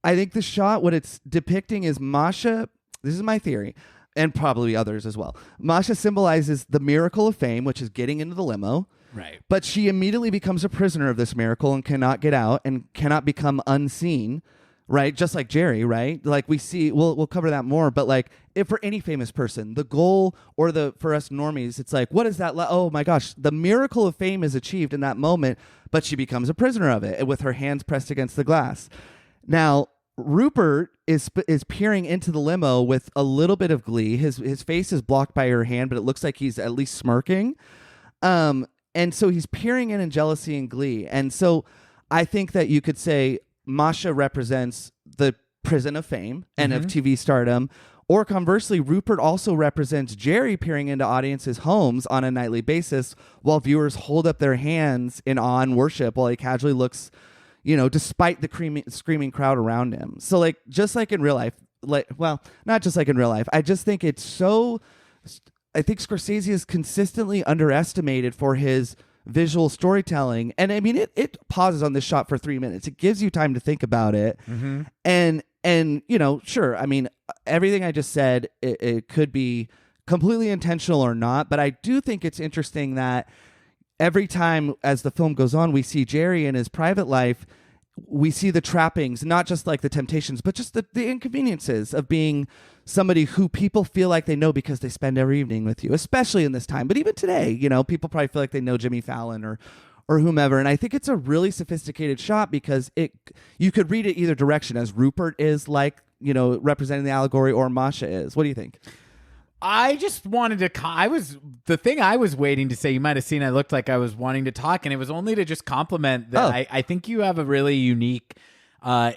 I think the shot, what it's depicting is Masha, this is my theory, and probably others as well. Masha symbolizes the miracle of fame, which is getting into the limo. Right. But she immediately becomes a prisoner of this miracle and cannot get out and cannot become unseen, right? Just like Jerry, right? Like we see, we'll cover that more, but like if for any famous person, the goal or for us normies, it's like, what is that? Oh my gosh, the miracle of fame is achieved in that moment, but she becomes a prisoner of it with her hands pressed against the glass. Now, Rupert is peering into the limo with a little bit of glee. His face is blocked by her hand, but it looks like he's at least smirking. And so he's peering in jealousy and glee. And so I think that you could say Masha represents the prison of fame and of TV stardom. Or conversely, Rupert also represents Jerry peering into audiences' homes on a nightly basis while viewers hold up their hands in awe and worship while he casually looks, despite the screaming crowd around him. So like, just like in real life, not just like in real life, I just think I think Scorsese is consistently underestimated for his visual storytelling. And I mean, it pauses on this shot for 3 minutes. It gives you time to think about it. Mm-hmm. And sure, I mean, everything I just said, it could be completely intentional or not, but I do think it's interesting that every time as the film goes on, we see Jerry in his private life, we see the trappings, not just like the temptations, but just the inconveniences of being somebody who people feel like they know because they spend every evening with you, especially in this time. But even today, people probably feel like they know Jimmy Fallon or whomever. And I think it's a really sophisticated shot because you could read it either direction, as Rupert is like, representing the allegory, or Masha is. What do you think? I just wanted to. The thing I was waiting to say. You might have seen. I looked like I was wanting to talk, and it was only to just compliment that. I think you have a really unique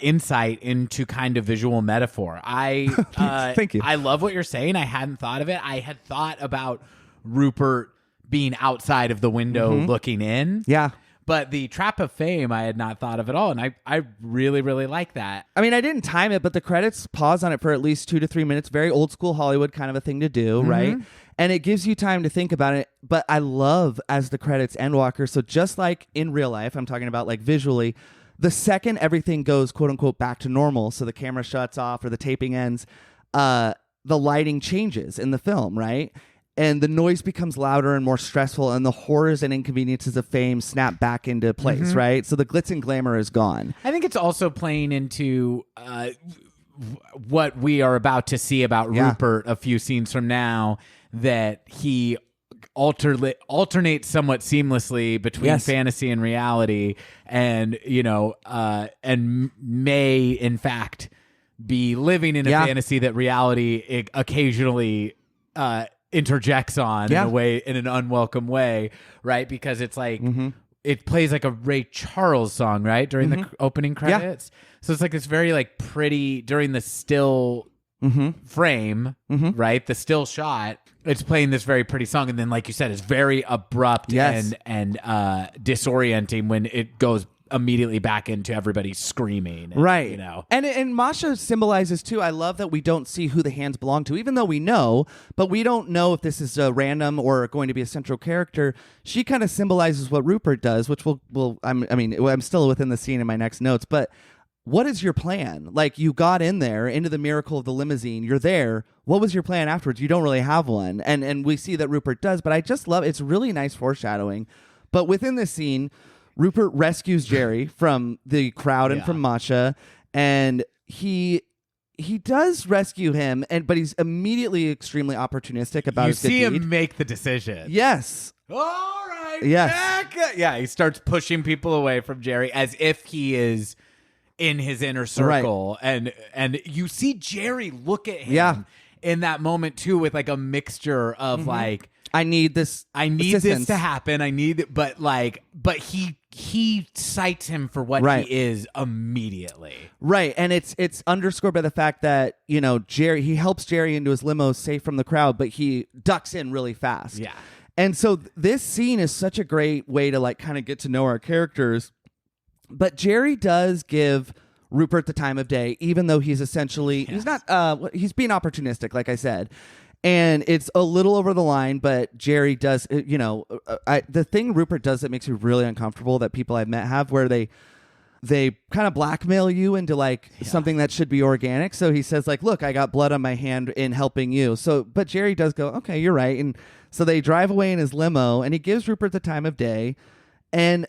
insight into kind of visual metaphor. Thank you. I love what you're saying. I hadn't thought of it. I had thought about Rupert being outside of the window looking in. Yeah. But the trap of fame, I had not thought of at all. And I really, really like that. I mean, I didn't time it, but the credits pause on it for at least 2 to 3 minutes. Very old school Hollywood kind of a thing to do, right? And it gives you time to think about it. But I love as the credits end, Walker. So just like in real life, I'm talking about like visually, the second everything goes quote unquote back to normal, so the camera shuts off or the taping ends, the lighting changes in the film, right? And the noise becomes louder and more stressful, and the horrors and inconveniences of fame snap back into place, right? So the glitz and glamour is gone. I think it's also playing into what we are about to see about Rupert a few scenes from now, that he alternates somewhat seamlessly between fantasy and reality, and and may in fact be living in a fantasy that reality occasionally interjects on in an unwelcome way, right? Because it's like it plays like a Ray Charles song, right, during the opening credits. So it's like this very like pretty during the still frame, right? The still shot. It's playing this very pretty song, and then, like you said, it's very abrupt and disorienting when it goes immediately back into everybody screaming, and, right? And Masha symbolizes too. I love that we don't see who the hands belong to, even though we know, but we don't know if this is a random or going to be a central character. She kind of symbolizes what Rupert does, which I'm still within the scene in my next notes, but. What is your plan? Like, you got in there into the miracle of the limousine. You're there. What was your plan afterwards? You don't really have one. And we see that Rupert does, but I just love it's really nice foreshadowing. But within this scene, Rupert rescues Jerry from the crowd and from Masha, and he does rescue him, but he's immediately extremely opportunistic about his good deed. You see him make the decision. Yes. All right. Yes. Yeah, he starts pushing people away from Jerry as if he is in his inner circle, and you see Jerry look at him in that moment too, with like a mixture of like, I need this to happen, but he cites him for what he is immediately, right? And it's underscored by the fact that Jerry, he helps Jerry into his limo safe from the crowd, but he ducks in really fast. And so this scene is such a great way to like kind of get to know our characters. But Jerry does give Rupert the time of day, even though he's essentially he's not he's being opportunistic, like I said, and it's a little over the line. But Jerry does, the thing Rupert does that makes me really uncomfortable that people I've met have, where they kind of blackmail you into like something that should be organic. So he says like, "Look, I got blood on my hand in helping you." So, but Jerry does go, "Okay, you're right," and so they drive away in his limo, and he gives Rupert the time of day, and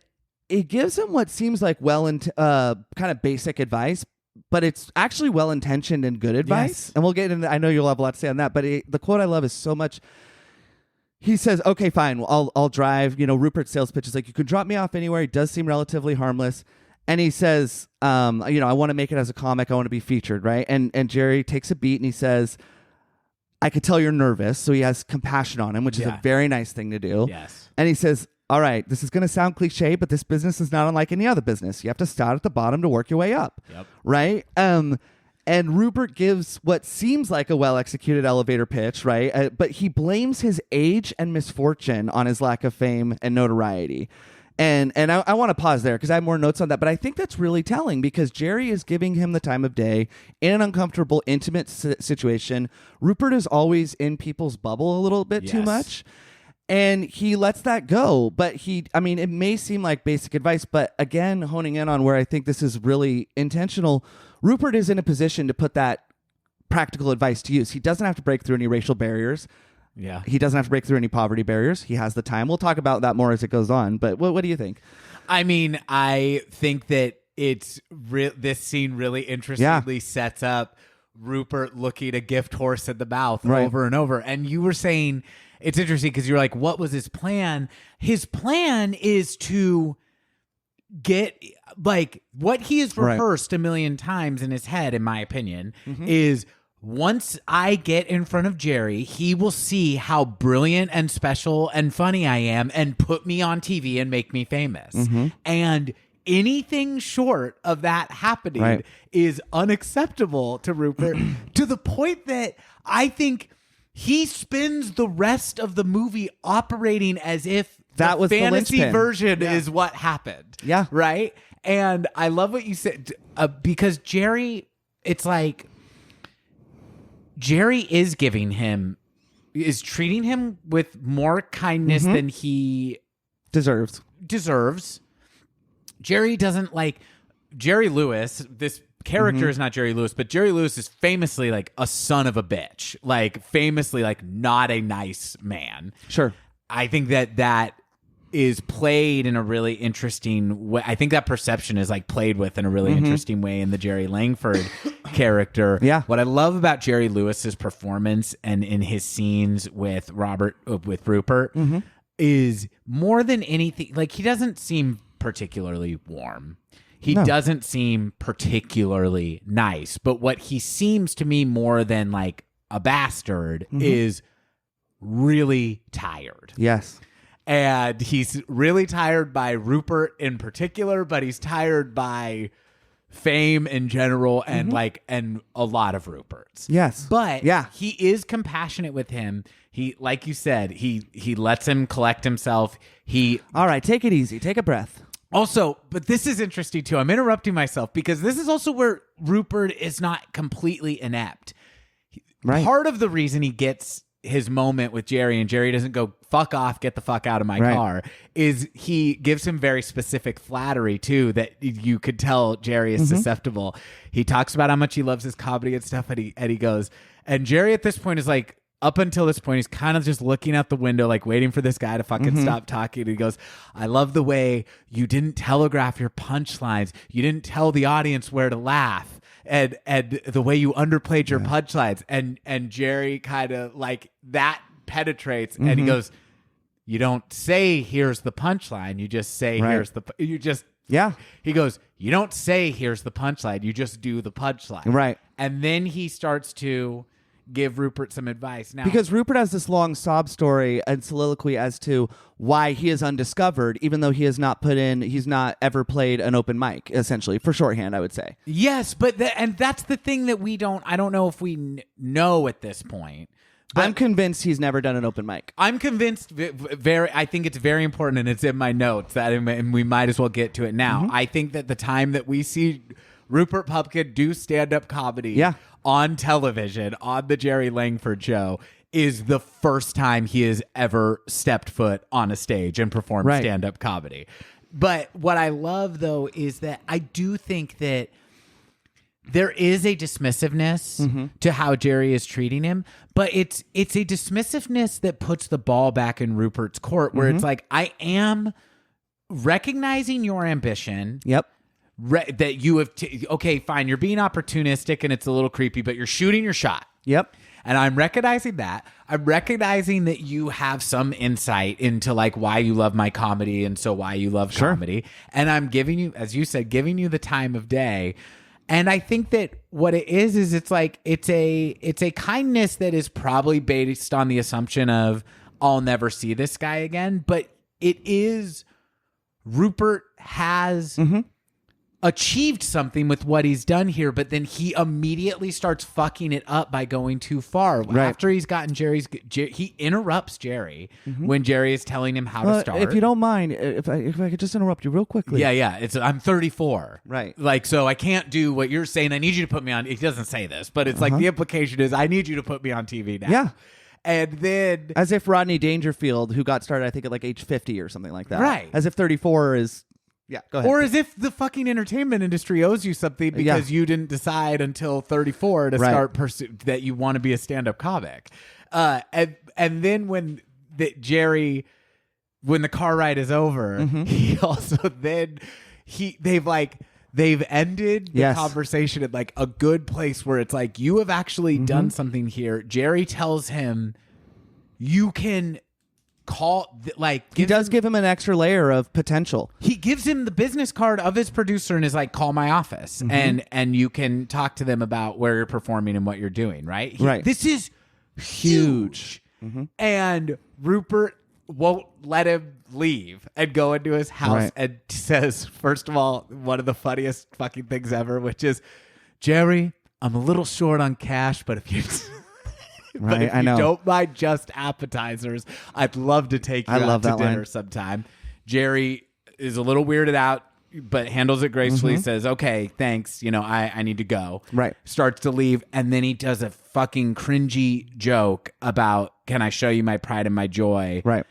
it gives him what seems like kind of basic advice, but it's actually well-intentioned and good advice. And we'll get into, I know you'll have a lot to say on that, but the quote I love is so much. He says, "Okay, fine, I'll drive." Rupert's sales pitch is like, "You can drop me off anywhere." He does seem relatively harmless. And he says, I want to make it as a comic. I want to be featured, right? And Jerry takes a beat and he says, "I could tell you're nervous." So he has compassion on him, which is a very nice thing to do. Yes. And he says, "All right, this is going to sound cliche, but this business is not unlike any other business. You have to start at the bottom to work your way up." Yep. Right? And Rupert gives what seems like a well-executed elevator pitch, right? But he blames his age and misfortune on his lack of fame and notoriety. And I want to pause there because I have more notes on that, but I think that's really telling because Jerry is giving him the time of day in an uncomfortable, intimate situation. Rupert is always in people's bubble a little bit too much. And he lets that go, but it may seem like basic advice, but again, honing in on where I think this is really intentional, Rupert is in a position to put that practical advice to use. He doesn't have to break through any racial barriers. Yeah. He doesn't have to break through any poverty barriers. He has the time. We'll talk about that more as it goes on, but what do you think? I think that this scene really interestingly sets up Rupert looking a gift horse in the mouth over and over. And you were saying, it's interesting because you're like, what was his plan? His plan is to get, like, what he has rehearsed a million times in his head, in my opinion, is once I get in front of Jerry, he will see how brilliant and special and funny I am and put me on TV and make me famous. And anything short of that happening is unacceptable to Rupert to the point that I think he spends the rest of the movie operating as if That was the fantasy linchpin. version is what happened. Yeah. Right? And I love what you said because Jerry, it's like Jerry is treating him with more kindness than he deserves. Jerry doesn't like Jerry Lewis. This character is not Jerry Lewis, but Jerry Lewis is famously like a son of a bitch, like famously like not a nice man. Sure. I think that is played in a really interesting way. I think that perception is like played with in a really interesting way in the Jerry Langford character. Yeah. What I love about Jerry Lewis's performance and in his scenes with Rupert is more than anything, like he doesn't seem particularly warm. He doesn't seem particularly nice, but what he seems to me more than like a bastard is really tired. Yes. And he's really tired by Rupert in particular, but he's tired by fame in general and and a lot of Ruperts. Yes. But he is compassionate with him. He, like you said, he lets him collect himself. All right, take it easy. Take a breath. Also, but this is interesting too. I'm interrupting myself because this is also where Rupert is not completely inept. Right. Part of the reason he gets his moment with Jerry and Jerry doesn't go, fuck off, get the fuck out of my car, is he gives him very specific flattery too that you could tell Jerry is susceptible. He talks about how much he loves his comedy and stuff, and he goes, and Jerry at this point is like, up until this point, he's kind of just looking out the window, like waiting for this guy to fucking stop talking. And he goes, I love the way you didn't telegraph your punchlines. You didn't tell the audience where to laugh. And the way you underplayed your punchlines. And Jerry kind of like that penetrates. And he goes, you don't say, here's the punchline. You just say, he goes, you don't say, here's the punchline. You just do the punchline. Right. And then he starts to give Rupert some advice. Now, because Rupert has this long sob story and soliloquy as to why he is undiscovered, even though he's not ever played an open mic, essentially, for shorthand, I would say. Yes, but and that's the thing that I don't know if we know at this point. I'm convinced he's never done an open mic. I'm convinced I think it's very important, and it's in my notes, and we might as well get to it now. I think that the time that we see Rupert Pupkin do stand-up comedy on television, on the Jerry Langford show, is the first time he has ever stepped foot on a stage and performed stand-up comedy. But what I love, though, is that I do think that there is a dismissiveness to how Jerry is treating him, but it's a dismissiveness that puts the ball back in Rupert's court, where it's like, I am recognizing your ambition. Yep. That you have okay, fine, you're being opportunistic and it's a little creepy, but you're shooting your shot. Yep. And I'm recognizing that. I'm recognizing that you have some insight into like why you love my comedy and so why you love comedy. And I'm giving you, as you said, giving you the time of day. And I think that what it is it's like it's a kindness that is probably based on the assumption of I'll never see this guy again, but it is Rupert has achieved something with what he's done here, but then he immediately starts fucking it up by going too far. Right. After he's gotten he interrupts Jerry when Jerry is telling him how to start. If you don't mind, if I could just interrupt you real quickly. Yeah. I'm 34. Right. Like, so I can't do what you're saying. I need you to put me on. He doesn't say this, but it's like the implication is I need you to put me on TV now. Yeah. And then, as if Rodney Dangerfield, who got started, I think at like age 50 or something like that. Right. As if 34 is. Yeah, go ahead. Or as if the fucking entertainment industry owes you something because you didn't decide until 34 to start that you want to be a stand-up comic. And then when Jerry, when the car ride is over, he also then they've ended the conversation at like a good place where it's like, you have actually done something here. Jerry tells him you can he does give him an extra layer of potential. He gives him the business card of his producer and is like, call my office and you can talk to them about where you're performing and what you're doing, right? This is huge. And Rupert won't let him leave and go into his house and says, first of all, one of the funniest fucking things ever, which is, Jerry, I'm a little short on cash, but if you But if I you know. don't mind just appetizers, I'd love to take you out to dinner sometime. Jerry is a little weirded out, but handles it gracefully, says, okay, thanks. I need to go. Right. Starts to leave. And then he does a fucking cringy joke about, can I show you my pride and my joy? Right.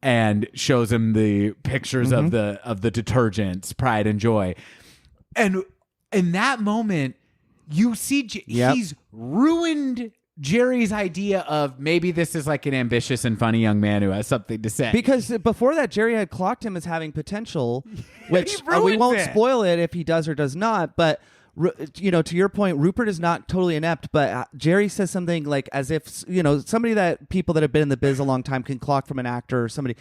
And shows him the pictures of the detergents, Pride and Joy. And in that moment, you see he's ruined Jerry's idea of maybe this is like an ambitious and funny young man who has something to say. Because before that, Jerry had clocked him as having potential, which we won't spoil it if he does or does not. But, to your point, Rupert is not totally inept, but Jerry says something like as if, somebody that people that have been in the biz a long time can clock from an actor or somebody.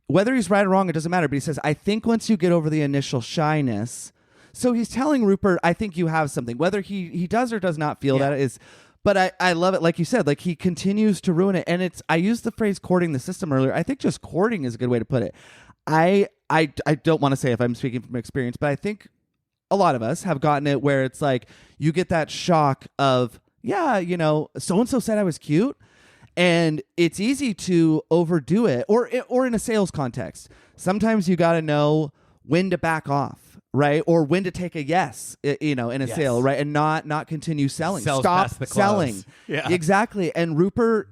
Whether he's right or wrong, it doesn't matter. But he says, I think once you get over the initial shyness. So he's telling Rupert, I think you have something. Whether he does or does not feel that is... But I love it, like you said, like he continues to ruin it. And I used the phrase courting the system earlier. I think just courting is a good way to put it. I don't want to say if I'm speaking from experience, but I think a lot of us have gotten it where it's like you get that shock of, so-and-so said I was cute. And it's easy to overdo it or in a sales context. Sometimes you got to know when to back off. Right, or when to take a yes, in a sale, right, and not continue selling. Stop selling. Yeah, exactly. And Rupert,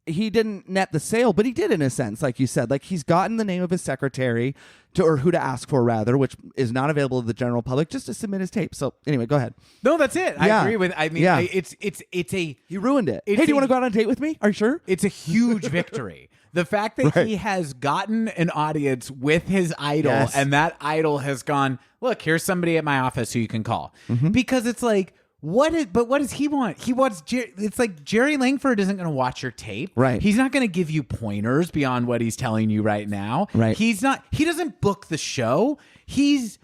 he didn't net the sale, but he did in a sense, like you said. Like he's gotten the name of his secretary or who to ask for, rather, which is not available to the general public, just to submit his tape. So anyway, go ahead. No, that's it. I agree with. I mean, it's a. He ruined it. Hey, do you want to go out on a date with me? Are you sure? It's a huge victory. The fact that he has gotten an audience with his idol and that idol has gone, look, here's somebody at my office who you can call. Because it's like, what does he want? He wants, it's like Jerry Langford isn't going to watch your tape. Right. He's not going to give you pointers beyond what he's telling you right now. Right. He doesn't book the show. He's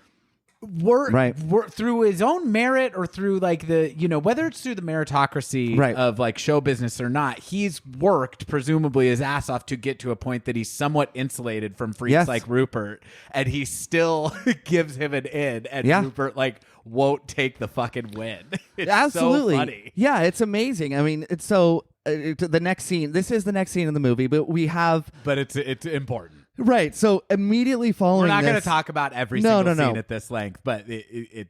through his own merit or through like the, whether it's through the meritocracy of like show business or not, he's worked presumably his ass off to get to a point that he's somewhat insulated from freaks like Rupert, and he still gives him an in, and Rupert like won't take the fucking win. It's absolutely so funny. Yeah, it's amazing. I mean, it's so the next scene. This is the next scene in the movie, but it's important. Right. So immediately following, we're not going to talk about every single scene at this length, but anyway.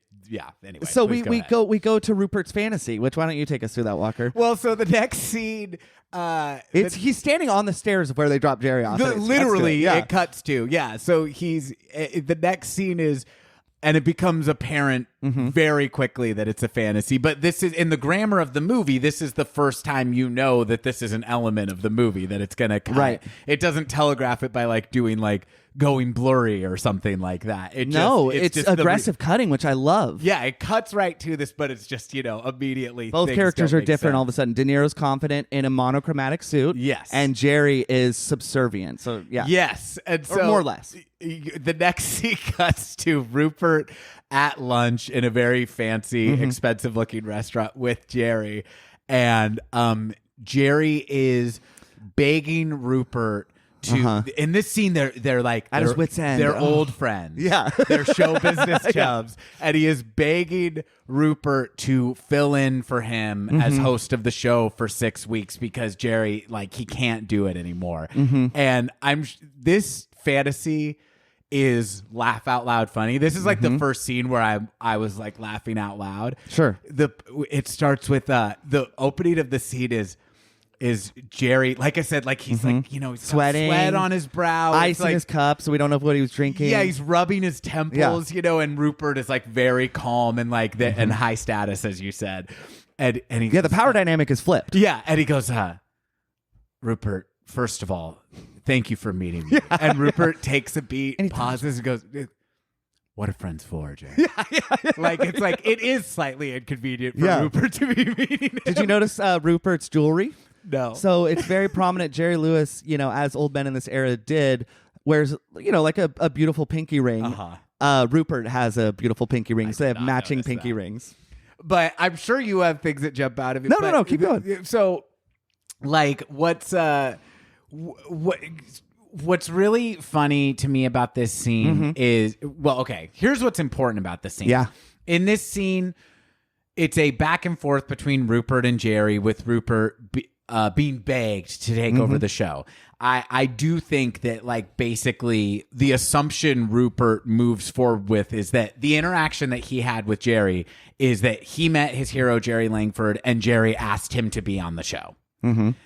So we go to Rupert's fantasy. Why don't you take us through that, Walker? Well, so the next scene, he's standing on the stairs of where they dropped Jerry off. Literally, it cuts to So he's the next scene is. And it becomes apparent very quickly that it's a fantasy. But this is, in the grammar of the movie, this is the first time you know that this is an element of the movie, that it's going to cut. Right. It doesn't telegraph it by like doing like going blurry or something like that. It's aggressive cutting, which I love. Yeah, it cuts right to this, but it's just, immediately. Both characters are different all of a sudden. De Niro's confident in a monochromatic suit. Yes. And Jerry is subservient. So, yeah. Yes. And so, or more or less. The next scene cuts to Rupert at lunch in a very fancy, expensive-looking restaurant with Jerry. And Jerry is begging Rupert to in this scene they're like at his wit's end. They're old friends. Yeah. They're show business chubs. And he is begging Rupert to fill in for him as host of the show for 6 weeks because Jerry, like, he can't do it anymore. And this fantasy is laugh out loud funny. This is like the first scene where I was like laughing out loud. Sure. It starts with the opening of the scene is Jerry, like I said, like he's like, he's sweating, got sweat on his brow, ice in his cup, so we don't know what he was drinking. Yeah, he's rubbing his temples, and Rupert is like very calm and like and high status, as you said, and he the power dynamic is flipped. Yeah, and he goes, Rupert, first of all, thank you for meeting me. Yeah. And Rupert takes a beat, and pauses, and goes, what are friends for, Jerry? Like, it's like, it is slightly inconvenient for Rupert to be meeting him. Did you notice Rupert's jewelry? No. So it's very prominent. Jerry Lewis, as old men in this era did, wears, like a beautiful pinky ring. Rupert has a beautiful pinky ring. So they have matching pinky rings. But I'm sure you have things that jump out of it. No, keep going. So, like, what's really funny to me about this scene is, here's what's important about this scene. Yeah. In this scene, it's a back and forth between Rupert and Jerry, with Rupert being begged to take over the show. I do think that, like, basically the assumption Rupert moves forward with is that the interaction that he had with Jerry is that he met his hero, Jerry Langford, and Jerry asked him to be on the show.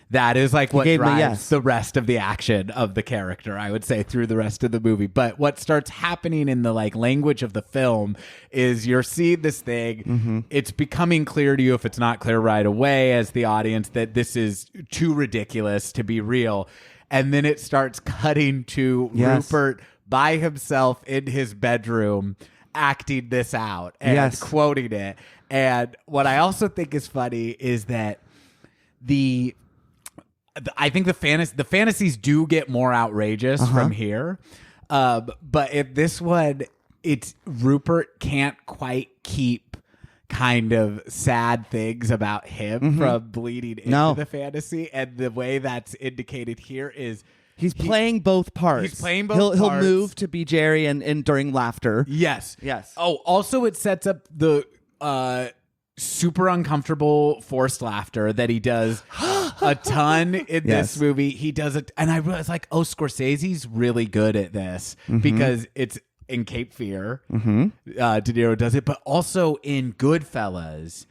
That is like what drives the rest of the action of the character, I would say, through the rest of the movie. But what starts happening in the like language of the film is you're seeing this thing. It's becoming clear to you, if it's not clear right away as the audience, that this is too ridiculous to be real. And then it starts cutting to Rupert by himself in his bedroom acting this out and quoting it. And what I also think is funny is that I think the fantasies do get more outrageous from here. But if this one, it's Rupert can't quite keep kind of sad things about him from bleeding into the fantasy. And the way that's indicated here is he's playing both parts. He's playing both parts. He'll move to be Jerry and during laughter. Yes. Oh, also it sets up the super uncomfortable forced laughter that he does a ton in this movie. He does it, and I realized, like, oh, Scorsese's really good at this because it's in Cape Fear. De Niro does it, but also in Goodfellas.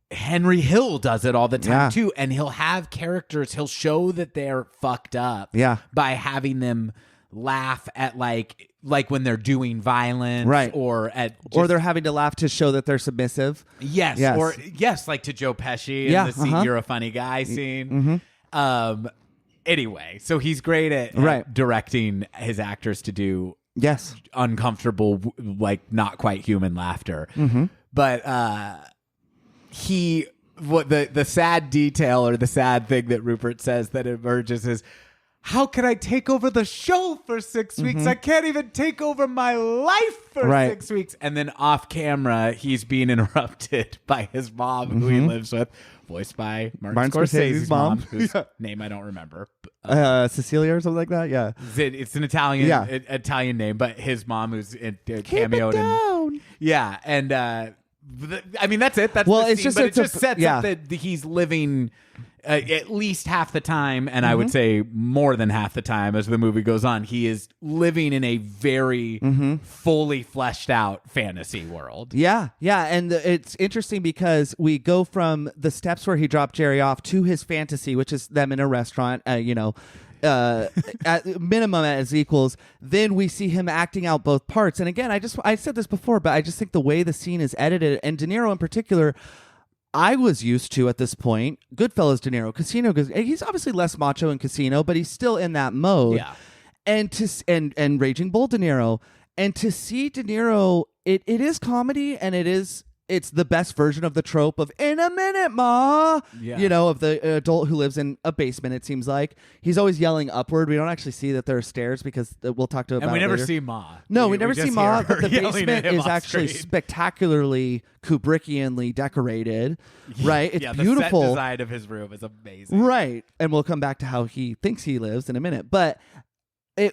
Henry Hill does it all the time too, and he'll have characters. He'll show that they're fucked up by having them laugh at like when they're doing violence, or or they're having to laugh to show that they're submissive. Or like to Joe Pesci in the scene, "You're a funny guy" scene. Anyway, so he's great at directing his actors to do uncomfortable, like not quite human laughter. But the sad detail or the sad thing that Rupert says that emerges is, how can I take over the show for 6 weeks? I can't even take over my life for 6 weeks. And then off camera, he's being interrupted by his mom, who he lives with, voiced by Martin Scorsese's mom, whose name I don't remember. Cecilia or something like that. Yeah, it's an Italian name, but his mom, who's cameoed in. And I mean, that's it. That's the scene, but it just sets up that he's living at least half the time, and I would say more than half the time as the movie goes on, he is living in a very fully fleshed out fantasy world. And it's interesting because we go from the steps where he dropped Jerry off to his fantasy, which is them in a restaurant, at minimum as equals. Then we see him acting out both parts. And again, I said this before, but I just think the way the scene is edited, and De Niro in particular, I was used to, at this point, Goodfellas De Niro, Casino, he's obviously less macho in Casino, but he's still in that mode. And Raging Bull De Niro, and to see De Niro, it is comedy, and it's the best version of the trope of "in a minute, ma," of the adult who lives in a basement. It seems like he's always yelling upward. We don't actually see that there are stairs because we'll talk to about. And we never later. See ma. No, we never see ma. But the basement is actually spectacularly Kubrickianly decorated. Right, it's beautiful. The set design of his room is amazing. Right, and we'll come back to how he thinks he lives in a minute, but.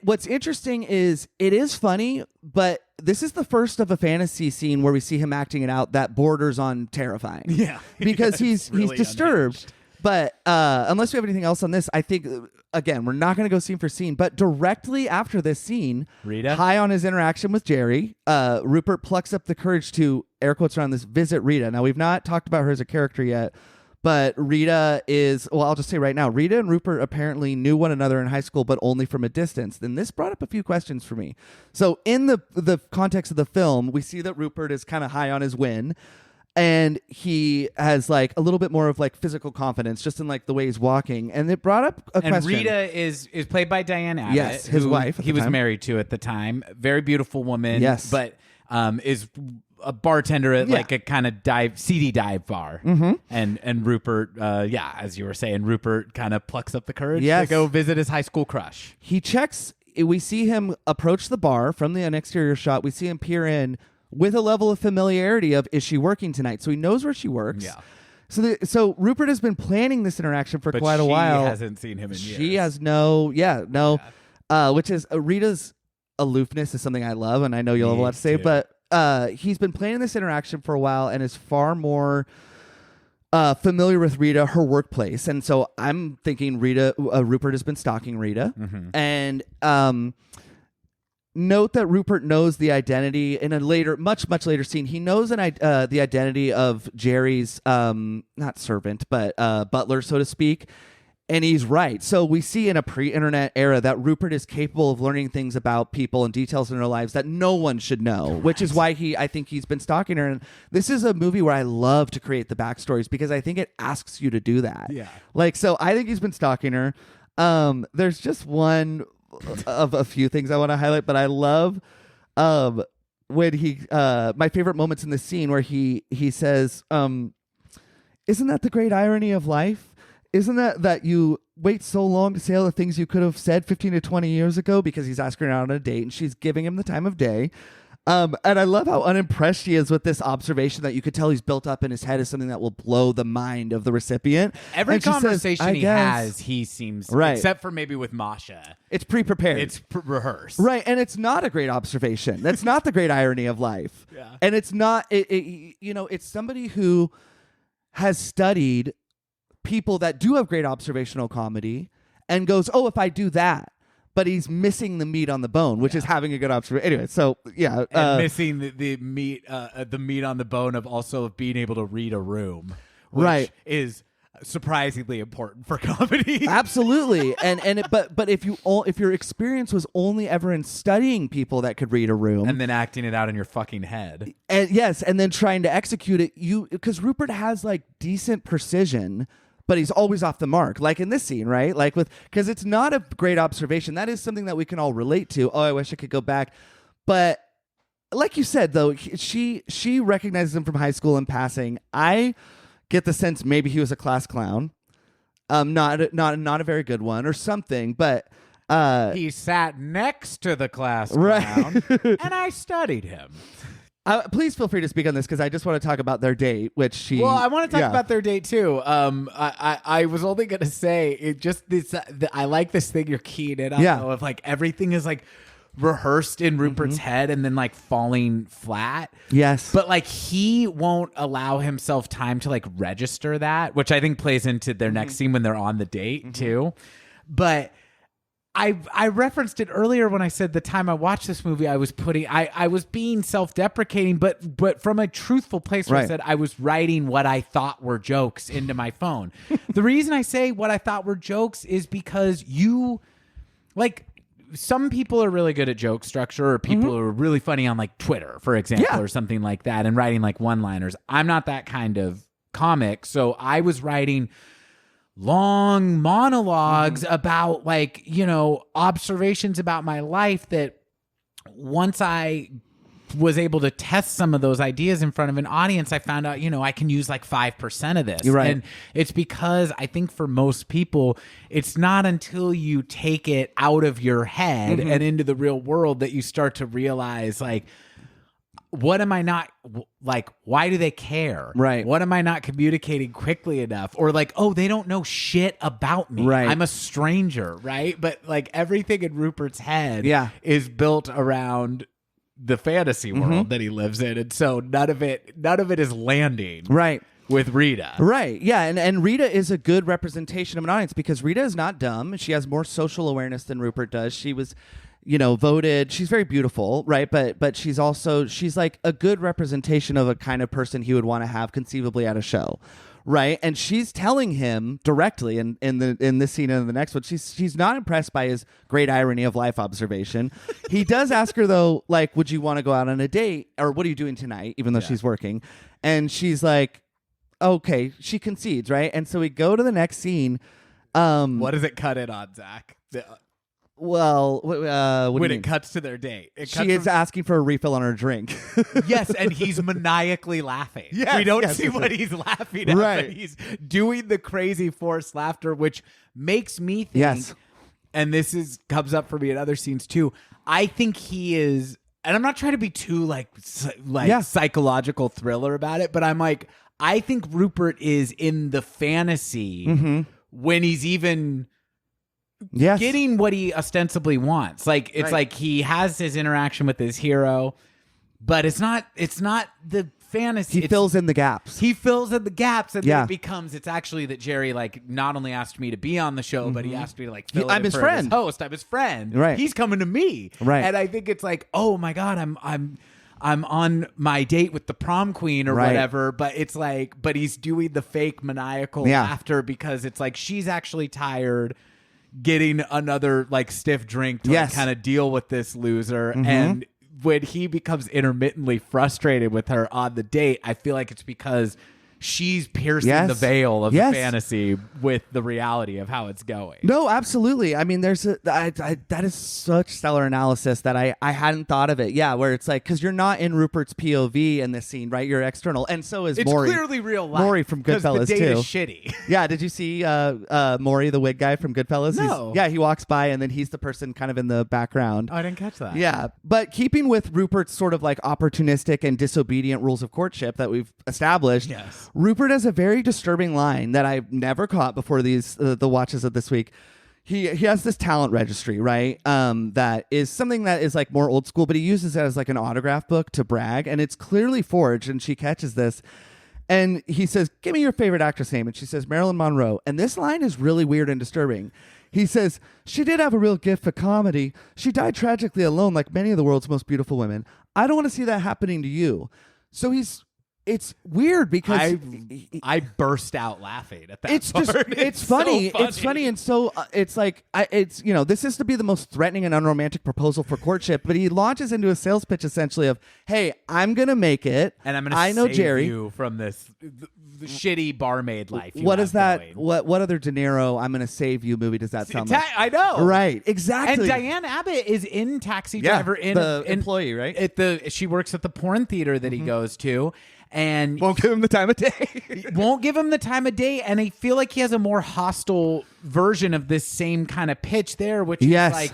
What's interesting is it is funny, but this is the first of a fantasy scene where we see him acting it out that borders on terrifying. Because he's disturbed. Unhinged. But unless we have anything else on this, I think, again, we're not going to go scene for scene. But directly after this scene, Rita, high on his interaction with Jerry, Rupert plucks up the courage to, air quotes around this, visit Rita. Now, we've not talked about her as a character yet. But Rita is, well, I'll just say right now, Rita and Rupert apparently knew one another in high school, but only from a distance. And this brought up a few questions for me. So in the context of the film, we see that Rupert is kind of high on his win. And he has like a little bit more of like physical confidence just in like the way he's walking. And it brought up a question. And Rita is played by Diane Abbott. Yes, his wife. He was married to at the time. Very beautiful woman. Yes. But is a bartender at like a kind of seedy dive bar. And Rupert, as you were saying, Rupert kind of plucks up the courage to go visit his high school crush. He checks, we see him approach the bar from the exterior shot. We see him peer in with a level of familiarity of, is she working tonight? So he knows where she works. So Rupert has been planning this interaction for quite a while. She hasn't seen him in years. She has which is Rita's aloofness is something I love, and I know you'll have a lot to say, but he's been planning this interaction for a while and is far more familiar with Rita, her workplace, and so I'm thinking Rupert has been stalking Rita, and note that Rupert knows the identity in a much later scene. He knows the identity of Jerry's not servant, but butler, so to speak. And he's right. So we see in a pre-internet era that Rupert is capable of learning things about people and details in their lives that no one should know, which is why I think he's been stalking her. And this is a movie where I love to create the backstories because I think it asks you to do that. Yeah. So I think he's been stalking her. There's just one of a few things I want to highlight, but I love when he my favorite moments in the scene where he says, isn't that the great irony of life? Isn't that you wait so long to say all the things you could have said 15 to 20 years ago? Because he's asking her out on a date and she's giving him the time of day. And I love how unimpressed she is with this observation that you could tell he's built up in his head as something that will blow the mind of the recipient. Every conversation he has, he seems, right, except for maybe with Masha. It's pre-prepared. It's rehearsed. Right, and it's not a great observation. That's not the great irony of life. Yeah. And it's not, it's somebody who has studied people that do have great observational comedy and goes, oh, if I do that, but he's missing the meat on the bone, which is having a good observation. Anyway, so yeah, and missing the meat on the bone of also being able to read a room, which right, is surprisingly important for comedy. Absolutely, but if your experience was only ever in studying people that could read a room and then acting it out in your fucking head, and then trying to execute it, because Rupert has like decent precision. But he's always off the mark, like in this scene, right? Because it's not a great observation. That is something that we can all relate to. Oh, I wish I could go back. But like you said, though, she recognizes him from high school in passing. I get the sense maybe he was a class clown, not a very good one or something. But he sat next to the class clown, and I studied him. Please feel free to speak on this because I just want to talk about their date, which she. Well, I want to talk about their date too. I was only gonna say it just this. I like this thing you're keying in on. Though, of like everything is like rehearsed in Rupert's head and then like falling flat. Yes, but like he won't allow himself time to like register that, which I think plays into their next scene when they're on the date too. But I referenced it earlier when I said the time I watched this movie, I was being self-deprecating, but from a truthful place where I said I was writing what I thought were jokes into my phone. The reason I say what I thought were jokes is because some people are really good at joke structure, or people who are really funny on like Twitter, for example, or something like that, and writing like one-liners. I'm not that kind of comic, so I was writing long monologues about observations about my life that once I was able to test some of those ideas in front of an audience, I found out, I can use like 5% of this. You're right. And it's because I think for most people, it's not until you take it out of your head and into the real world that you start to realize like, what am I not like? Why do they care? Right. What am I not communicating quickly enough? Or like, oh, they don't know shit about me. Right. I'm a stranger, right? But like everything in Rupert's head is built around the fantasy world that he lives in, and so none of it is landing. Right. With Rita. Right. Yeah. And Rita is a good representation of an audience because Rita is not dumb. She has more social awareness than Rupert does. She was voted. She's very beautiful, right? But she's like a good representation of a kind of person he would want to have conceivably at a show, right? And she's telling him directly in this scene and in the next one, she's not impressed by his great irony of life observation. He does ask her though, like, would you want to go out on a date, or what are you doing tonight? Even though she's working, and she's like, okay, she concedes, right? And so we go to the next scene. What does it cut in on, Zach? Well, when it cuts to their date, she is asking for a refill on her drink. Yes, and he's maniacally laughing. Yes, we don't see what he's laughing at, but he's doing the crazy forced laughter, which makes me think, and this comes up for me in other scenes too, I think he is, and I'm not trying to be too psychological thriller about it, but I'm like, I think Rupert is in the fantasy when he's even getting what he ostensibly wants. Like it's like he has his interaction with his hero, but it's not the fantasy. He fills in the gaps. He fills in the gaps, and Yeah. then it becomes, it's actually that Jerry like not only asked me to be on the show, but he asked me to like fill I'm in his for friend. his host. I'm his friend. Right. He's coming to me. Right. And I think it's like, oh my God, I'm on my date with the prom queen or Right. whatever, but it's like, but he's doing the fake maniacal laughter because it's like she's actually tired getting another like stiff drink to like, kind of deal with this loser. And when he becomes intermittently frustrated with her on the date, I feel like it's because she's piercing the veil of the fantasy with the reality of how it's going. No, absolutely. I mean, that is such stellar analysis that I hadn't thought of it. Yeah, where it's like, because you're not in Rupert's POV in this scene, right? You're external. And so is Maury. It's clearly real life. Maury from Goodfellas, the date too. is shitty. Yeah, did you see Maury, the wig guy from Goodfellas? No. Yeah, he walks by and then he's the person kind of in the background. Oh, I didn't catch that. Yeah, but keeping with Rupert's sort of like opportunistic and disobedient rules of courtship that we've established, Rupert has a very disturbing line that I've never caught before these the watches of this week. He has this talent registry, right? That is something that is like more old school, but he uses it as like an autograph book to brag, and it's clearly forged. And she catches this, and he says, "Give me your favorite actress name," and she says Marilyn Monroe. And this line is really weird and disturbing. He says, "She did have a real gift for comedy. She died tragically alone, like many of the world's most beautiful women. I don't want to see that happening to you." So it's weird because I burst out laughing at that. It's part. just it's funny. So It's funny, and so it's like it's this is to be the most threatening and unromantic proposal for courtship, but he launches into a sales pitch essentially of, "Hey, I'm gonna make it, and I'm gonna save Jerry you from this the shitty barmaid life." What is that? Going. What other De Niro "I'm gonna save you" movie does that sound like? I know, right? Exactly. And Diane Abbott is in Taxi Driver, the employee, right? She works at the porn theater that he goes to. And won't give him the time of day. Won't give him the time of day. And I feel like he has a more hostile version of this same kind of pitch there, which is like,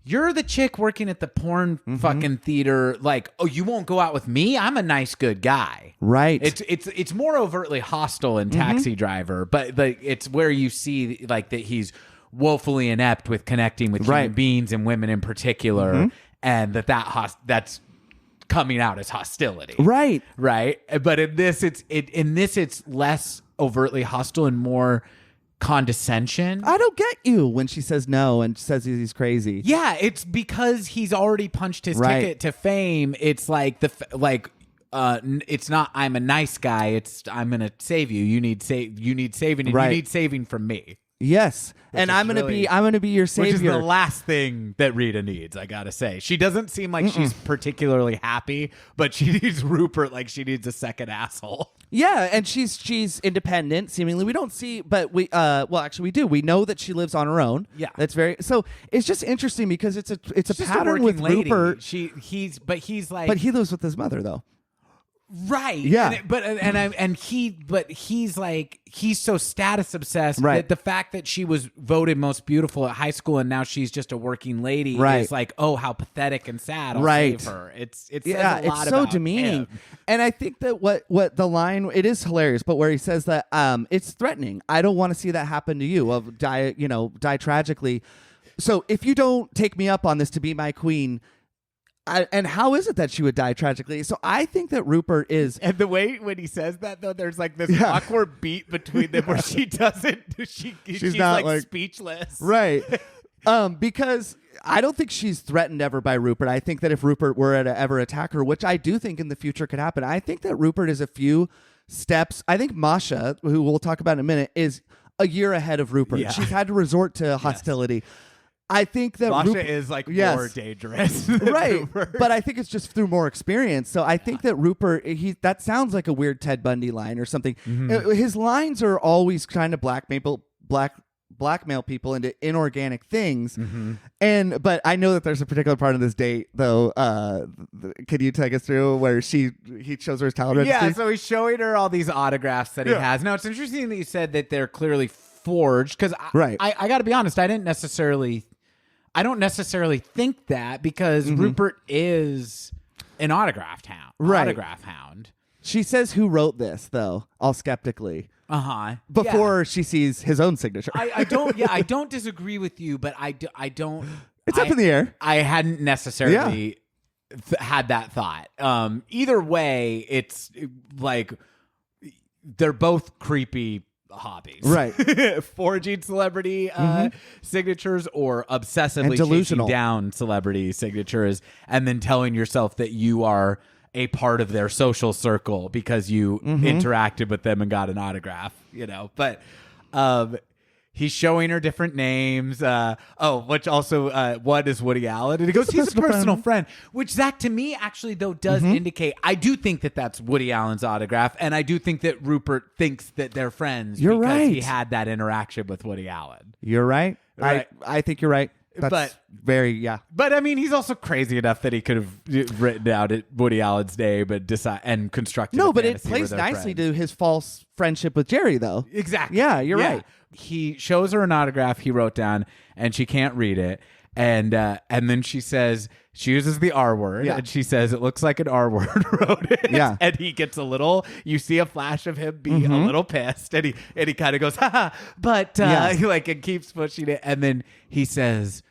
you're the chick working at the porn fucking theater. Like, oh, you won't go out with me? I'm a nice, good guy. Right. It's more overtly hostile in Taxi Driver, but it's where you see like that he's woefully inept with connecting with human beings and women in particular, and that's coming out as hostility. Right. But in this it's less overtly hostile and more condescension. I don't get you when she says no and says he's crazy. Yeah, it's because he's already punched his ticket to fame. It's like it's not I'm a nice guy, it's I'm going to save you. You need saving, and you need saving from me. Yes, and I'm gonna be your savior. Which is the last thing that Rita needs, I gotta say. She doesn't seem like she's particularly happy, but she needs Rupert like she needs a second asshole. Yeah, and she's independent. Seemingly, we don't see, but we actually we do. We know that she lives on her own. Yeah, that's very. So it's just interesting because it's a pattern with lady. Rupert. But he lives with his mother though. Right. Yeah. He's so status obsessed that the fact that she was voted most beautiful at high school and now she's just a working lady is like, oh, how pathetic and sad. I'll save her. It's so demeaning. Him. And I think that what the line, it is hilarious, but where he says that it's threatening. I don't want to see that happen to you. Of die tragically. So if you don't take me up on this to be my queen. And how is it that she would die tragically? So I think that Rupert is... And the way when he says that, though, there's like this awkward beat between them where she doesn't... She's not like speechless. Right. Because I don't think she's threatened ever by Rupert. I think that if Rupert were to ever attack her, which I do think in the future could happen, I think that Rupert is a few steps... I think Masha, who we'll talk about in a minute, is a year ahead of Rupert. Yeah. She's had to resort to hostility. Yes. I think that Masha is like more dangerous, right? Rupert. But I think it's just through more experience. So I think that Rupert, that sounds like a weird Ted Bundy line or something. His lines are always trying to blackmail people into inorganic things. But I know that there's a particular part of this date, though. Can you take us through where he shows her his talent registry? Yeah, so he's showing her all these autographs that he has. Now it's interesting that you said that they're clearly forged because I got to be honest, I don't necessarily think that because Rupert is an autograph hound. She says who wrote this though, all skeptically. Before she sees his own signature. I don't disagree with you, but I don't. It's up in the air. I hadn't necessarily had that thought. Either way, it's like they're both creepy hobbies, right? Forging celebrity signatures or obsessively And delusional. chasing down celebrity signatures and then telling yourself that you are a part of their social circle because you interacted with them and got an autograph, but he's showing her different names. Which also, one is Woody Allen. And he goes, he's a personal friend. Which, Zach, to me, actually, though, does indicate, I do think that that's Woody Allen's autograph. And I do think that Rupert thinks that they're friends You're because right. he had that interaction with Woody Allen. You're right. Right. I think you're right. That's But I mean, he's also crazy enough that he could have written out Woody Allen's name and constructed. No, a but it fantasy where plays they're nicely friends. to his false friendship with Jerry, though. Exactly. Yeah, you're right. He shows her an autograph he wrote down, and she can't read it. And then she says, she uses the R word, and she says, it looks like an R word wrote it. Yeah. And he gets you see a flash of him being a little pissed, and he kind of goes, haha, but and keeps pushing it. And then he says,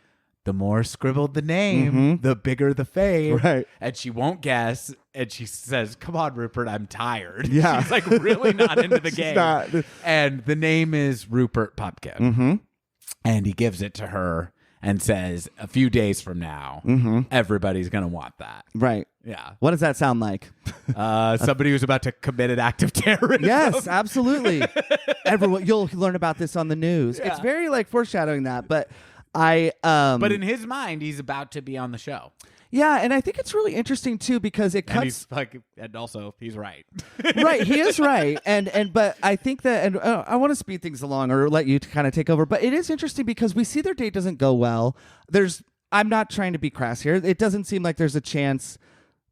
the more scribbled the name, the bigger the fame. Right. And she won't guess. And she says, come on, Rupert, I'm tired. Yeah. She's like really not into the game. not. And the name is Rupert Pupkin. Mm-hmm. And he gives it to her and says, a few days from now, everybody's going to want that. Right. Yeah. What does that sound like? Somebody who's about to commit an act of terrorism. Yes, absolutely. Everyone, you'll learn about this on the news. Yeah. It's very like foreshadowing that, but But in his mind, he's about to be on the show. yeah, and I think it's really interesting too because it And cuts. he's and also he's right. Right, he is right, and but I think that, and I want to speed things along or let you kind of take over. But it is interesting because we see their date doesn't go well. I'm not trying to be crass here. It doesn't seem like there's a chance.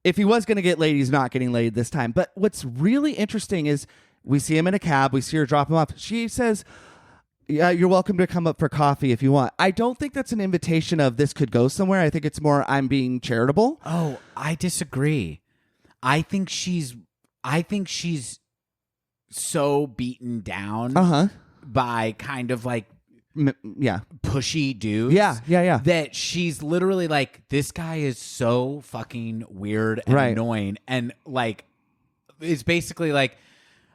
If he was going to get laid, he's not getting laid this time. But what's really interesting is we see him in a cab. We see her drop him off. She says, yeah, you're welcome to come up for coffee if you want. I don't think that's an invitation of this could go somewhere. I think it's more I'm being charitable. Oh, I disagree. I think she's so beaten down by kind of like pushy dudes. Yeah. That she's literally like, this guy is so fucking weird and annoying, and like is basically like,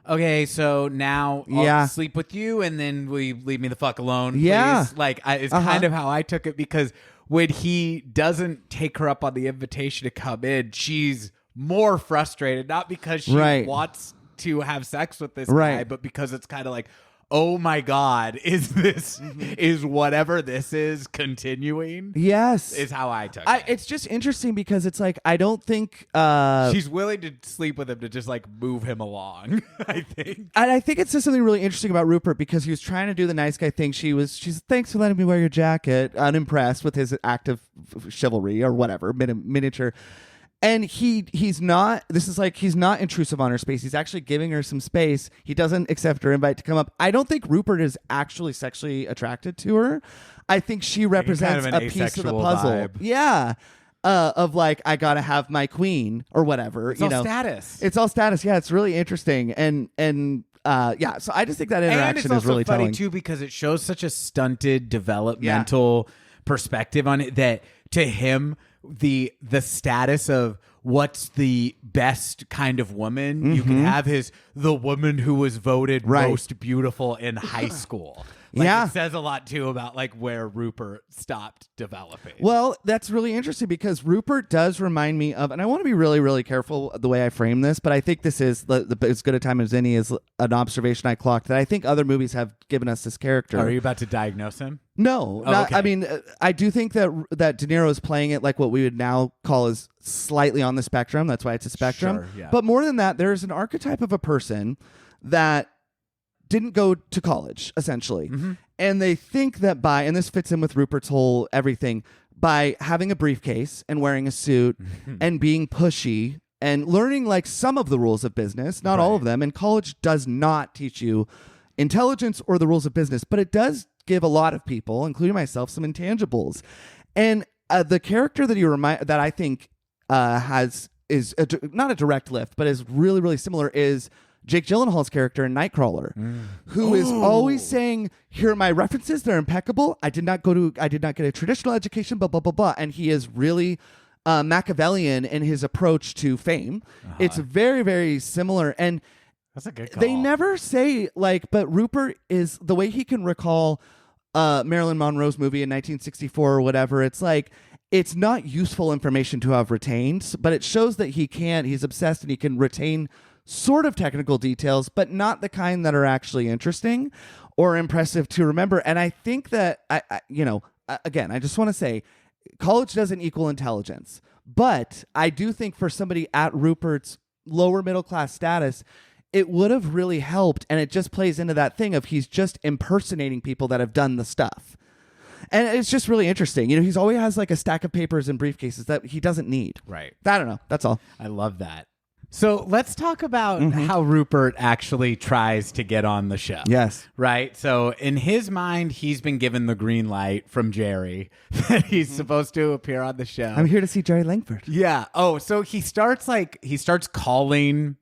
okay, so now I'll sleep with you, and then will you leave me the fuck alone, please? Yeah. Like, it's kind of how I took it, because when he doesn't take her up on the invitation to come in, she's more frustrated, not because she wants to have sex with this guy, but because it's kind of like, oh my God, is whatever this is continuing? Yes. Is how I took it. It's just interesting because it's like, I don't think... she's willing to sleep with him to just like move him along, I think. And I think it's just something really interesting about Rupert because he was trying to do the nice guy thing. She's thanks for letting me wear your jacket, unimpressed with his act of chivalry or whatever, miniature. And he's not, this is like, he's not intrusive on her space. He's actually giving her some space. He doesn't accept her invite to come up. I don't think Rupert is actually sexually attracted to her. I think she represents kind of a piece of the asexual puzzle. vibe. Yeah. Of like, I gotta have my queen or whatever. It's all status. It's all status. Yeah, it's really interesting. And so I just think that interaction is really funny telling too, because it shows such a stunted developmental perspective on it, that to him, the status of what's the best kind of woman you can have is the woman who was voted most beautiful in high school. It says a lot too about like where Rupert stopped developing. Well, that's really interesting because Rupert does remind me of, and I want to be really, really careful the way I frame this, but I think this is as good a time as any, is an observation I clocked that I think other movies have given us this character. Are you about to diagnose him? No, okay. I mean, I do think that De Niro is playing it like what we would now call as slightly on the spectrum. That's why it's a spectrum. Sure, yeah. But more than that, there's an archetype of a person that didn't go to college, essentially. And they think that and this fits in with Rupert's whole everything, by having a briefcase and wearing a suit and being pushy and learning like some of the rules of business, not all of them. And college does not teach you intelligence or the rules of business, but it does give a lot of people, including myself, some intangibles. And the character that that I think is not a direct lift, but is really, really similar is Jake Gyllenhaal's character in Nightcrawler, who is always saying, here are my references, they're impeccable. I did not get a traditional education, blah, blah, blah, blah. And he is really Machiavellian in his approach to fame. It's very, very similar. And that's a good call. they never say, like, but Rupert is the way he can recall Marilyn Monroe's movie in 1964 or whatever. It's like, it's not useful information to have retained, but it shows that he's obsessed and he can retain sort of technical details, but not the kind that are actually interesting or impressive to remember. And I think that, again, I just want to say, college doesn't equal intelligence, but I do think for somebody at Rupert's lower middle class status, it would have really helped. And it just plays into that thing of he's just impersonating people that have done the stuff. And it's just really interesting. He's always has like a stack of papers and briefcases that he doesn't need. Right. I don't know. That's all. I love that. So let's talk about how Rupert actually tries to get on the show. Yes. Right? So in his mind, he's been given the green light from Jerry that he's supposed to appear on the show. I'm here to see Jerry Langford. Yeah. Oh, so he starts calling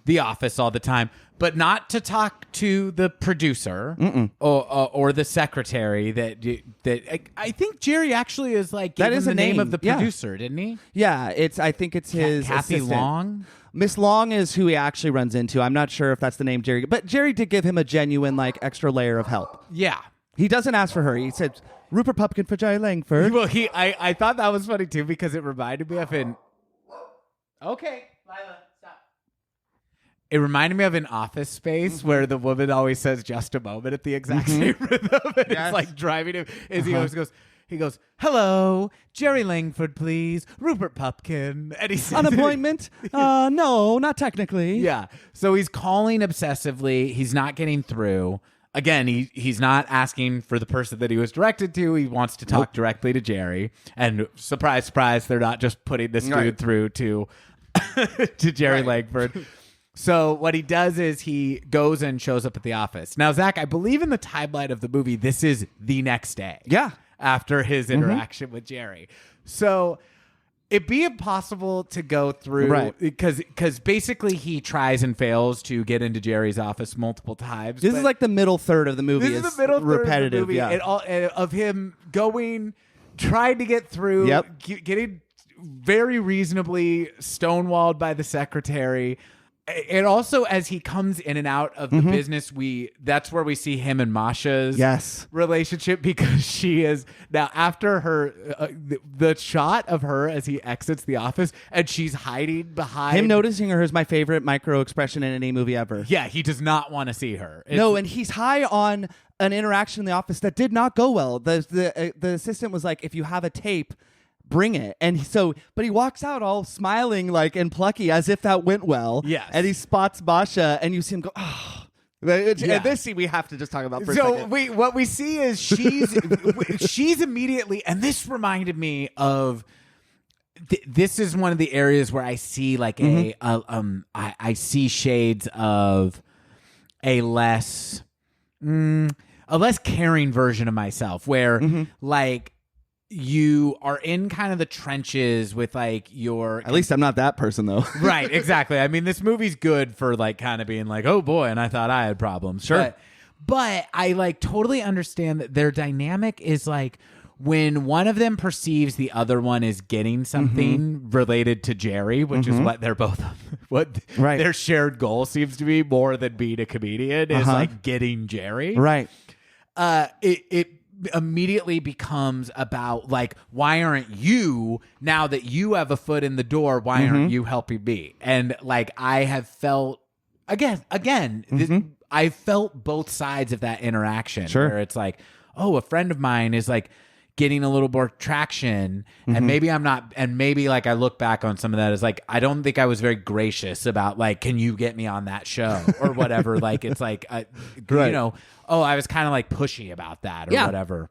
the office all the time, but not to talk to the producer or the secretary. That I think Jerry actually is like that gave is him the a name of the Yeah. producer, didn't he? Yeah, I think it's his Kathy assistant. Long. Miss Long is who he actually runs into. I'm not sure if that's the name Jerry, but Jerry did give him a genuine like extra layer of help. Yeah. He doesn't ask for her. He said, Rupert Pupkin for Jerry Langford. Well, I thought that was funny too because it reminded me of Okay, Lila, stop. It reminded me of an Office Space where the woman always says just a moment at the exact same rhythm. And it's like driving him. As he goes, hello, Jerry Langford, please. Rupert Pupkin. And he says An appointment? No, not technically. Yeah. So he's calling obsessively. He's not getting through. Again, he's not asking for the person that he was directed to. He wants to talk directly to Jerry. And surprise, surprise, they're not just putting this dude through to Jerry Langford. So what he does is he goes and shows up at the office. Now, Zach, I believe in the timeline of the movie, this is the next day. Yeah. After his interaction with Jerry. So it'd be impossible to go through because basically he tries and fails to get into Jerry's office multiple times. This is like the middle third of the movie. This is the middle repetitive, third of the movie of him trying to get through, getting very reasonably stonewalled by the secretary. And also, as he comes in and out of the business, that's where we see him and Masha's relationship, because she is now after her the shot of her as he exits the office and she's hiding behind him. Noticing her is my favorite micro expression in any movie ever. Yeah, he does not want to see her. No, and he's high on an interaction in the office that did not go well. The assistant was like, if you have a tape, bring it. And so, but he walks out all smiling like and plucky as if that went well. Yes. And he spots Masha and you see him go, oh. And this scene we have to just talk about for a second. So what we see is she's immediately, and this reminded me of, this is one of the areas where I see like I see shades of a less caring version of myself where like, you are in kind of the trenches with like your... At least I'm not that person though. Right, exactly. I mean, this movie's good for like kind of being like, oh boy, and I thought I had problems. Sure. But I like totally understand that their dynamic is like when one of them perceives the other one is getting something related to Jerry, which is what they're both... their shared goal seems to be more than being a comedian is like getting Jerry. Right. It immediately becomes about like, why aren't you, now that you have a foot in the door, why aren't you helping me? And like I have felt I felt both sides of that interaction where it's like, oh, a friend of mine is like getting a little more traction and maybe I'm not, and maybe like I look back on some of that as like, I don't think I was very gracious about like, can you get me on that show or whatever. Like, it's like, you know, oh, I was kind of like pushy about that or whatever.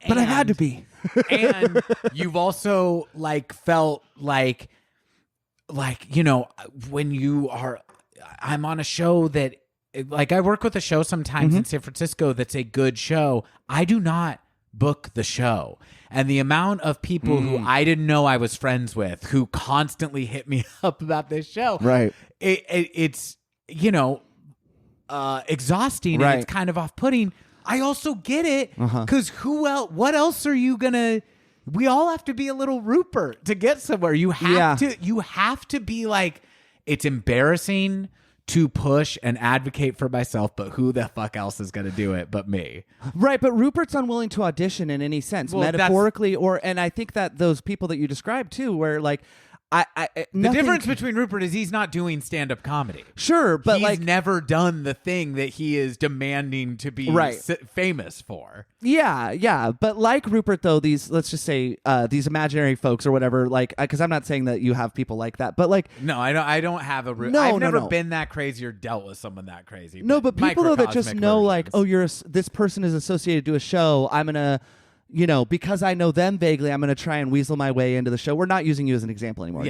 But I had to be. And you've also like felt like, you know, when you are, I'm on a show that like I work with a show sometimes in San Francisco that's a good show. I do not book the show. And the amount of people who I didn't know I was friends with who constantly hit me up about this show. Right. It's, you know, exhausting and it's kind of off-putting. I also get it because what else are you gonna we all have to be a little Rupert to get somewhere. You have to be like, it's embarrassing to push and advocate for myself, but who the fuck else is going to do it but me? Right, but Rupert's unwilling to audition in any sense, metaphorically, and I think that those people that you described too, where like, the difference between Rupert is he's not doing stand-up comedy. Sure, but he's never done the thing that he is demanding to be famous for. Yeah. But like Rupert, though, these, let's just say, these imaginary folks or whatever, like, because I'm not saying that you have people like that, but like, no, I don't have a. I've never been that crazy or dealt with someone that crazy. No, but people though that just know, like, oh, this person is associated to a show. I'm gonna. Because I know them vaguely, I'm going to try and weasel my way into the show. We're not using you as an example anymore.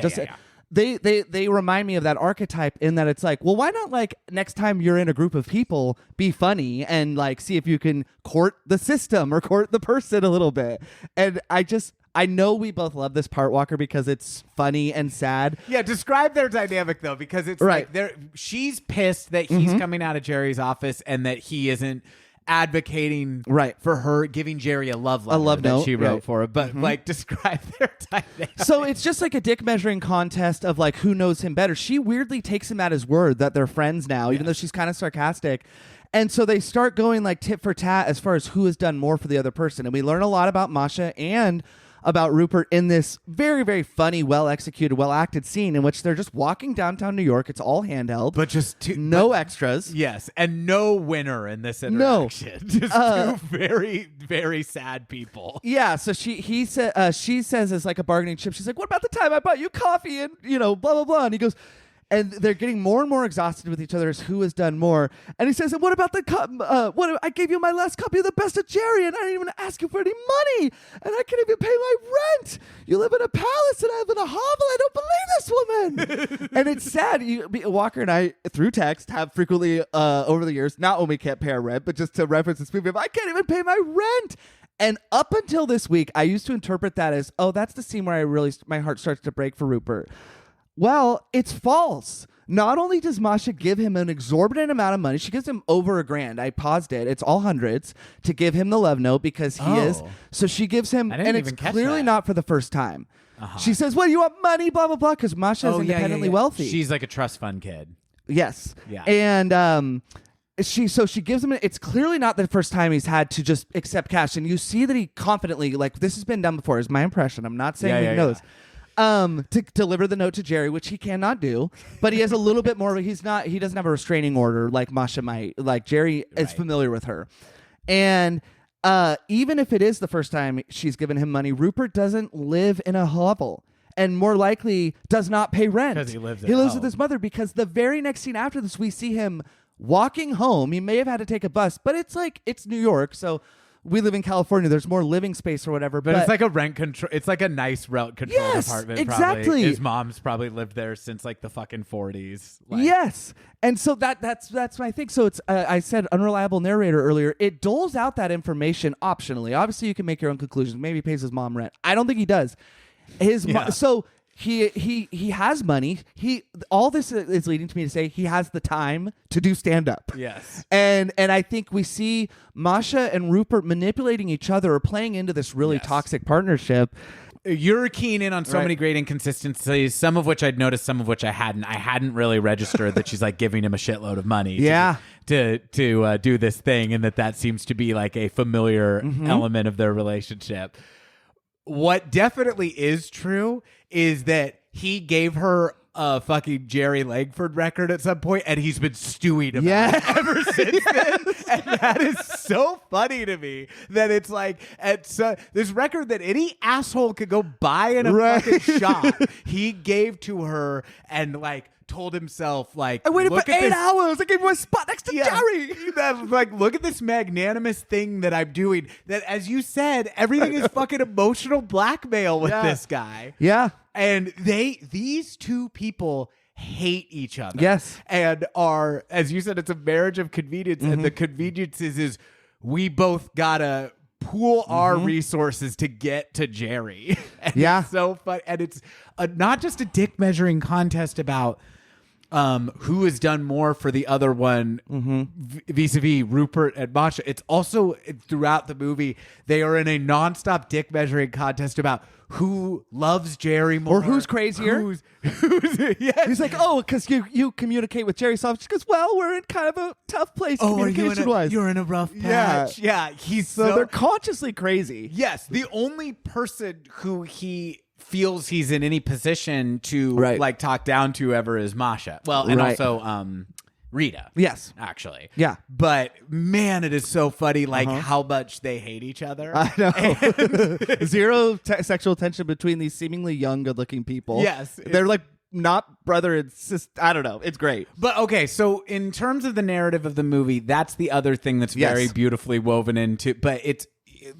They remind me of that archetype in that it's like, well, why not like next time you're in a group of people, be funny and like see if you can court the system or court the person a little bit. And I know we both love this part, Walker, because it's funny and sad. Yeah, describe their dynamic though, because it's like she's pissed that he's coming out of Jerry's office and that he isn't advocating for her, giving Jerry a love letter that she wrote for her, but like describe their dynamic. So it's just like a dick measuring contest of like who knows him better. She weirdly takes him at his word that they're friends now, even though she's kind of sarcastic. And so they start going like tit for tat as far as who has done more for the other person. And we learn a lot about Masha and about Rupert in this very, very funny, well-executed, well-acted scene in which they're just walking downtown New York. It's all handheld. But just no extras. Yes, and no winner in this interaction. No. Just two very, very sad people. Yeah, so she says as like a bargaining chip, she's like, what about the time I bought you coffee and, blah, blah, blah. And he goes... And they're getting more and more exhausted with each other as who has done more. And he says, and what about the I gave you my last copy of The Best of Jerry, and I didn't even ask you for any money, and I can't even pay my rent. You live in a palace, and I live in a hovel. I don't believe this woman. And it's sad. Walker and I, through text, have frequently over the years, not when we can't pay our rent, but just to reference this movie, I can't even pay my rent. And up until this week, I used to interpret that as, oh, that's the scene where my heart starts to break for Rupert. Well, it's false. Not only does Masha give him an exorbitant amount of money, she gives him over $1,000. I paused it. It's all hundreds to give him the love note because he is. So she gives him, and it's clearly not for the first time. She says, well, you want money, blah, blah, blah, because Masha is independently wealthy. She's like a trust fund kid. Yes. Yeah. And she gives him, it's clearly not the first time he's had to just accept cash. And you see that he confidently, like, this has been done before, is my impression. I'm not saying he knows. To deliver the note to Jerry, which he cannot do, but he has a little bit more. He doesn't have a restraining order like Masha might. Like Jerry is familiar with her, and even if it is the first time she's given him money, Rupert doesn't live in a hovel, and more likely does not pay rent because he lives with his mother. Because the very next scene after this, we see him walking home. He may have had to take a bus, but it's New York, so. We live in California. There's more living space or whatever. But it's like a rent control. It's like a nice rent control apartment. Exactly. Probably. His mom's probably lived there since like the fucking 40s. Yes. And so that's my thing. So it's I said unreliable narrator earlier. It doles out that information optionally. Obviously, you can make your own conclusions. Maybe he pays his mom rent. I don't think he does. So he has money. All this is leading to me to say he has the time to do stand up. Yes. And I think we see Masha and Rupert manipulating each other or playing into this really toxic partnership. You're keen in on so many great inconsistencies, some of which I'd noticed, some of which I hadn't. I hadn't really registered that she's like giving him a shitload of money to do this thing, and that seems to be like a familiar element of their relationship. What definitely is true is that he gave her a fucking Jerry Langford record at some point, and he's been stewing about it ever since then. And that is so funny to me that it's like this record that any asshole could go buy in a fucking shop. He gave to her and like told himself like, I waited for 8 hours. I gave you a spot next to Jerry. Like, look at this magnanimous thing that I'm doing. That, as you said, everything is fucking emotional blackmail with this guy. Yeah. And these two people hate each other. Yes. And are, as you said, it's a marriage of convenience. And the convenience is we both gotta pool our resources to get to Jerry. And it's so fun. And it's not just a dick measuring contest about who has done more for the other one vis-a-vis Rupert and Masha. It's also throughout the movie, they are in a nonstop dick measuring contest about who loves Jerry more. Or who's crazier. Yes. He's like, oh, because you communicate with Jerry soft. She goes, well, we're in kind of a tough place communication-wise. You're in a rough patch. Yeah. So they're consciously crazy. Yes. The only person who he feels he's in any position to like talk down to ever is Masha. Well, and also Rita. Yes. Actually. Yeah. But man, it is so funny like how much they hate each other. I know. Zero sexual tension between these seemingly young, good-looking people. Yes. They're like not brother and sister. I don't know. It's great. But okay, so in terms of the narrative of the movie, that's the other thing that's very beautifully woven into. But it's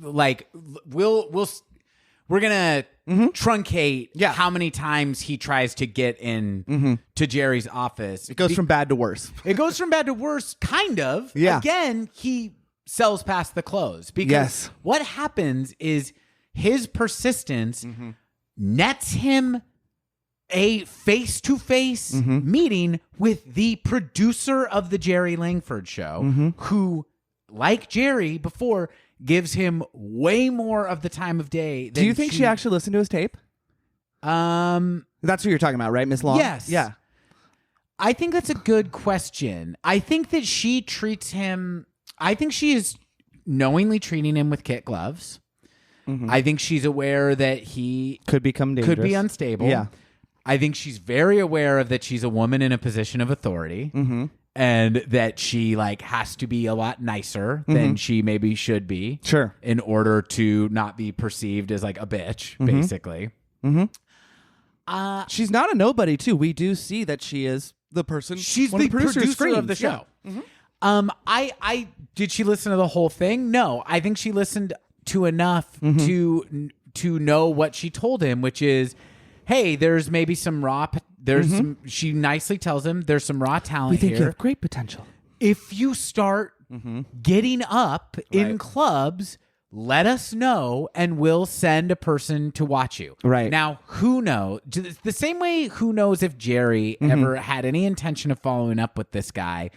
like we're gonna truncate how many times he tries to get in to Jerry's office. It goes from bad to worse. It goes from bad to worse, kind of. Yeah. Again, he sells past the clothes because what happens is his persistence nets him a face-to-face meeting with the producer of the Jerry Langford show, who, like Jerry before, gives him way more of the time of day. Do you think she actually listened to his tape? That's what you're talking about, right, Miss Long? Yes. Yeah. I think that's a good question. I think that she treats him. I think she is knowingly treating him with kid gloves. I think she's aware that he could become dangerous. Could be unstable. Yeah. I think she's very aware of that she's a woman in a position of authority. And that she like has to be a lot nicer than she maybe should be. Sure. In order to not be perceived as like a bitch, basically. She's not a nobody too. We do see that she is the person. She's the producer of the show. I did she listen to the whole thing? No. I think she listened to enough to know what she told him, which is, hey, there's maybe some raw. There's some. She nicely tells him there's some raw talent we think here. You have great potential. If you start getting up in clubs, let us know, and we'll send a person to watch you. Right now, who knows? The same way, who knows if Jerry ever had any intention of following up with this guy,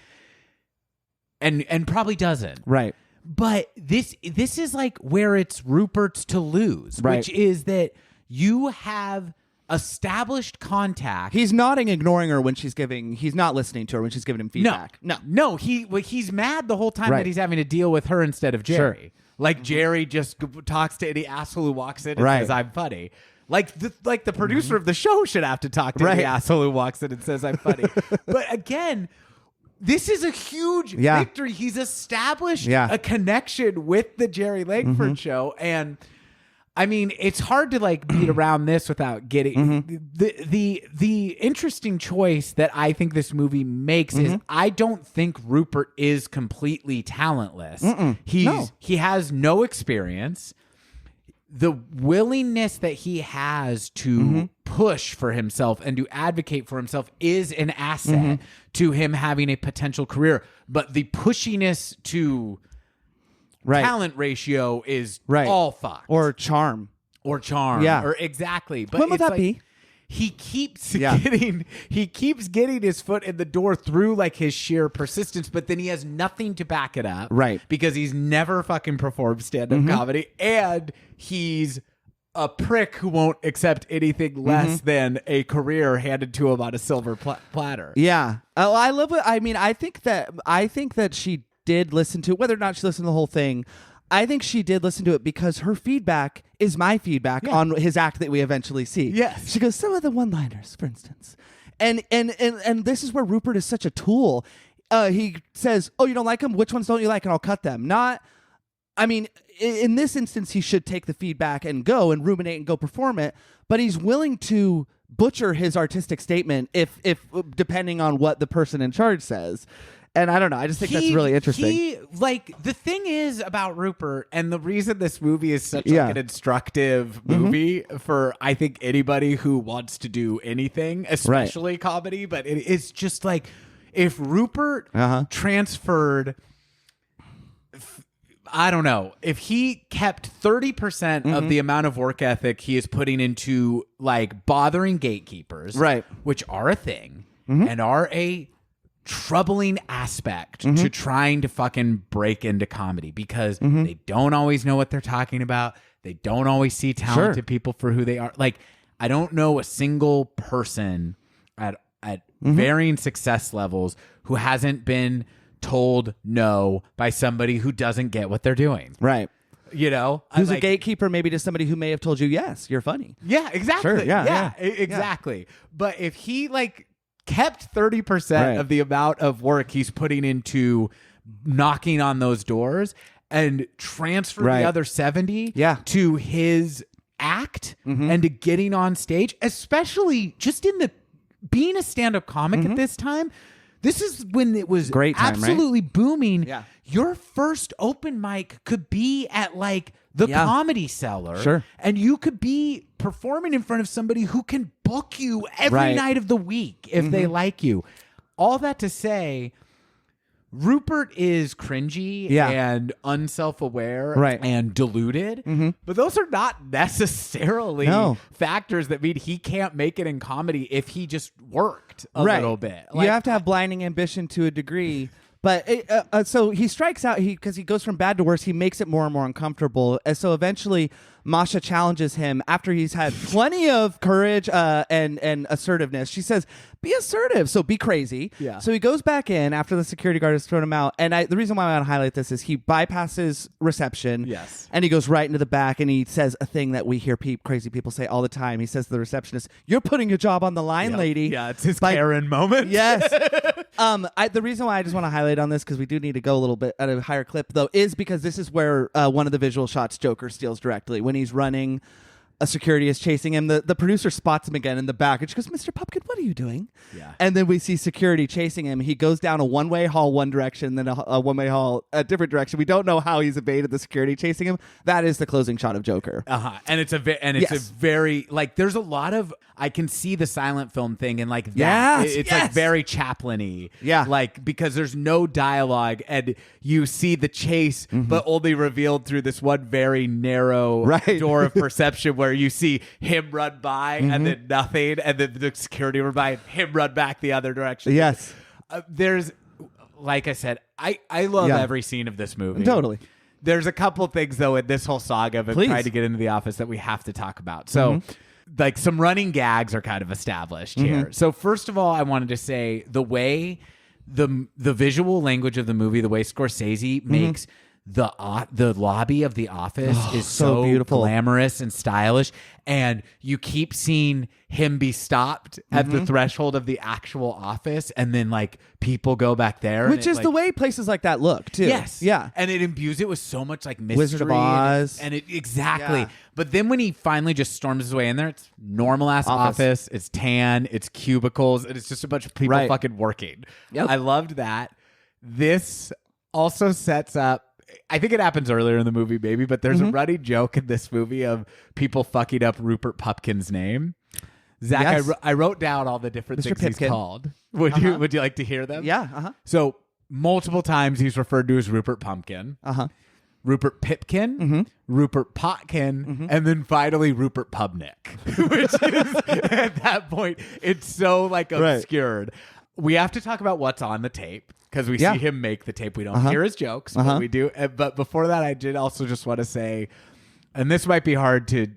and probably doesn't. Right. But this is like where it's Rupert's to lose, which is that you have established contact. He's nodding, ignoring her when she's giving. He's not listening to her when she's giving him feedback. No. He's mad the whole time that he's having to deal with her instead of Jerry. Sure. Like Jerry just talks to any asshole who walks in and says, "I'm funny." Like the producer of the show should have to talk to any asshole who walks in and says, "I'm funny." But again, this is a huge victory. He's established a connection with the Jerry Langford show, and I mean, it's hard to like beat around this without getting the interesting choice that I think this movie makes is I don't think Rupert is completely talentless. He has no experience. The willingness that he has to push for himself and to advocate for himself is an asset to him having a potential career. But the pushiness to talent ratio is all fucked. Or charm. Yeah. Or exactly. But when would that be? He keeps getting his foot in the door through like his sheer persistence, but then he has nothing to back it up. Right. Because he's never fucking performed stand-up comedy, and he's a prick who won't accept anything less than a career handed to him on a silver platter. Yeah. Oh, I love it. I mean, I think that she did listen to it, whether or not she listened to the whole thing. I think she did listen to it because her feedback is my feedback on his act that we eventually see. Yes. She goes, some of the one-liners, for instance. And this is where Rupert is such a tool. He says, oh, you don't like them? Which ones don't you like? And I'll cut them. In this instance, he should take the feedback and go and ruminate and go perform it. But he's willing to butcher his artistic statement if depending on what the person in charge says. And I don't know. I just think that's really interesting. The thing is about Rupert, and the reason this movie is such like an instructive movie for, I think, anybody who wants to do anything, especially comedy, but it's just like, if Rupert transferred, I don't know, if he kept 30% of the amount of work ethic he is putting into like bothering gatekeepers, which are a thing, and are a troubling aspect to trying to fucking break into comedy because they don't always know what they're talking about. They don't always see talented people for who they are. Like, I don't know a single person at varying success levels who hasn't been told no by somebody who doesn't get what they're doing. Right. You know, who's a gatekeeper maybe to somebody who may have told you, yes, you're funny. Yeah, exactly. Sure, yeah. Exactly. But if he like kept 30% of the amount of work he's putting into knocking on those doors and transferred the other 70 to his act and to getting on stage, especially just in the being a stand-up comic at this time. This is when it was great time, absolutely right? booming. Yeah. Your first open mic could be at like the Comedy Cellar. Sure. And you could be performing in front of somebody who can book you every night of the week if they like you. All that to say, Rupert is cringy and unself-aware and deluded, but those are not necessarily factors that mean he can't make it in comedy if he just worked a little bit. Like, you have to have blinding ambition to a degree. But so he strikes out because he goes from bad to worse. He makes it more and more uncomfortable. And so eventually Masha challenges him after he's had plenty of courage and assertiveness. She says, be assertive. So be crazy. Yeah. So he goes back in after the security guard has thrown him out. And the reason why I want to highlight this is he bypasses reception. Yes. And he goes right into the back and he says a thing that we hear crazy people say all the time. He says to the receptionist, you're putting your job on the line, lady. Yeah, it's his Karen moment. Yes. The reason why I just want to highlight on this, because we do need to go a little bit at a higher clip, though, is because this is where one of the visual shots Joker steals directly. When he's running, a security is chasing him. The producer spots him again in the back, and she goes, Mr. Pumpkin, what are you doing? Yeah. And then we see security chasing him. He goes down a one-way hall one direction, then a one-way hall a different direction. We don't know how he's evaded the security chasing him. That is the closing shot of Joker. And it's a very, like, there's a lot of, I can see the silent film thing and like that. It's like very Chaplin-y. Yeah. Like, because there's no dialogue and you see the chase, but only revealed through this one very narrow door of perception where you see him run by and then nothing, and then the security run by and him run back the other direction. Yes. There's, like I said, I love every scene of this movie. Totally. There's a couple things, though, in this whole saga of trying to get into the office that we have to talk about. So, like, some running gags are kind of established here. So, first of all, I wanted to say the way the visual language of the movie, the way Scorsese makes the lobby of the office is so beautiful, glamorous and stylish, and you keep seeing him be stopped at the threshold of the actual office, and then like people go back there, which is the way places like that look too. Yes, yeah, and it imbues it with so much like mystery, Wizard of Oz, and it exactly. Yeah. But then when he finally just storms his way in there, it's normal ass office. It's tan, it's cubicles, and it's just a bunch of people fucking working. Yep. I loved that. This also sets up, I think it happens earlier in the movie, maybe, but there's a running joke in this movie of people fucking up Rupert Pupkin's name. Zach, I wrote down all the different things he's called. Would you like to hear them? Yeah. So multiple times he's referred to as Rupert Pumpkin, Rupert Pipkin, Rupert Potkin, and then finally Rupert Pubnick, which is at that point it's so like obscured. We have to talk about what's on the tape, because we see him make the tape. We don't hear his jokes, but we do. But before that, I did also just want to say, and this might be hard to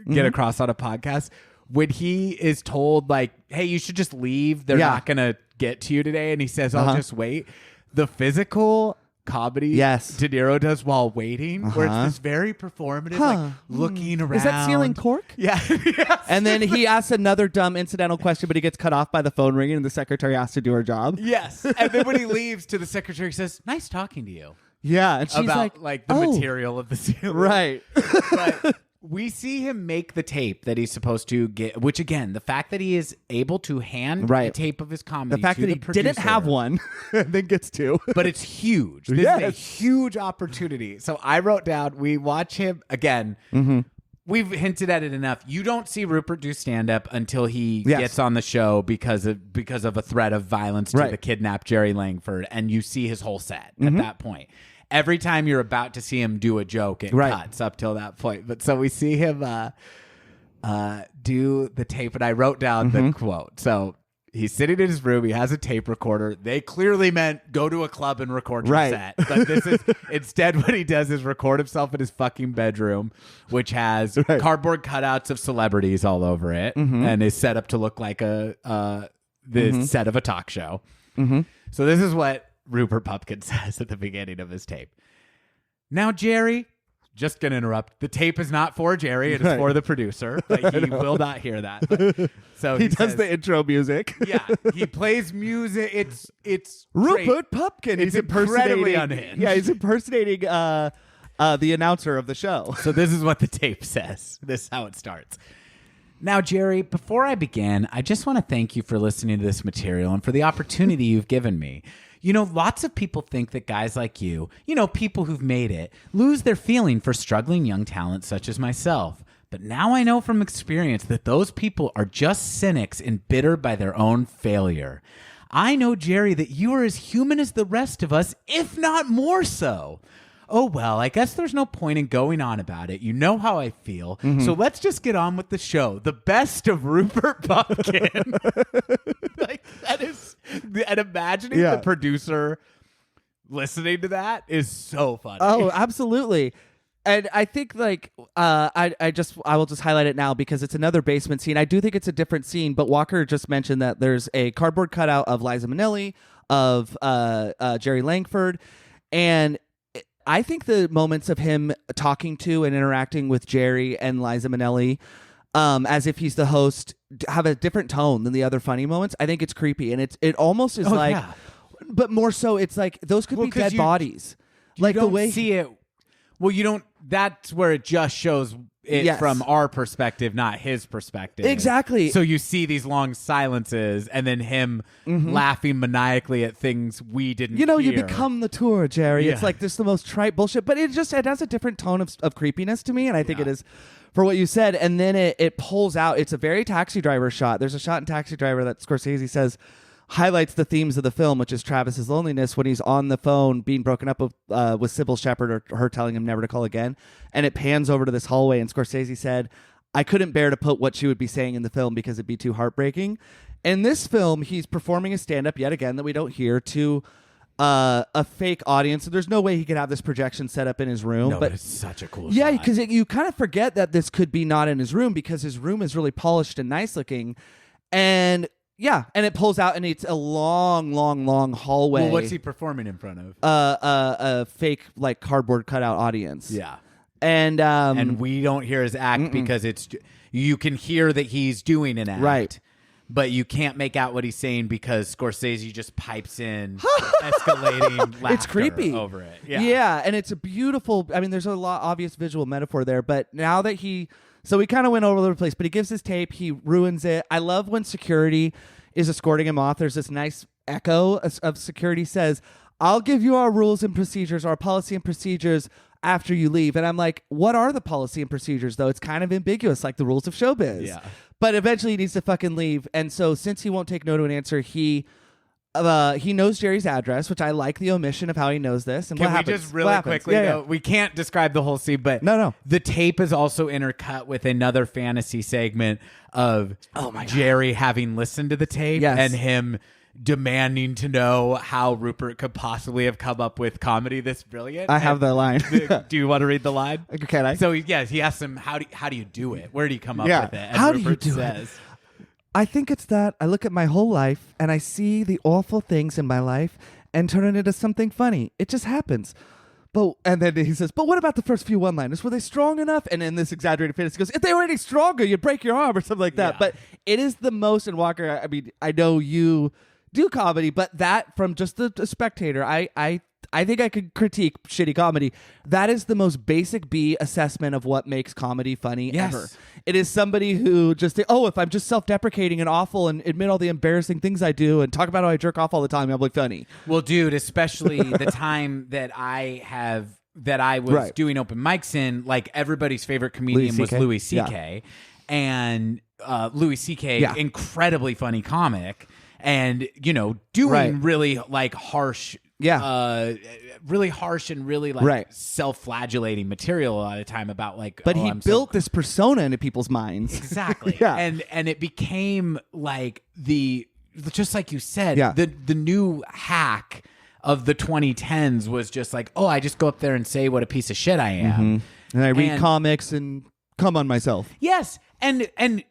get across on a podcast, when he is told, like, hey, you should just leave. They're not going to get to you today. And he says, I'll just wait. The physical comedy De Niro does while waiting, where it's this very performative, like looking around. Is that stealing cork? Yeah. Yes. And then he asks another dumb incidental question, but he gets cut off by the phone ringing, and the secretary has to do her job. Yes. And then when he leaves, to the secretary, says, nice talking to you. Yeah. And she's about, like the material of the ceiling. Right. But we see him make the tape that he's supposed to get, which again, the fact that he is able to hand the tape of his comedy, the fact to that the he producer, didn't have one, and then gets two, but it's huge. This is a huge opportunity. So I wrote down, we watch him again. We've hinted at it enough. You don't see Rupert do stand up until he gets on the show because of a threat of violence to the kidnapped Jerry Langford, and you see his whole set at that point. Every time you're about to see him do a joke, it cuts up till that point. But so we see him do the tape, and I wrote down the quote. So He's sitting in his room. He has a tape recorder. They clearly meant go to a club and record your set. But this is instead what he does is record himself in his fucking bedroom, which has cardboard cutouts of celebrities all over it and is set up to look like the set of a talk show. So this is what Rupert Pupkin says at the beginning of his tape. Now, Jerry, just going to interrupt. The tape is not for Jerry. It is for the producer. But he will not hear that. But, so he does the intro music. Yeah. He plays music. It's Rupert great. Pupkin. It's He's incredibly impersonating. unhinged. Yeah, he's impersonating the announcer of the show. So this is what the tape says. This is how it starts. Now, Jerry, before I begin, I just want to thank you for listening to this material and for the opportunity you've given me. You know, lots of people think that guys like you, people who've made it, lose their feeling for struggling young talent such as myself. But now I know from experience that those people are just cynics and bitter by their own failure. I know, Jerry, that you are as human as the rest of us, if not more so. Oh, well, I guess there's no point in going on about it. You know how I feel. So let's just get on with the show. The best of Rupert Pupkin. Like, that is, and imagining the producer listening to that is so funny. Oh, absolutely. And I think I will just highlight it now because it's another basement scene. I do think it's a different scene, but Walker just mentioned that there's a cardboard cutout of Liza Minnelli, of Jerry Langford, and I think the moments of him talking to and interacting with Jerry and Liza Minnelli, as if he's the host, have a different tone than the other funny moments. I think it's creepy, and it almost is but more so, it's like those could be dead bodies. Like you don't the way see it. Well, you don't. That's where it just shows it from our perspective, not his perspective. Exactly. So you see these long silences and then him laughing maniacally at things we didn't hear. You become the tour, Jerry. Yeah. It's like this the most trite bullshit, but it has a different tone of creepiness to me, and I think it is for what you said. And then it pulls out. It's a very Taxi Driver shot. There's a shot in Taxi Driver that Scorsese says highlights the themes of the film, which is Travis's loneliness when he's on the phone being broken up with Sybil Shepherd, or her telling him never to call again. And it pans over to this hallway, and Scorsese said, I couldn't bear to put what she would be saying in the film because it'd be too heartbreaking. In this film, he's performing a stand-up yet again that we don't hear to a fake audience. So there's no way he could have this projection set up in his room. No, but it's such a cool shot. Because you kind of forget that this could be not in his room because his room is really polished and nice looking. And it pulls out, and it's a long, long, long hallway. Well, what's he performing in front of? A fake cardboard cutout audience. Yeah, and we don't hear his act because you can hear that he's doing an act, right? But you can't make out what he's saying because Scorsese just pipes in escalating laughter it's creepy over it. Yeah, and it's a beautiful. I mean, there's a lot obvious visual metaphor there, but now that so we kind of went all over the place, but he gives his tape, he ruins it. I love when security is escorting him off. There's this nice echo of security says, I'll give you our rules and procedures, our policy and procedures after you leave. And I'm like, what are the policy and procedures, though? It's kind of ambiguous, like the rules of showbiz. Yeah. But eventually he needs to fucking leave. And so since he won't take no to an answer, he knows Jerry's address, which I like the omission of how he knows this. And Can what we happens? just really quickly, yeah. we can't describe the whole scene, but No. the tape is also intercut with another fantasy segment of Jerry having listened to the tape and him demanding to know how Rupert could possibly have come up with comedy this brilliant. I have the line. Do you want to read the line? Can I? So he asks him, how do you do it? Where do you come up with it? And how Rupert do you do says, it? I think it's that I look at my whole life and I see the awful things in my life and turn it into something funny. It just happens. And then he says, but what about the first few one-liners? Were they strong enough? And in this exaggerated fantasy, he goes, if they were any stronger, you'd break your arm or something like that. Yeah. But it is the most, and Walker, I mean, I know you do comedy, but that from just the spectator, I think I could critique shitty comedy. That is the most basic B assessment of what makes comedy funny ever. It is somebody who just think, if I'm just self-deprecating and awful and admit all the embarrassing things I do and talk about how I jerk off all the time, I'm like funny. Well, dude, especially the time that I was doing open mics in, like everybody's favorite comedian was Louis C.K. And Louis C.K., incredibly funny comic, and doing really like harsh. Really harsh and really self-flagellating material a lot of the time about like. But he built this persona into people's minds. Exactly. And it became like the just like you said, Yeah. the new hack of the 2010s was just like, oh, I just go up there and say what a piece of shit I am. And I read comics and come on myself. Yes, and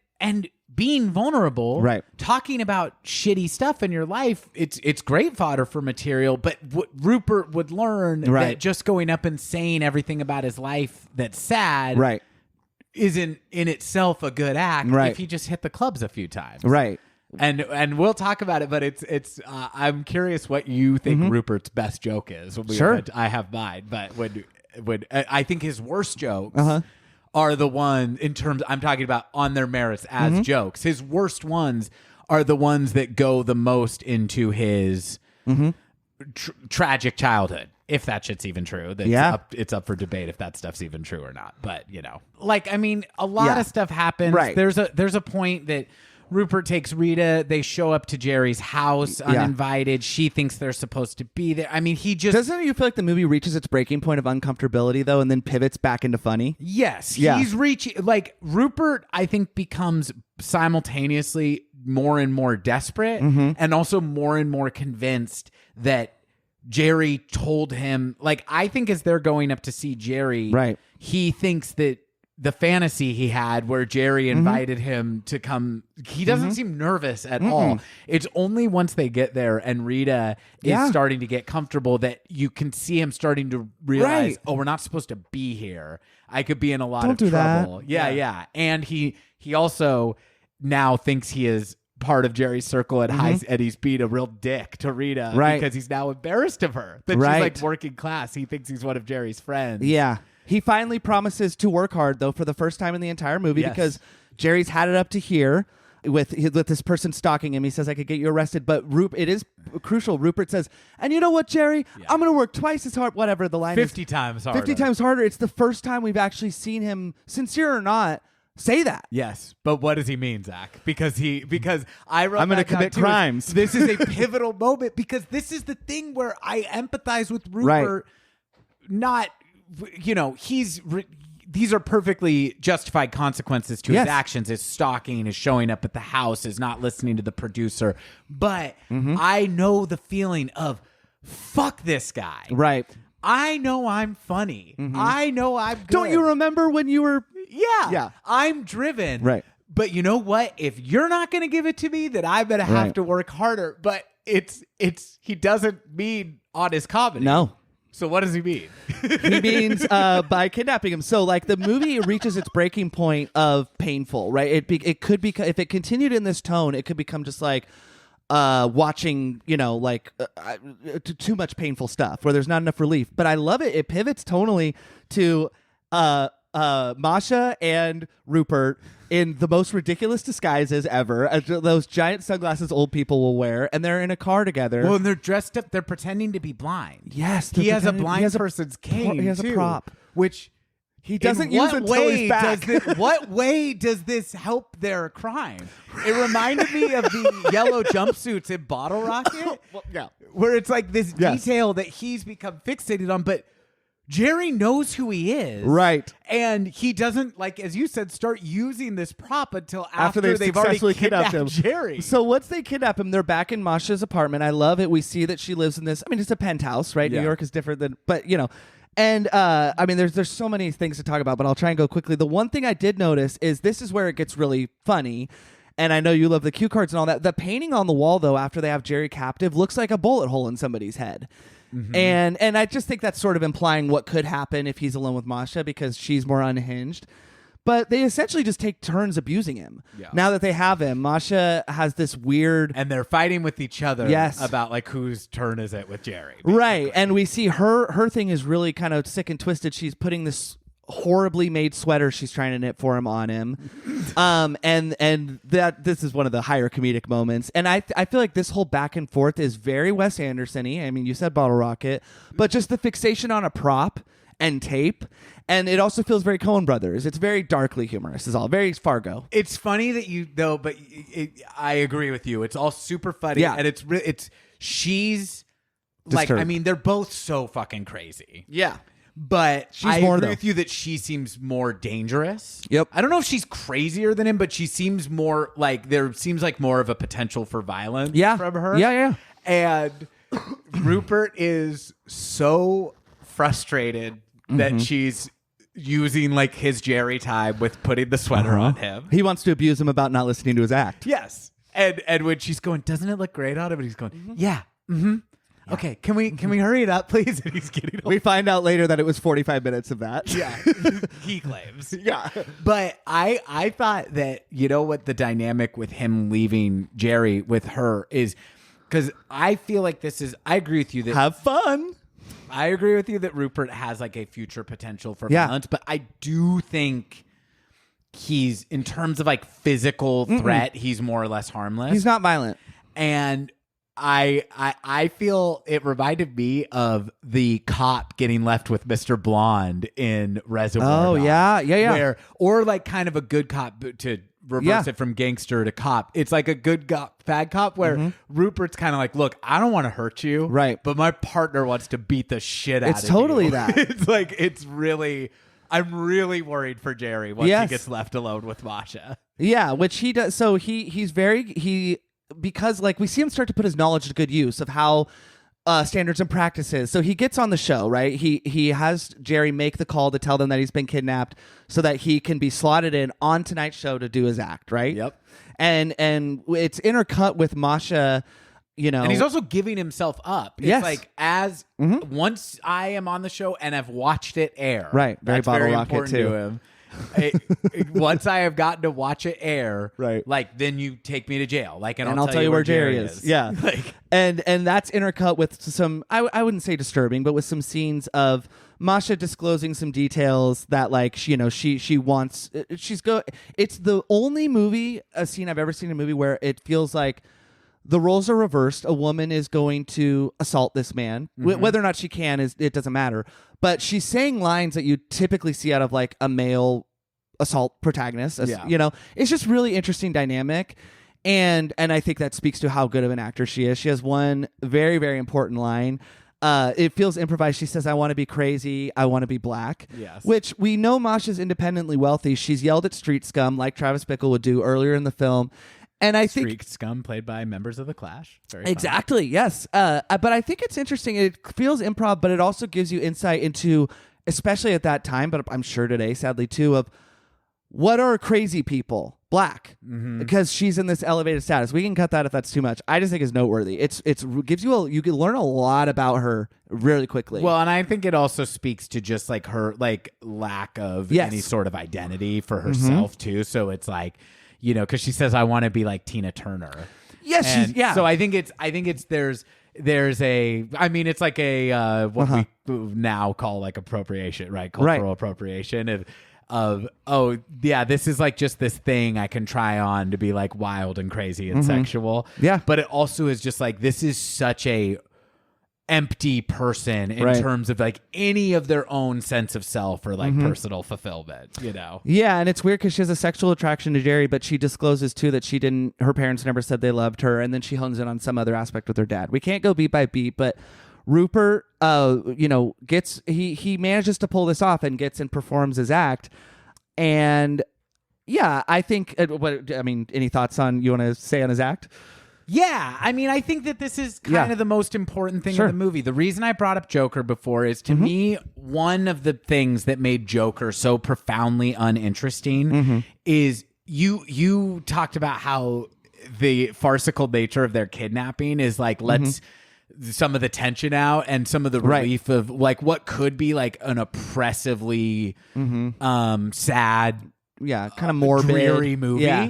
being vulnerable, Right. talking about shitty stuff in your life, it's great fodder for material. But what Rupert would learn that just going up and saying everything about his life that's sad, Right. isn't in itself a good act. Right. If he just hit the clubs a few times, Right. And we'll talk about it, but it's I'm curious what you think Rupert's best joke is. Sure. I have mine, but would I think his worst jokes are the one in terms I'm talking about on their merits as jokes. His worst ones are the ones that go the most into his tragic childhood. If that shit's even true, it's up for debate if that stuff's even true or not. But like, I mean, a lot of stuff happens. Right. There's a point that Rupert takes Rita. They show up to Jerry's house uninvited. She thinks they're supposed to be there. I mean, he just doesn't you feel like the movie reaches its breaking point of uncomfortability though, and then pivots back into funny? Yes, Yeah. he's reaching. Like Rupert, I think becomes simultaneously more and more desperate, and also more and more convinced that Jerry told him. Like, I think as they're going up to see Jerry, Right. he thinks that the fantasy he had where Jerry invited him to come, he doesn't seem nervous at all. It's only once they get there and Rita is starting to get comfortable that you can see him starting to realize, oh, we're not supposed to be here. I could be in a lot of trouble. Yeah. And he also now thinks he is part of Jerry's circle at high, and he's being a real dick to Rita because he's now embarrassed of her. That she's like working class. He thinks he's one of Jerry's friends. Yeah. He finally promises to work hard, though, for the first time in the entire movie because Jerry's had it up to here with this person stalking him. He says, I could get you arrested. But it is crucial. Rupert says, and you know what, Jerry? I'm going to work twice as hard. Whatever the line 50 times harder. 50 times harder. It's the first time we've actually seen him, sincere or not, say that. Yes, but what does he mean, Zach? Because I wrote I'm going to commit crimes. This is a pivotal moment because this is the thing where I empathize with Rupert. Not, these are perfectly justified consequences to his actions. His stalking, his showing up at the house, his not listening to the producer. But I know the feeling of fuck this guy. Right. I know I'm funny. I know I'm good. Don't you remember when you were... Yeah. I'm driven. Right. But you know what? If you're not going to give it to me, then I'm going to have to work harder. But he doesn't mean on his comedy. No. So what does he mean? He means by kidnapping him. So like the movie reaches its breaking point of painful, right? It could be, if it continued in this tone, it could become just like watching, too much painful stuff where there's not enough relief. But I love it. It pivots tonally to Masha and Rupert in the most ridiculous disguises ever. Those giant sunglasses old people will wear, and they're in a car together. Well, and they're dressed up. They're pretending to be blind. Yes, he has a blind person's cane. He has a prop, which he doesn't use until he's back. What way does this help their crime? It reminded me of the yellow jumpsuits in Bottle Rocket, where it's like this detail that he's become fixated on, but Jerry knows who he is. Right. And he doesn't, like, as you said, start using this prop until after they've successfully already kidnapped him. Jerry. So once they kidnap him, they're back in Masha's apartment. I love it. We see that she lives in this, I mean, it's a penthouse, right? Yeah. New York is different than, but and I mean, there's so many things to talk about, but I'll try and go quickly. The one thing I did notice is this is where it gets really funny. And I know you love the cue cards and all that. The painting on the wall, though, after they have Jerry captive, looks like a bullet hole in somebody's head. And I just think that's sort of implying what could happen if he's alone with Masha because she's more unhinged. But they essentially just take turns abusing him. Yeah. Now that they have him, Masha has this weird... And they're fighting with each other about like whose turn is it with Jerry. Basically. Right. And we see her thing is really kind of sick and twisted. She's putting this horribly made sweater she's trying to knit for him on him. And that this is one of the higher comedic moments. And I feel like this whole back and forth is very Wes Anderson-y. I mean, you said Bottle Rocket, but just the fixation on a prop and tape. And it also feels very Coen Brothers. It's very darkly humorous. It's all very Fargo. It's funny that but I agree with you. It's all super funny. Yeah. And she's Disturbed. like, I mean, they're both so fucking crazy. Yeah. But She's I more, agree though. with you that she seems more dangerous. Yep. I don't know if she's crazier than him, but she seems more like there seems like more of a potential for violence from her. Yeah. And Rupert is so frustrated that she's using like his Jerry time with putting the sweater on him. He wants to abuse him about not listening to his act. Yes. And when she's going, doesn't it look great on him? And he's going, yeah. Okay, can we hurry it up, please? And he's getting We find out later that it was 45 minutes of that. Yeah, he claims. Yeah. But I thought that, you know what, the dynamic with him leaving Jerry with her is, because I feel like I agree with you that Have fun. I agree with you that Rupert has like a future potential for Yeah. violence, but I do think he's, in terms of like physical threat, he's more or less harmless. He's not violent. And I feel it reminded me of the cop getting left with Mr. Blonde in Reservoir Oh, Dogs. yeah. Where, or like kind of a good cop to reverse it from gangster to cop. It's like a good cop, bad cop where Rupert's kind of like, look, I don't want to hurt you. Right. But my partner wants to beat the shit out of you. It's totally that. It's like, I'm really worried for Jerry once he gets left alone with Masha. Yeah, which he does. So because like we see him start to put his knowledge to good use of how standards and practices. So he gets on the show, right? He has Jerry make the call to tell them that he's been kidnapped so that he can be slotted in on tonight's show to do his act, right? Yep. And it's intercut with Masha, you know. And he's also giving himself up. It's like once I am on the show and I've watched it air. Right. Very That's bottle very rocket important too. to him. Once I have gotten to watch it air, right, like then you take me to jail, like, and I'll tell you where Jerry is. Yeah, like, and that's intercut with some I wouldn't say disturbing, but with some scenes of Masha disclosing some details that like she wants. It's the only scene I've ever seen in a movie where it feels like the roles are reversed. A woman is going to assault this man. Whether or not she can it doesn't matter. But she's saying lines that you typically see out of like a male assault protagonist. You know, it's just really interesting dynamic. And I think that speaks to how good of an actor she is. She has one very, very important line. It feels improvised. She says, I want to be crazy. I want to be black. Yes. Which we know Masha's independently wealthy. She's yelled at street scum like Travis Bickle would do earlier in the film. And I think Street scum played by members of the Clash. Very exactly, fun. Yes. But I think it's interesting. It feels improv, but it also gives you insight into, especially at that time, but I'm sure today, sadly too, of what are crazy people black, because she's in this elevated status. We can cut that if that's too much. I just think it's noteworthy. It's gives you can learn a lot about her really quickly. Well, and I think it also speaks to just like her like lack of any sort of identity for herself too. So it's like, you know, because she says, I want to be like Tina Turner. Yes, So I think it's there's I mean, it's like a what we now call like appropriation, right? Cultural appropriation of this is like just this thing I can try on to be like wild and crazy and sexual. Yeah. But it also is just like, this is such a empty person in terms of like any of their own sense of self or like personal fulfillment, you know? Yeah, and it's weird because she has a sexual attraction to Jerry, but she discloses too that her parents never said they loved her, and then she hones in on some other aspect with her dad. We can't go beat by beat, but Rupert, he manages to pull this off and gets and performs his act, and yeah, I think. Any thoughts on you want to say on his act? Yeah, I mean, I think that this is kind of the most important thing in the movie. The reason I brought up Joker before is, to me, one of the things that made Joker so profoundly uninteresting is you talked about how the farcical nature of their kidnapping is like, let's some of the tension out and some of the relief of like what could be like an oppressively sad, kind of morbid, dreary movie. Yeah.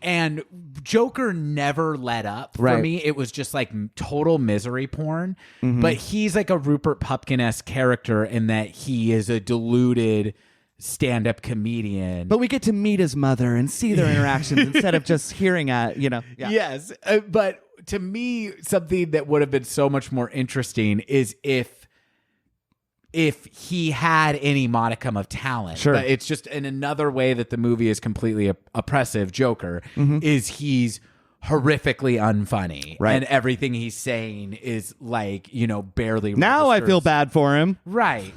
And Joker never let up for me. It was just like total misery porn. But he's like a Rupert Pupkin-esque character in that he is a deluded stand-up comedian. But we get to meet his mother and see their interactions instead of just hearing at, Yeah. Yes. But to me, something that would have been so much more interesting is if he had any modicum of talent. Sure. But it's just in another way that the movie is completely oppressive, Joker, is he's horrifically unfunny. Right. And everything he's saying is like, barely Now I registers. feel bad for him. Right.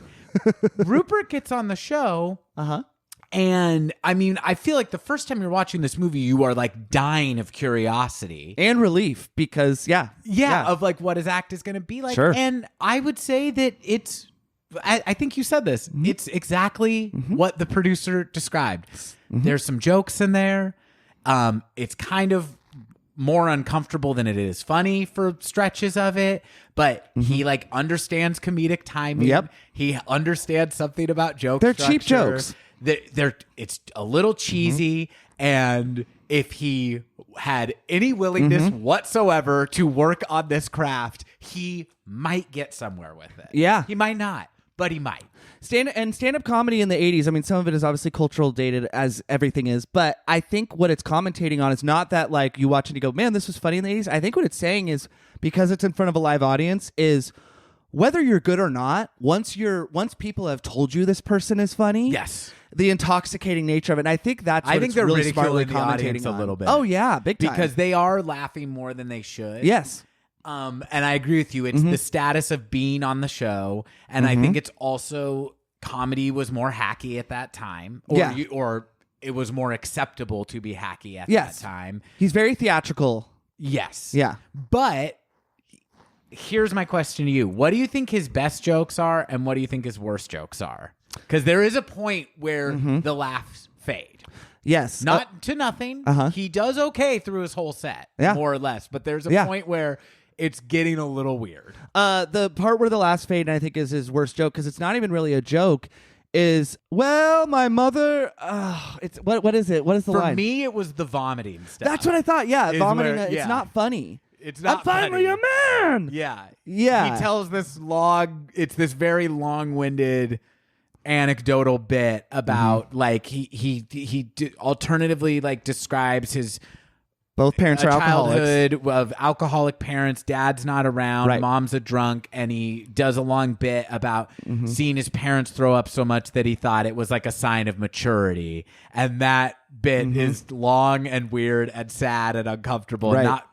Rupert gets on the show. Uh-huh. And I mean, I feel like the first time you're watching this movie, you are like dying of curiosity And relief because, of like what his act is going to be like. Sure. And I would say that I think you said this. Mm-hmm. It's exactly what the producer described. Mm-hmm. There's some jokes in there. It's kind of more uncomfortable than it is funny for stretches of it, but he like understands comedic timing. Yep. He understands something about joke They're structure. cheap jokes. It's a little cheesy, and if he had any willingness whatsoever to work on this craft, he might get somewhere with it. Yeah. He might not, but he might. Stand-up comedy in the 80s, I mean, some of it is obviously cultural dated, as everything is, but I think what it's commentating on is not that, like, you watch it and you go, man, this was funny in the 80s. I think what it's saying is, because it's in front of a live audience, is whether you're good or not, once people have told you this person is funny, Yes. the intoxicating nature of it, and I think that's what I think it's they're really smartly ridiculing the audience commentating a on. little bit. Oh, yeah, big time. Because they are laughing more than they should. Yes. And I agree with you. It's the status of being on the show. And I think it's also comedy was more hacky at that time. Or it was more acceptable to be hacky at that time. He's very theatrical. Yes. Yeah. But here's my question to you. What do you think his best jokes are and what do you think his worst jokes are? Because there is a point where the laughs fade. Yes. Not to nothing. He does okay through his whole set, more or less. But there's a point where it's getting a little weird. The part where the last fade, I think, is his worst joke, because it's not even really a joke, is, well, my mother, it's what is it? What is the line? For me, it was the vomiting stuff. That's what I thought. Yeah, Is vomiting. where- It's not funny. It's not I'm finally funny. a man. Yeah. Yeah. He tells this it's this very long-winded anecdotal bit about like he alternatively like describes his Both parents are alcoholics. childhood of alcoholic parents. Dad's not around. Right. Mom's a drunk, and he does a long bit about seeing his parents throw up so much that he thought it was like a sign of maturity. And that bit is long and weird and sad and uncomfortable, Right. and not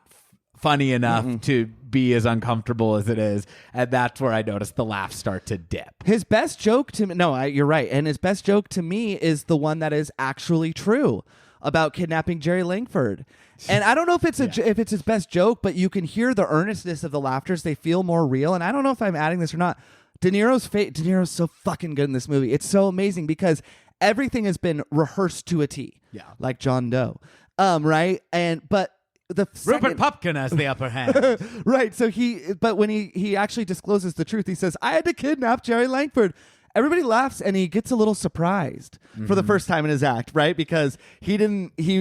funny enough to be as uncomfortable as it is. And that's where I noticed the laughs start to dip. His best joke to me, you're right. And his best joke to me is the one that is actually true about kidnapping Jerry Langford. And I don't know if it's if it's his best joke, but you can hear the earnestness of the laughters. They feel more real. And I don't know if I'm adding this or not. De Niro's so fucking good in this movie. It's so amazing because everything has been rehearsed to a T. Yeah. Like John Doe. Right? But the Rupert Pupkin has the upper hand. right. So but when he actually discloses the truth, he says, I had to kidnap Jerry Langford. Everybody laughs and he gets a little surprised for the first time in his act, right? Because he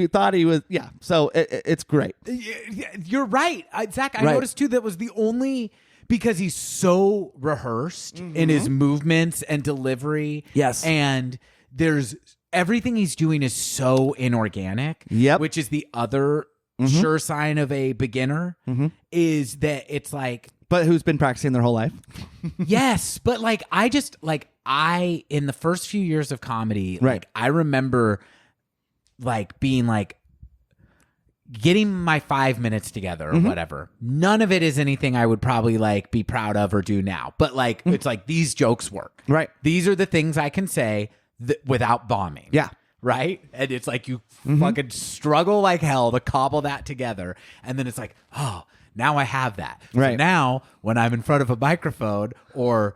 thought he was, so it's great. You're right. Zach, I noticed too that was the only, because he's so rehearsed in his movements and delivery. Yes. And everything he's doing is so inorganic. Yep. Which is the other sure sign of a beginner is that it's like, but who's been practicing their whole life? yes, but like in the first few years of comedy, Right. like I remember like being like getting my 5 minutes together or whatever. None of it is anything I would probably like be proud of or do now. But like it's like these jokes work. Right. These are the things I can say without bombing. Yeah. Right? And it's like you fucking struggle like hell to cobble that together. And then it's like, oh, now I have that. Right. So now when I'm in front of a microphone or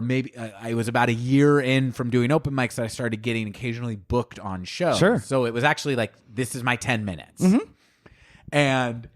maybe I was about a year in from doing open mics that I started getting occasionally booked on shows. Sure. So it was actually like, this is my 10 minutes. And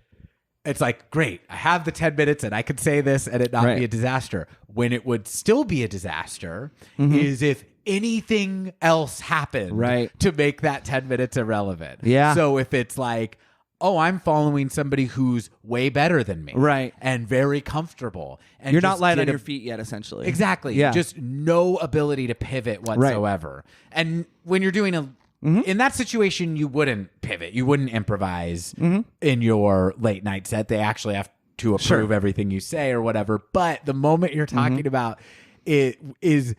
it's like, great, I have the 10 minutes and I could say this and it not be a disaster. When it would still be a disaster is if anything else happened to make that 10 minutes irrelevant. Yeah. So if it's like, oh, I'm following somebody who's way better than me. Right. And very comfortable. And You're not just light on did your feet yet, essentially. Exactly. Yeah. Just no ability to pivot whatsoever. And when you're doing in that situation, you wouldn't pivot. You wouldn't improvise in your late night set. They actually have to approve everything you say or whatever. But the moment you're talking about it is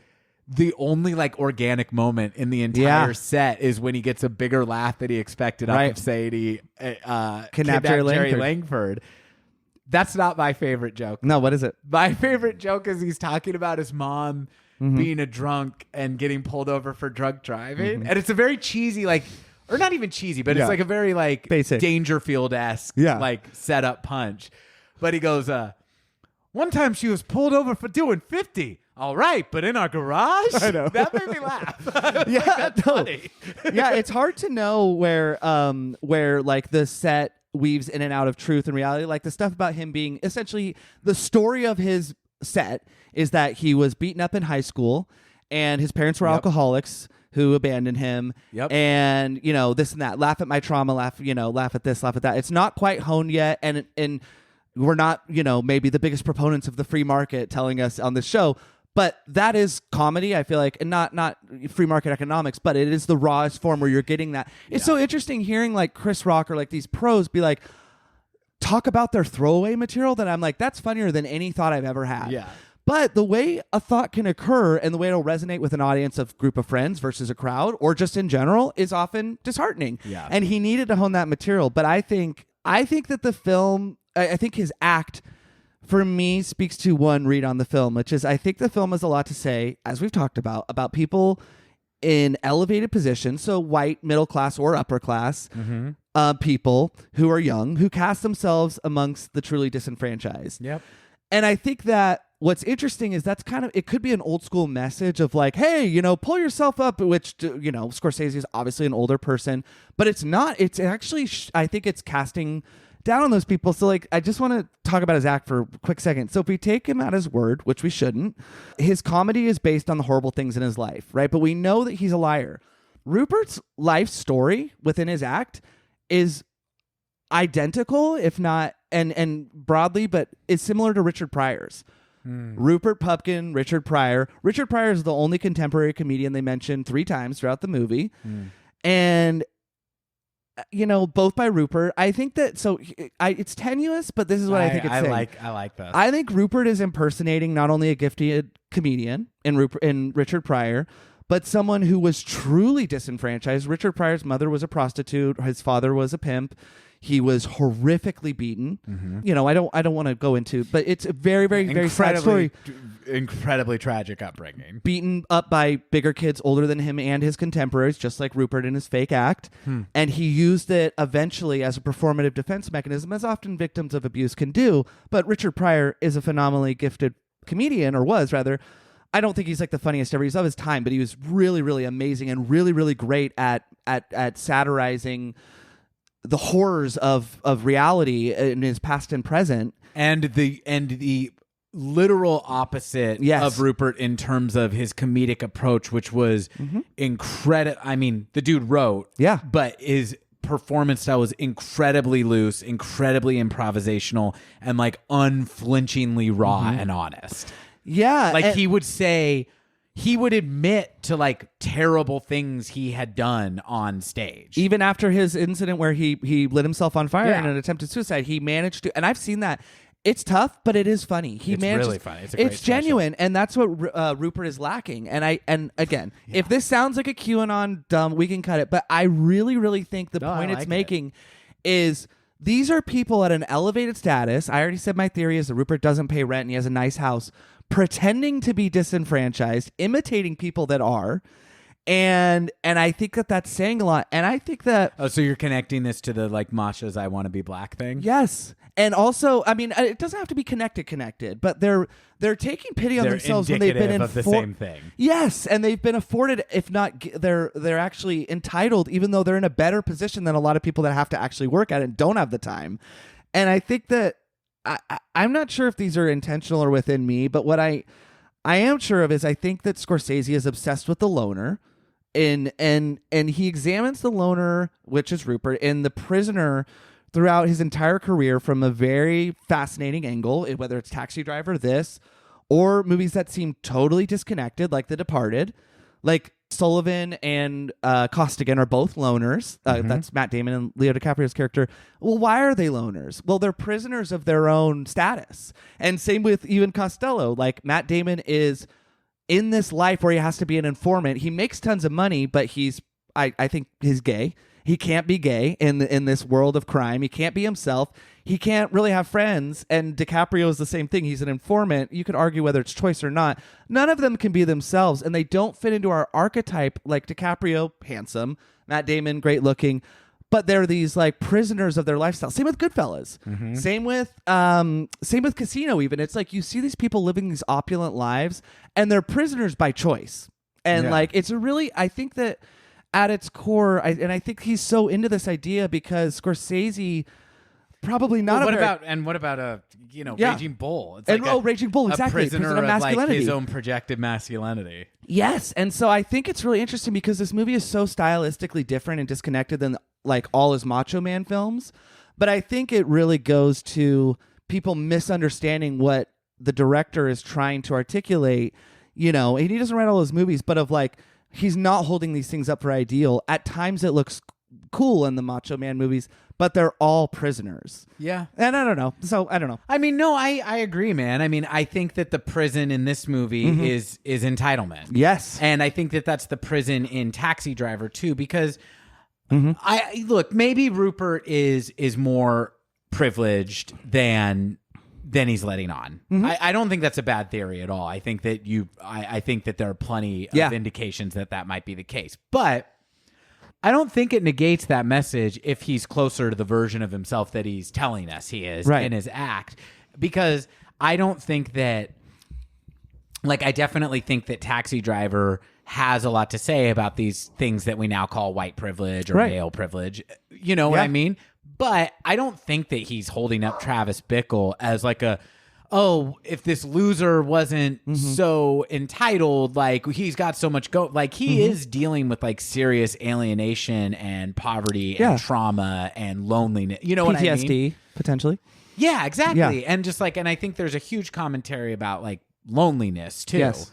the only like organic moment in the entire set is when he gets a bigger laugh than he expected off of Sadie kidnapped Jerry Langford. That's not my favorite joke. No, what is it? My favorite joke is he's talking about his mom being a drunk and getting pulled over for drunk driving. And it's a very cheesy, like, or not even cheesy, but it's like a very like basic Dangerfield-esque like setup punch. But he goes, one time she was pulled over for doing 50. All right, but in our garage? I know. That made me laugh. That's funny. Yeah, it's hard to know where like the set weaves in and out of truth and reality. Like the stuff about him being essentially the story of his set is that he was beaten up in high school and his parents were alcoholics who abandoned him. And, you know, this and that. Laugh at my trauma, laugh at this, laugh at that. It's not quite honed yet. And we're not, you know, maybe the biggest proponents of the free market telling us on this show. But that is comedy, I feel like, and not free market economics, but it is the rawest form where you're getting that. It's so interesting hearing like Chris Rock or like these pros be like, talk about their throwaway material that I'm like, that's funnier than any thought I've ever had. Yeah. But the way a thought can occur and the way it'll resonate with an audience of group of friends versus a crowd or just in general is often disheartening. Yeah. And he needed to hone that material. But I think that the film, I think his act for me speaks to one read on the film, which is I think the film has a lot to say, as we've talked about people in elevated positions, so white, middle class, or upper class people who are young, who cast themselves amongst the truly disenfranchised. Yep. And I think that what's interesting is that's kind of, it could be an old school message of like, hey, you know, pull yourself up, which, you know, Scorsese is obviously an older person, but it's not, it's actually, I think it's casting down on those people. So like, I just want to talk about his act for a quick second. So if we take him at his word, which we shouldn't, his comedy is based on the horrible things in his life, right? But we know that he's a liar. Rupert's life story within his act is identical, if not, and broadly, but is similar to Richard Pryor's. Rupert Pupkin, Richard Pryor. Richard Pryor is the only contemporary comedian they mention 3 times throughout the movie. And you know, both by Rupert. I think that it's tenuous, but this is what I think it's saying. I like this. I think Rupert is impersonating not only a gifted comedian in Richard Pryor, but someone who was truly disenfranchised. Richard Pryor's mother was a prostitute. His father was a pimp. He was horrifically beaten. You know, I don't want to go into, but it's a very, very, very sad story. Incredibly tragic upbringing. Beaten up by bigger kids older than him and his contemporaries, just like Rupert in his fake act. And he used it eventually as a performative defense mechanism, as often victims of abuse can do. But Richard Pryor is a phenomenally gifted comedian, or was rather. I don't think he's like the funniest ever. He's of his time, but he was really, really amazing and really, really great at satirizing the horrors of reality in his past and present, and the literal opposite of Rupert in terms of his comedic approach, which was incredible. I mean, the dude wrote, but his performance style was incredibly loose, incredibly improvisational, and like unflinchingly raw and honest. Yeah, like he would admit to like terrible things he had done on stage. Even after his incident where he lit himself on fire in an attempted suicide, he managed to, and I've seen that. It's tough, but it is funny. It's really funny. It's genuine, and that's what Rupert is lacking. And again, if this sounds like a QAnon dumb, we can cut it. But I really, really think the point it's making is these are people at an elevated status. I already said my theory is that Rupert doesn't pay rent and he has a nice house, pretending to be disenfranchised, imitating people that are. And I think that that's saying a lot. And I think that... Oh, so you're connecting this to the like Masha's I Want to Be Black thing? Yes. And also, I mean, it doesn't have to be connected, but they're taking pity on themselves when they've been of the same thing. Yes, and they've been afforded, if not, they're actually entitled, even though they're in a better position than a lot of people that have to actually work at it and don't have the time. And I think that I'm not sure if these are intentional or within me, but what I am sure of is I think that Scorsese is obsessed with the loner. And he examines the loner, which is Rupert, and the prisoner throughout his entire career from a very fascinating angle, whether it's Taxi Driver, this, or movies that seem totally disconnected, like The Departed. Like Sullivan and Costigan are both loners. That's Matt Damon and Leo DiCaprio's character. Well, why are they loners? Well, they're prisoners of their own status. And same with even Costello. Like Matt Damon is in this life where he has to be an informant. He makes tons of money, but I think he's gay. He can't be gay in this world of crime. He can't be himself. He can't really have friends. And DiCaprio is the same thing. He's an informant. You could argue whether it's choice or not. None of them can be themselves, and they don't fit into our archetype. Like DiCaprio, handsome. Matt Damon, great looking. But they're these like prisoners of their lifestyle. Same with Goodfellas. Mm-hmm. Same with Casino. Even it's like you see these people living these opulent lives, and they're prisoners by choice. And like it's a really, I think that at its core, I think he's so into this idea because Scorsese probably not. Well, what about a Raging Bull? It's like Raging Bull, exactly. A prisoner of like his own projected masculinity. Yes, and so I think it's really interesting because this movie is so stylistically different and disconnected than like all his Macho Man films, but I think it really goes to people misunderstanding what the director is trying to articulate. And he doesn't write all his movies, but of like he's not holding these things up for ideal. At times it looks cool in the Macho Man movies, but they're all prisoners. Yeah. And I don't know. So I don't know. I mean, no, I agree, man. I mean, I think that the prison in this movie is entitlement. Yes. And I think that that's the prison in Taxi Driver too, because I look, maybe Rupert is more privileged than he's letting on. I don't think that's a bad theory at all. I think that I think that there are plenty of indications that might be the case. But I don't think it negates that message if he's closer to the version of himself that he's telling us he is in his act. Because I don't think that, like, I definitely think that Taxi Driver has a lot to say about these things that we now call white privilege or male privilege. You know what I mean? But I don't think that he's holding up Travis Bickle as like if this loser wasn't so entitled, like he's got so much like he is dealing with like serious alienation and poverty and trauma and loneliness. You know what I mean? PTSD, potentially. Yeah, exactly. Yeah. And just like, and I think there's a huge commentary about like loneliness too. Yes.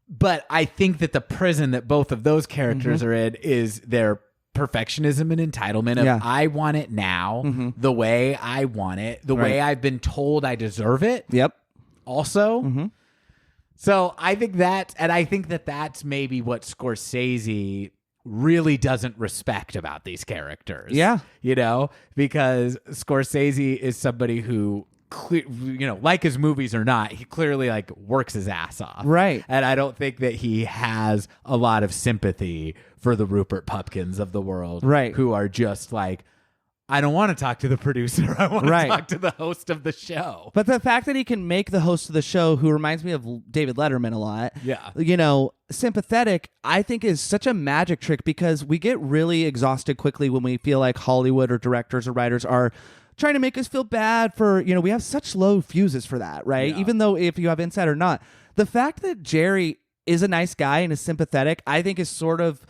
But I think that the prison that both of those characters are in is their perfectionism and entitlement of I want it now, the way I want it, the way I've been told I deserve it. Yep. Also. So I think that's maybe what Scorsese really doesn't respect about these characters. Yeah. Because Scorsese is somebody who like his movies or not, he clearly like works his ass off. Right. And I don't think that he has a lot of sympathy for the Rupert Pupkins of the world. Right. Who are just like, I don't want to talk to the producer. I want to talk to the host of the show. But the fact that he can make the host of the show, who reminds me of David Letterman a lot, sympathetic, I think is such a magic trick because we get really exhausted quickly when we feel like Hollywood or directors or writers are trying to make us feel bad for, we have such low fuses for that, right? Yeah. Even though if you have insight or not. The fact that Jerry is a nice guy and is sympathetic, I think is sort of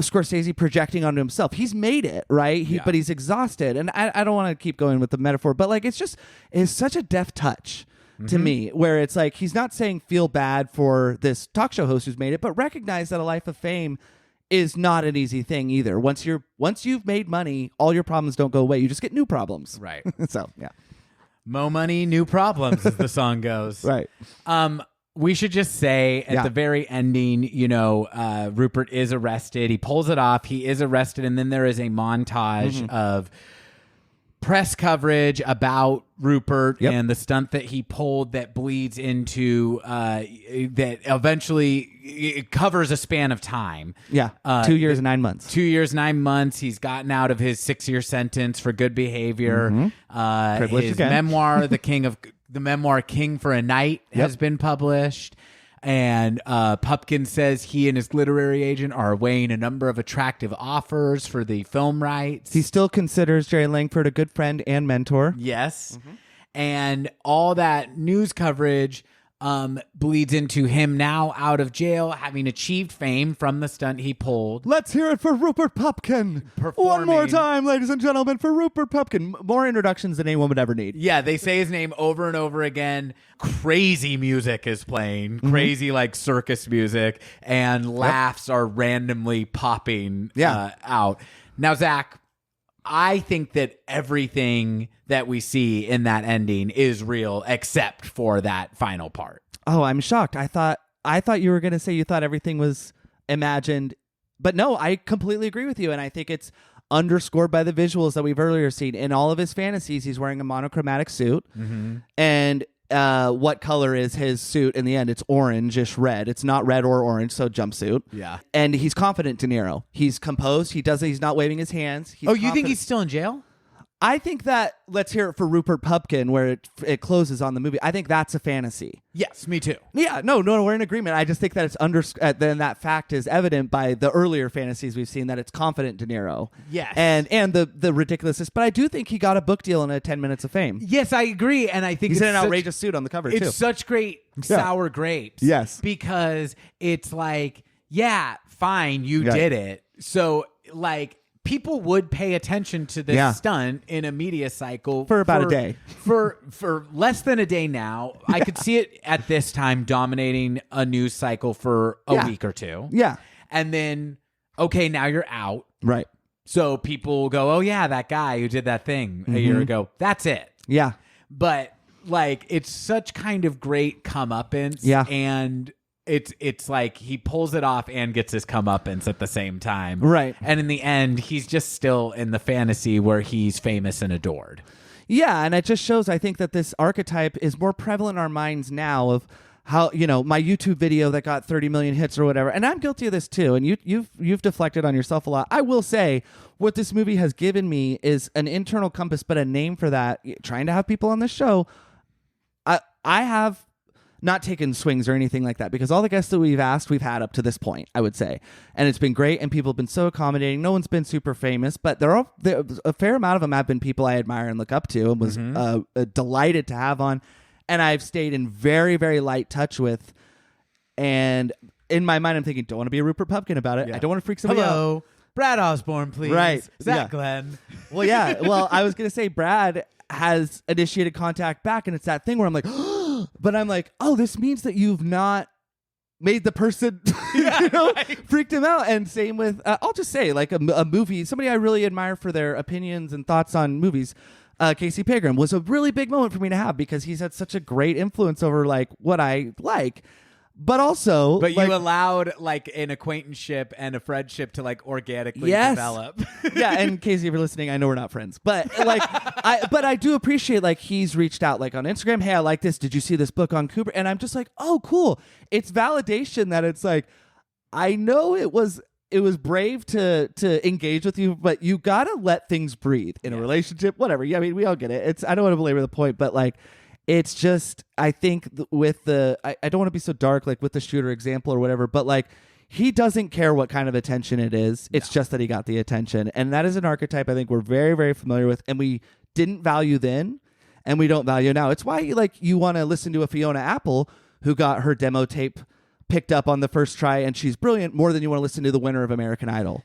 Scorsese projecting onto himself. He's made it, right? But he's exhausted. And I don't want to keep going with the metaphor, but like it's such a deft touch to me, where it's like he's not saying feel bad for this talk show host who's made it, but recognize that a life of fame is not an easy thing either. Once you've made money, all your problems don't go away. You just get new problems. Right. So, yeah. Mo money, new problems, as the song goes. Right. We should just say at the very ending, Rupert is arrested. He pulls it off. He is arrested. And then there is a montage of press coverage about Rupert and the stunt that he pulled that bleeds into that eventually it covers a span of time. Yeah. 2 years and 9 months. 2 years, 9 months. He's gotten out of his 6-year sentence for good behavior. His memoir, The memoir King for a Night has been published. And Pupkin says he and his literary agent are weighing a number of attractive offers for the film rights. He still considers Jerry Langford a good friend and mentor. Yes. And all that news coverage bleeds into him now out of jail, having achieved fame from the stunt he pulled. Let's hear it for Rupert Pupkin. One more time, ladies and gentlemen, for Rupert Pupkin. More introductions than anyone would ever need. Yeah, they say his name over and over again. Crazy music is playing. Crazy, like, circus music. And laughs are randomly popping out. Now, Zach, I think that everything that we see in that ending is real except for that final part. Oh, I'm shocked. I thought you were going to say you thought everything was imagined. But no, I completely agree with you. And I think it's underscored by the visuals that we've earlier seen. In all of his fantasies, he's wearing a monochromatic suit. And what color is his suit in the end? It's orange-ish red. It's not red or orange, so jumpsuit. Yeah. And he's confident, De Niro. He's composed. He's not waving his hands. He's you think confident. he's still in jail? I think that, let's hear it for Rupert Pupkin, where it closes on the movie. I think that's a fantasy. Yes, me too. Yeah, no, we're in agreement. I just think that it's then that fact is evident by the earlier fantasies we've seen that it's confident De Niro. Yes. And the ridiculousness. But I do think he got a book deal in a 10 Minutes of Fame. Yes, I agree. And I think he's in an outrageous suit on the cover, too. It's such great sour grapes. Yes. Because it's like, yeah, fine, you did it. So, like, people would pay attention to this stunt in a media cycle for about a day. For less than a day now. I could see it at this time dominating a news cycle for a week or two. Yeah. And then, okay, now you're out. Right. So people go, oh, yeah, that guy who did that thing a year ago. That's it. Yeah. But, like, it's such kind of great comeuppance. Yeah. And it's like he pulls it off and gets his comeuppance at the same time. Right. And in the end, he's just still in the fantasy where he's famous and adored. Yeah, and it just shows, I think, that this archetype is more prevalent in our minds now of how, my YouTube video that got 30 million hits or whatever, and I'm guilty of this too, and you've deflected on yourself a lot. I will say, what this movie has given me is an internal compass, but a name for that. Trying to have people on this show, I have not taken swings or anything like that, because all the guests that we've had up to this point, I would say. And it's been great, and people have been so accommodating. No one's been super famous, but a fair amount of them have been people I admire and look up to and was delighted to have on. And I've stayed in very, very light touch with. And in my mind, I'm thinking, don't want to be a Rupert Pupkin about it. Yeah. I don't want to freak somebody out. Hello, Brad Osborne, please. Right. Is that Yeah. Glenn? Well, yeah. Well, I was going to say Brad has initiated contact back, and it's that thing where I'm like, but I'm like, oh, this means that you've not made the person, freaked him out. And same with, I'll just say, like a movie, somebody I really admire for their opinions and thoughts on movies, Casey Pegram, was a really big moment for me to have, because he's had such a great influence over like what I like. But also, But you allowed like an acquaintanceship and a friendship to like organically develop. Yeah, and Casey, if you're listening, I know we're not friends, but like, I do appreciate like he's reached out like on Instagram. Hey, I like this. Did you see this book on Kubrick? And I'm just like, oh, cool. It's validation that it's like, I know it was brave to engage with you, but you gotta let things breathe in a relationship. Whatever. Yeah, I mean, we all get it. I don't want to belabor the point, but like, it's just, I think with I don't want to be so dark, like with the shooter example or whatever, but like, he doesn't care what kind of attention it is. It's just that he got the attention. And that is an archetype I think we're very, very familiar with, and we didn't value then, and we don't value now. It's why like you want to listen to a Fiona Apple who got her demo tape picked up on the first try, and she's brilliant, more than you want to listen to the winner of American Idol.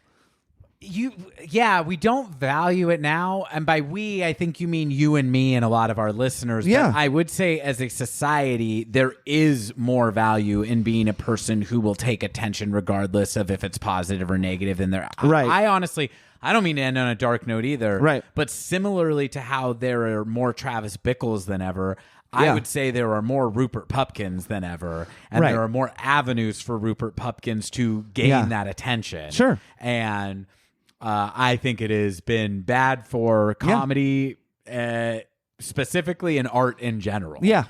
We don't value it now. And by we, I think you mean you and me and a lot of our listeners. Yeah. But I would say as a society, there is more value in being a person who will take attention regardless of if it's positive or negative. And Right. I honestly, I don't mean to end on a dark note either. Right. But similarly to how there are more Travis Bickles than ever, I would say there are more Rupert Pupkins than ever, and there are more avenues for Rupert Pupkins to gain that attention. Sure. And I think it has been bad for comedy, specifically, and art in general. Yeah.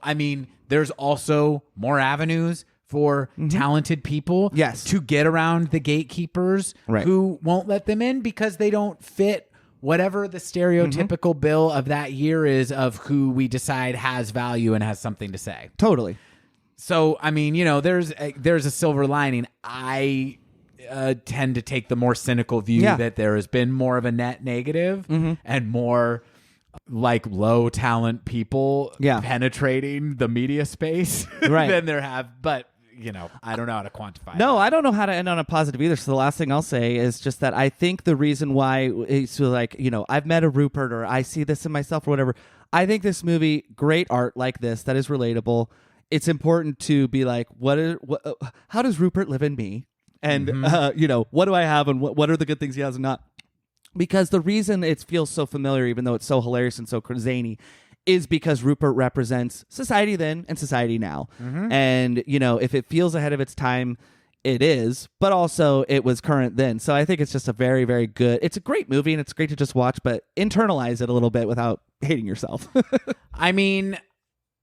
I mean, there's also more avenues for talented people to get around the gatekeepers who won't let them in because they don't fit whatever the stereotypical bill of that year is of who we decide has value and has something to say. Totally. So, I mean, there's a silver lining. I tend to take the more cynical view that there has been more of a net negative and more like low talent people penetrating the media space than there have. But, I don't know how to quantify No, that. I don't know how to end on a positive either. So the last thing I'll say is just that I think the reason why it's like, I've met a Rupert or I see this in myself or whatever. I think this movie, great art like this that is relatable. It's important to be like, how does Rupert live in me? And, what do I have and what are the good things he has and not? Because the reason it feels so familiar, even though it's so hilarious and so zany, is because Rupert represents society then and society now. And, you know, if it feels ahead of its time, it is, but also it was current then. So I think it's just a very, very good, it's a great movie and it's great to just watch, but internalize it a little bit without hating yourself. I mean,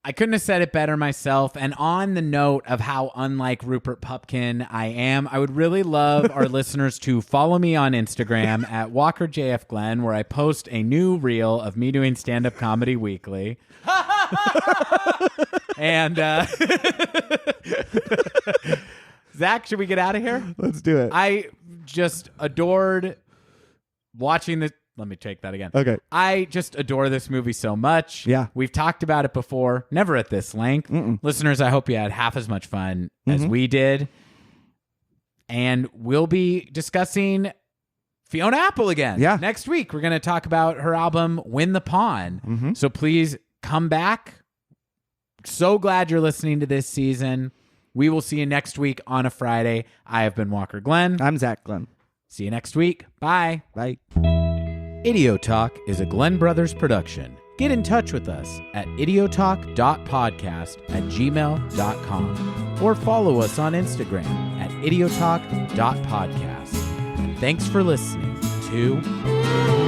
I couldn't have said it better myself. And on the note of how unlike Rupert Pupkin I am, I would really love our listeners to follow me on Instagram at WalkerJFGlenn, where I post a new reel of me doing stand-up comedy weekly. And Zach, should we get out of here? Let's do it. I just adored watching this. Let me take that again. Okay. I just adore this movie so much. Yeah. We've talked about it before, never at this length. Listeners, I hope you had half as much fun as we did. And we'll be discussing Fiona Apple again. Yeah. Next week, we're going to talk about her album, Win the Pawn. So please come back. So glad you're listening to this season. We will see you next week on a Friday. I have been Walker Glenn. I'm Zach Glenn. See you next week. Bye. Bye. Idiotalk is a Glenn Brothers production. Get in touch with us at idiotalk.podcast@gmail.com or follow us on Instagram at idiotalk.podcast. Thanks for listening to